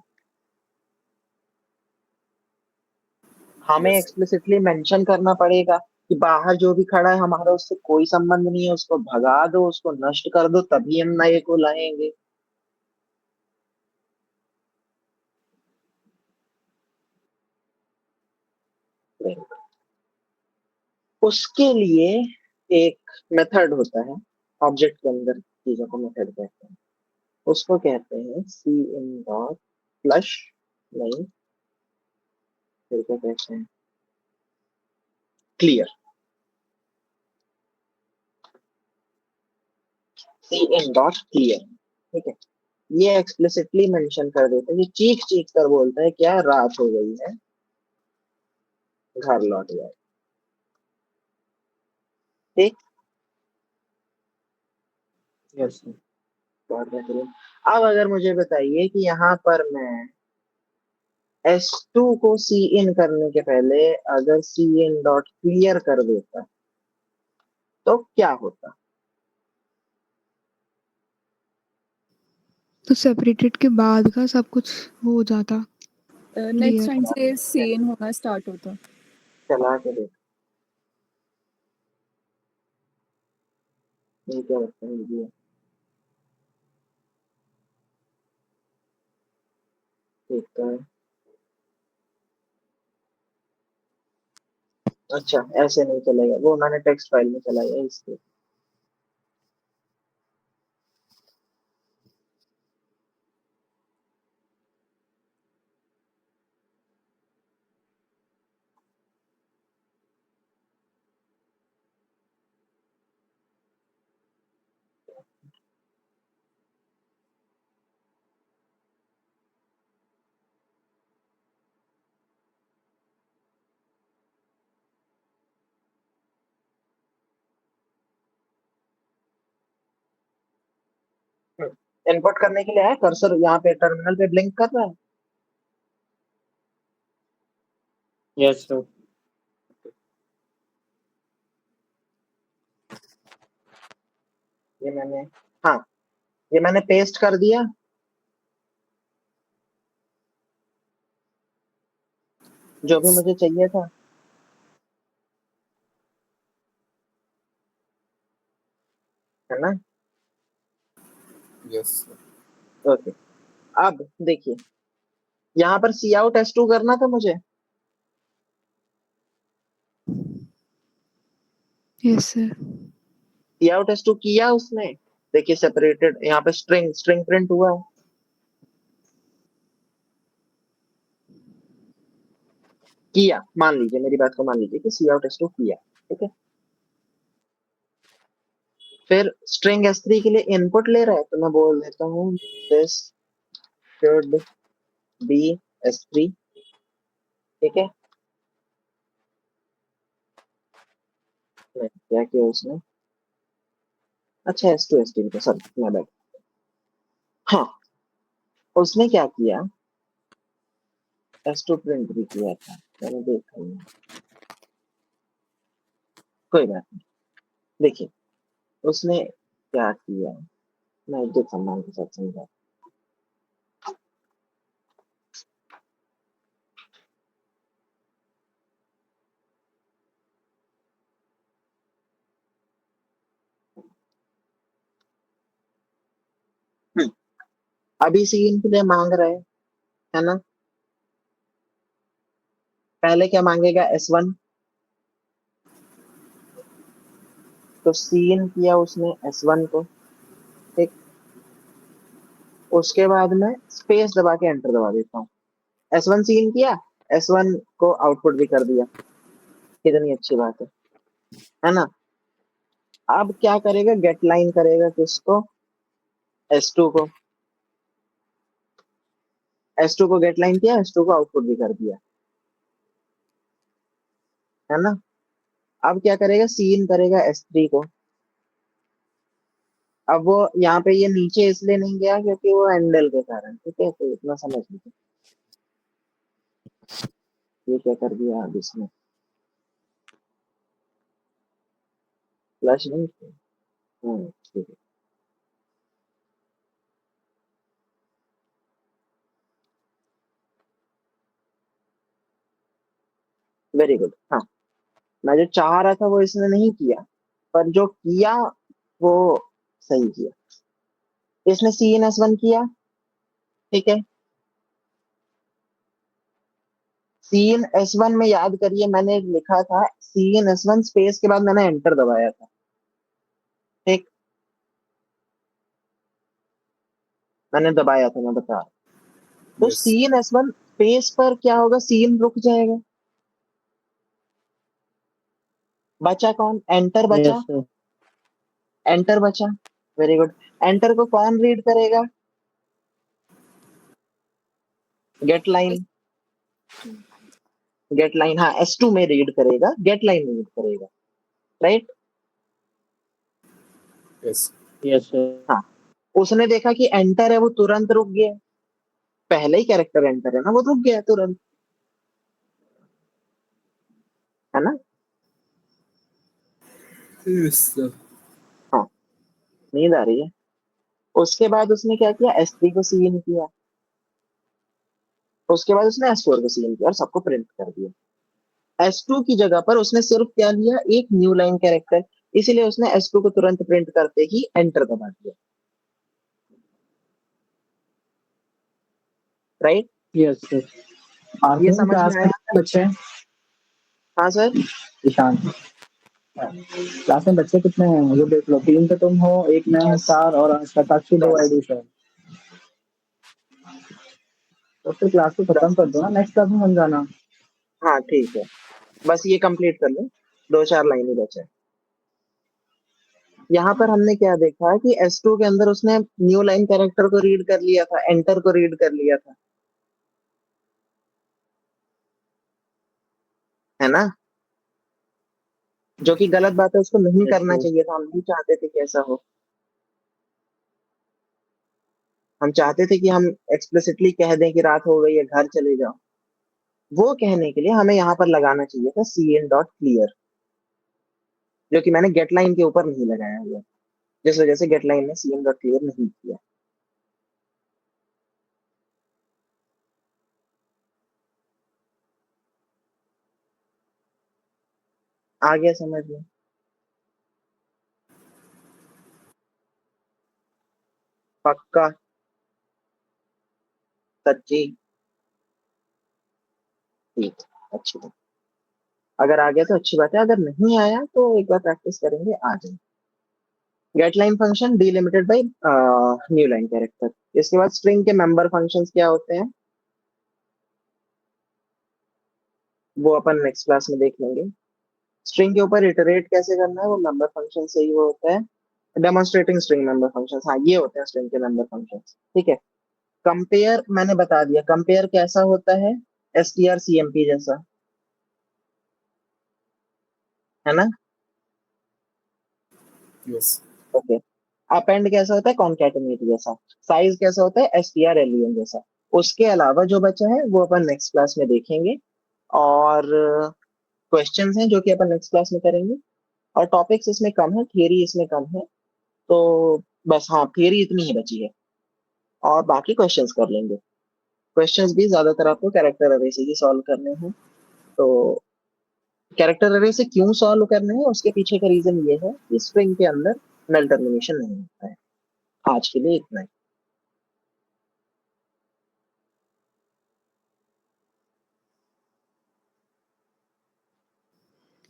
हमें यस एक्सप्लिसिटली मेंशन करना पड़ेगा कि बाहर जो भी खड़ा है हमारा उससे कोई संबंध नहीं है, उसको भगा दो, उसको नष्ट कर दो, तभी हम नए को लाएंगे। उसके लिए एक मेथड होता है, ऑब्जेक्ट के अंदर चीजों को मेथड कहते हैं। उसको कहते हैं सी इन डॉट फ्लश, नहीं फिर क्या कहते हैं, clear. Cin dot clear, ठीक है। ये एक्सप्लिसिटली मेंशन कर देता है, ये चीख चीख कर बोलता है क्या रात हो गई है, घर लौट जाए। ठीक, यस सर। बहुत बेहतरीन। अब अगर मुझे बताइए कि यहाँ पर मैं S2 को सी इन करने के पहले अगर सी इन डॉट क्लियर कर देता तो क्या होता? तो सेपरेटेड के बाद का सब कुछ वो हो जाता नेक्स्ट क्लियर। टाइम से सेम होना स्टार्ट होता। चला के देख, ये क्या होता है ये? देखता है। अच्छा, ऐसे नहीं चलेगा, वो उन्होंने टेक्स्ट फाइल में चलाया इसके। इनपुट करने के लिए है, कर्सर यहाँ पे टर्मिनल पे ब्लिंक कर रहा है। Yes sir. ये मैंने, हाँ, ये मैंने पेस्ट कर दिया। जो भी मुझे चाहिए था, है ना? यस ओके, अब देखिए यहाँ पर सी आउट S2 करना था मुझे। Yes sir. सी आउट S2 किया उसने, देखिए सेपरेटेड यहाँ पे स्ट्रिंग प्रिंट हुआ है। किया, मान लीजिए मेरी बात को मान लीजिए कि सी आउट S2 किया, ठीक है। फिर स्ट्रिंग S3 के लिए इनपुट ले रहा है, तो मैं बोल देता हूँ दिस शुड बी S3, ठीक है। क्या किया उसने, अच्छा S2 S3 का, सॉरी मैं बैठ, हाँ उसने क्या किया, S2 प्रिंट भी किया था, मैंने देखा नहीं, कोई बात नहीं। देखिए उसने क्या किया, मैं इज्जत सम्मान के साथ समझा। अभी सीन के लिए मांग रहे हैं, है ना। पहले क्या मांगेगा, S1, तो सीन किया उसने S1 को, ठीक। उसके बाद में स्पेस दबा के एंटर दबा देता हूँ, S1 सीन किया, S1 को आउटपुट भी कर दिया, कितनी अच्छी बात है ना। अब क्या करेगा, गेट लाइन करेगा किसको, S2 को, S2 को गेट लाइन किया, S2 को आउटपुट भी कर दिया, है ना। अब क्या करेगा, सीन करेगा S3 को। अब वो यहाँ पे ये नीचे इसलिए नहीं गया क्योंकि वो एंडल के कारण, ठीक है, तो इतना समझ लीजिए। ये क्या कर दिया अब इसने, फ्लश नहीं किया, ठीक है, वेरी गुड। हाँ, मैं जो चाह रहा था वो इसने नहीं किया, पर जो किया वो सही किया। इसने CNS1 किया, ठीक है। CNS1 में याद करिए मैंने लिखा था CNS1 स्पेस के बाद मैंने एंटर दबाया था, ठीक, मैंने दबाया था, मैं बता रहा हूं। तो यस CNS1 स्पेस पर क्या होगा, सीन रुक जाएगा, बचा कौन, एंटर बचा, यस सर। एंटर बचा, वेरी गुड। एंटर को कौन रीड करेगा, गेट लाइन, गेट लाइन, हाँ S2 में रीड करेगा, गेट लाइन में रीड करेगा, राइट। Yes yes sir. हाँ, उसने देखा कि एंटर है, वो तुरंत रुक गया, पहले ही कैरेक्टर एंटर है ना, वो रुक गया तुरंत, है ना। यस हाँ, नींद आ रही है। उसके बाद उसने क्या किया, S3 को सीन किया, उसके बाद उसने S4 को सीन किया और सबको प्रिंट कर दिया। S2 की जगह पर उसने सिर्फ क्या लिया, एक न्यू लाइन कैरेक्टर, इसीलिए उसने S2 को तुरंत प्रिंट करते ही एंटर दबा दिया, राइट। Yes sir. ये आर्थिक समझ में क्लास में आया। कितने बच्चे हैं? हाँ सर, ईशान, क्लास में बच्चे कितने हैं? मुझे देख लो, 3 तो तुम हो, एक मैं हूँ 4 और शताक्षी 2 10, आईडी है। तो फिर क्लास को खत्म 10, कर दो ना, नेक्स्ट क्लास में बन जाना। हाँ ठीक है, बस ये कंप्लीट कर लो, 2-4 लाइन ही बचे। यहाँ पर हमने क्या देखा कि S2 के अंदर उसने न्यू लाइन कैरेक्टर को रीड कर लिया था, एंटर को रीड कर लिया था, है ना, जो कि गलत बात है, उसको नहीं यस करना सर। चाहिए था, हम नहीं चाहते थे कि ऐसा हो। हम चाहते थे कि हम एक्सप्लिसिटली कह दें कि रात हो गई है, घर चले जाओ। वो कहने के लिए हमें यहाँ पर लगाना चाहिए था CN डॉट क्लियर, जो कि मैंने गेट लाइन के ऊपर नहीं लगाया हुआ, जिस वजह से गेट लाइन ने CN डॉट क्लियर नहीं किया। आ गया समझ में। पक्का? सच्ची? ठीक, अच्छी बात। अगर आ गया तो अच्छी बात है, अगर नहीं आया तो एक बार प्रैक्टिस करेंगे, आ जाए। Get line function delimited by new line character. इसके बाद स्ट्रिंग के मेंबर फंक्शंस क्या होते हैं वो अपन नेक्स्ट क्लास में देख लेंगे। स्ट्रिंग के ऊपर इटरेट कैसे करना है वो मेंबर फंक्शन से ही वो होता है। डेमोन्स्ट्रेटिंग स्ट्रिंग मेंबर फंक्शंस, हाँ ये होते हैं स्ट्रिंग के मेंबर फंक्शंस, ठीक है। कंपेयर मैंने बता दिया, कंपेयर कैसा होता है, strcmp जैसा, है ना? यस। ओके। अपेंड कैसा होता है, कॉन्कैटिनेट जैसा। साइज कैसा होता है, strlen जैसा। उसके अलावा जो बचा है वो अपन नेक्स्ट क्लास में देखेंगे, और क्वेश्चंस हैं जो कि अपन नेक्स्ट क्लास में करेंगे, और टॉपिक्स इसमें कम है, थियरी इसमें कम है, तो बस हाँ थियरी इतनी ही बची है, और बाकी क्वेश्चंस कर लेंगे। क्वेश्चंस भी ज्यादातर आपको कैरेक्टर अरे से ही सॉल्व करने हैं। तो कैरेक्टर अरे से क्यों सॉल्व करने हैं उसके पीछे का रीजन ये है कि स्ट्रिंग के अंदर नल टर्मिनेशन नहीं होता है। आज के लिए इतना ही।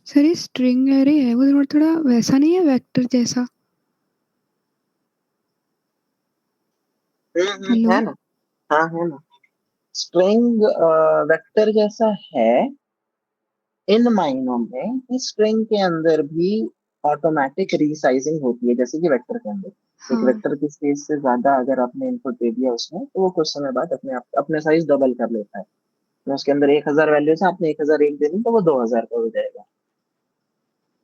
सर ये स्ट्रिंग एरे है वो थोड़ा वैसा नहीं है वेक्टर जैसा? हेलो। है ना? हाँ है ना। स्ट्रिंग वेक्टर जैसा है इन मायनों में कि स्ट्रिंग के अंदर भी ऑटोमेटिक रीसाइजिंग होती है, जैसे कि वेक्टर के अंदर। एक हाँ। वेक्टर की स्पेस से ज्यादा अगर आपने इनपुट दे दिया उसमें तो वो कुछ समय बाद अपने आप अपने साइज डबल कर लेता है। तो उसके अंदर 1000 वैल्यूज है, आपने 1001 दे दी तो वो 2000 का हो जाएगा।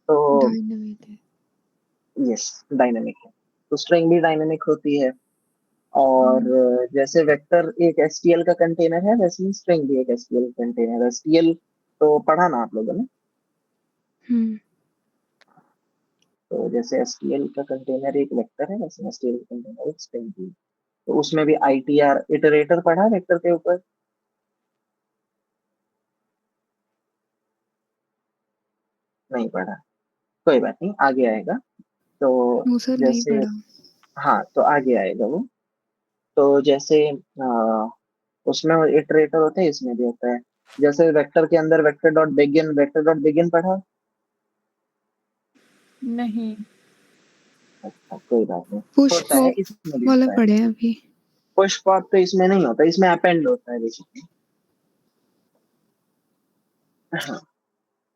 तो डायनामिक है। यस, डायनेमिक है। तो स्ट्रिंग भी डायनेमिक होती है, और जैसे वेक्टर एक एसटीएल का कंटेनर है वैसे ही स्ट्रिंग भी एक एसटीएल कंटेनर है। एसटीएल तो पढ़ा ना आप लोगों ने? हम्म। तो जैसे एसटीएल का कंटेनर एक वेक्टर है वैसे एसटीएल का कंटेनर एक स्ट्रिंग भी है। तो उसमें भी आईटीआर इटरेटर पढ़ा वेक्टर के ऊपर? नहीं पढ़ा, कोई बात नहीं, आगे आएगा। तो वो सर नहीं जैसे, पढ़ा। हाँ तो आगे आएगा वो। तो जैसे उसमें इटरेटर होते हैं, इसमें भी होता है। जैसे वेक्टर के अंदर वेक्टर डॉट बिगिन पढ़ा? नहीं। अच्छा कोई बात नहीं, पुश होता है, पॉप इसमें भी वाला होता है। पढ़े हैं अभी। पुश पॉप तो इसमें नहीं होता, इसमें अपेंड होता है बेसिकली। हाँ,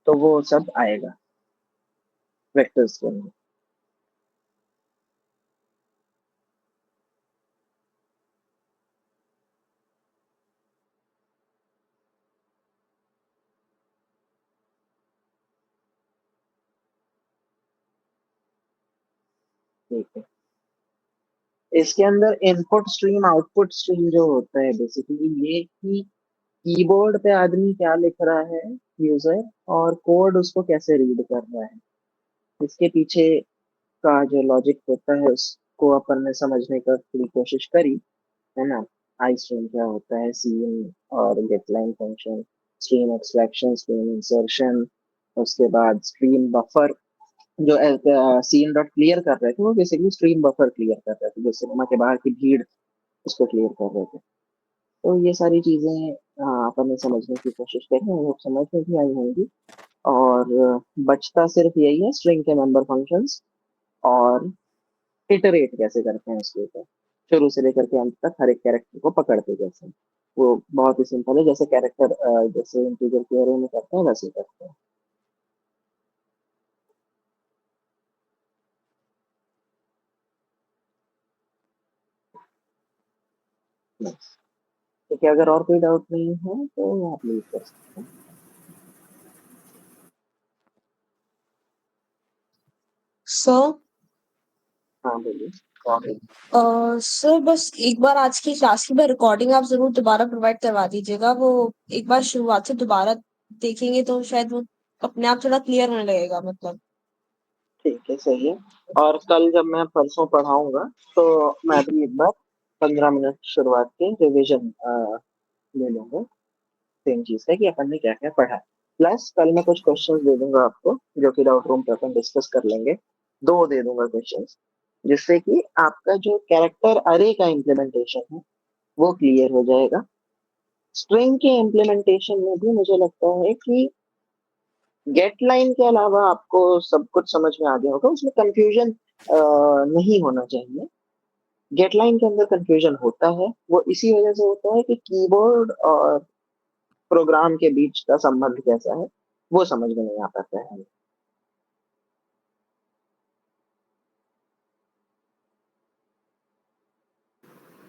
तो वो सब आएगा वेक्टर्स के अंदर। ठीक है। इसके अंदर इनपुट स्ट्रीम आउटपुट स्ट्रीम जो होता है बेसिकली ये कि कीबोर्ड पे आदमी क्या लिख रहा है यूजर, और कोड उसको कैसे रीड कर रहा है, इसके पीछे का जो लॉजिक होता है उसको अपन ने समझने का पूरी कोशिश करी, है ना। आई स्ट्रीम क्या होता है, सीन और get line function, stream extraction, stream insertion, उसके बाद स्ट्रीम बफर। जो सीन डॉट क्लियर कर रहे थे वो बेसिकली स्ट्रीम बफर क्लियर कर रहे थे, जो सिनेमा के बाहर की भीड़ उसको क्लियर कर रहे थे। तो ये सारी चीजें अपन ने समझने की कोशिश करी, हम लोग समझ में भी आई होंगी। और बचता सिर्फ यही है स्ट्रिंग के मेंबर फंक्शंस, और इटरेट कैसे करते हैं उसके ऊपर, शुरू से लेकर के अंत तक हर एक कैरेक्टर को पकड़ते कैसे। वो बहुत ही सिंपल है, जैसे कैरेक्टर जैसे इंटीजर के एरे में करते हैं वैसे ही करते हैं। बस। ठीक है, अगर और कोई डाउट नहीं है तो आप लीव कर सकते हैं। सो हाँ बोलिए। सर बस एक बार आज की क्लास की मैं रिकॉर्डिंग आप जरूर दोबारा प्रोवाइड करवा दीजिएगा। वो एक बार शुरुआत से दोबारा देखेंगे तो शायद वो अपने आप थोड़ा क्लियर होने लगेगा मतलब। ठीक है, सही है। और कल जब मैं परसों पढ़ाऊंगा तो मैं भी एक बार 15 मिनट शुरुआत के रिविजन ले लूंगा, सेम चीज है कि अपन ने क्या क्या पढ़ा है। प्लस कल मैं कुछ क्वेश्चंस दे दूंगा आपको जो कि डाउट रूम पे अपन डिस्कस कर लेंगे। दो दे दूंगा क्वेश्चंस, जिससे कि आपका जो कैरेक्टर अरे का इम्प्लीमेंटेशन है वो क्लियर हो जाएगा। स्ट्रिंग के इम्प्लीमेंटेशन में भी मुझे लगता है कि गेट लाइन के अलावा आपको सब कुछ समझ में आ गया होगा, उसमें कंफ्यूजन नहीं होना चाहिए। गेट लाइन के अंदर कंफ्यूजन होता है, वो इसी वजह से होता है कि कीबोर्ड और प्रोग्राम के बीच का संबंध कैसा है वो समझ में नहीं आ पाता है।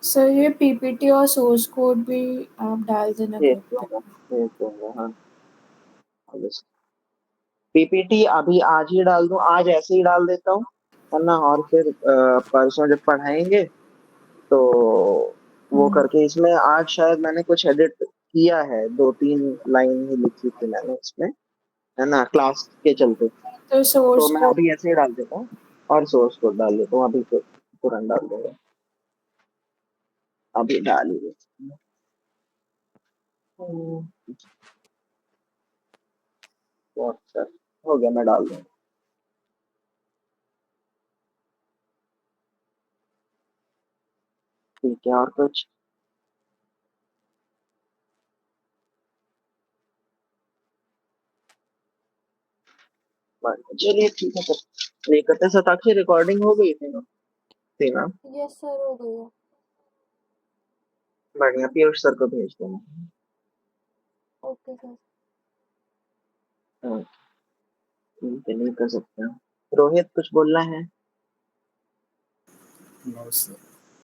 सर ये पीपीटी और सोर्स कोड भी आप डाल देना भेज ग्रुप पे। दूंगा, भेज दूंगा, हाँ। पीपीटी अभी आज ही डाल दूं, आज ऐसे ही डाल देता हूँ, है ना। और फिर परसों जब पढ़ाएंगे तो वो करके, इसमें आज शायद मैंने कुछ एडिट किया है, 2-3 लाइन ही लिखी थी मैंने इसमें, है ना, क्लास के चलते। तो सोर्स तो मैं कोड अभी ऐसे ही डाल देता हूँ और सोर्स कोड डाल देता हूँ, अभी तो तुरंत डाल दूंगा, अभी डाल ही देता हूँ। WhatsApp हो गया, मैं डाल दूंगा। ठीक है, और कुछ? चलिए ठीक है सर, ये करते हैं। शताक्षी रिकॉर्डिंग हो गई थी ना? थी ना? यस सर, हो गई है। बढ़िया, पीयूष सर को भेज देना। Okay sir. हाँ, ठीक है, नहीं कर सकते हैं। रोहित कुछ बोलना है? No sir.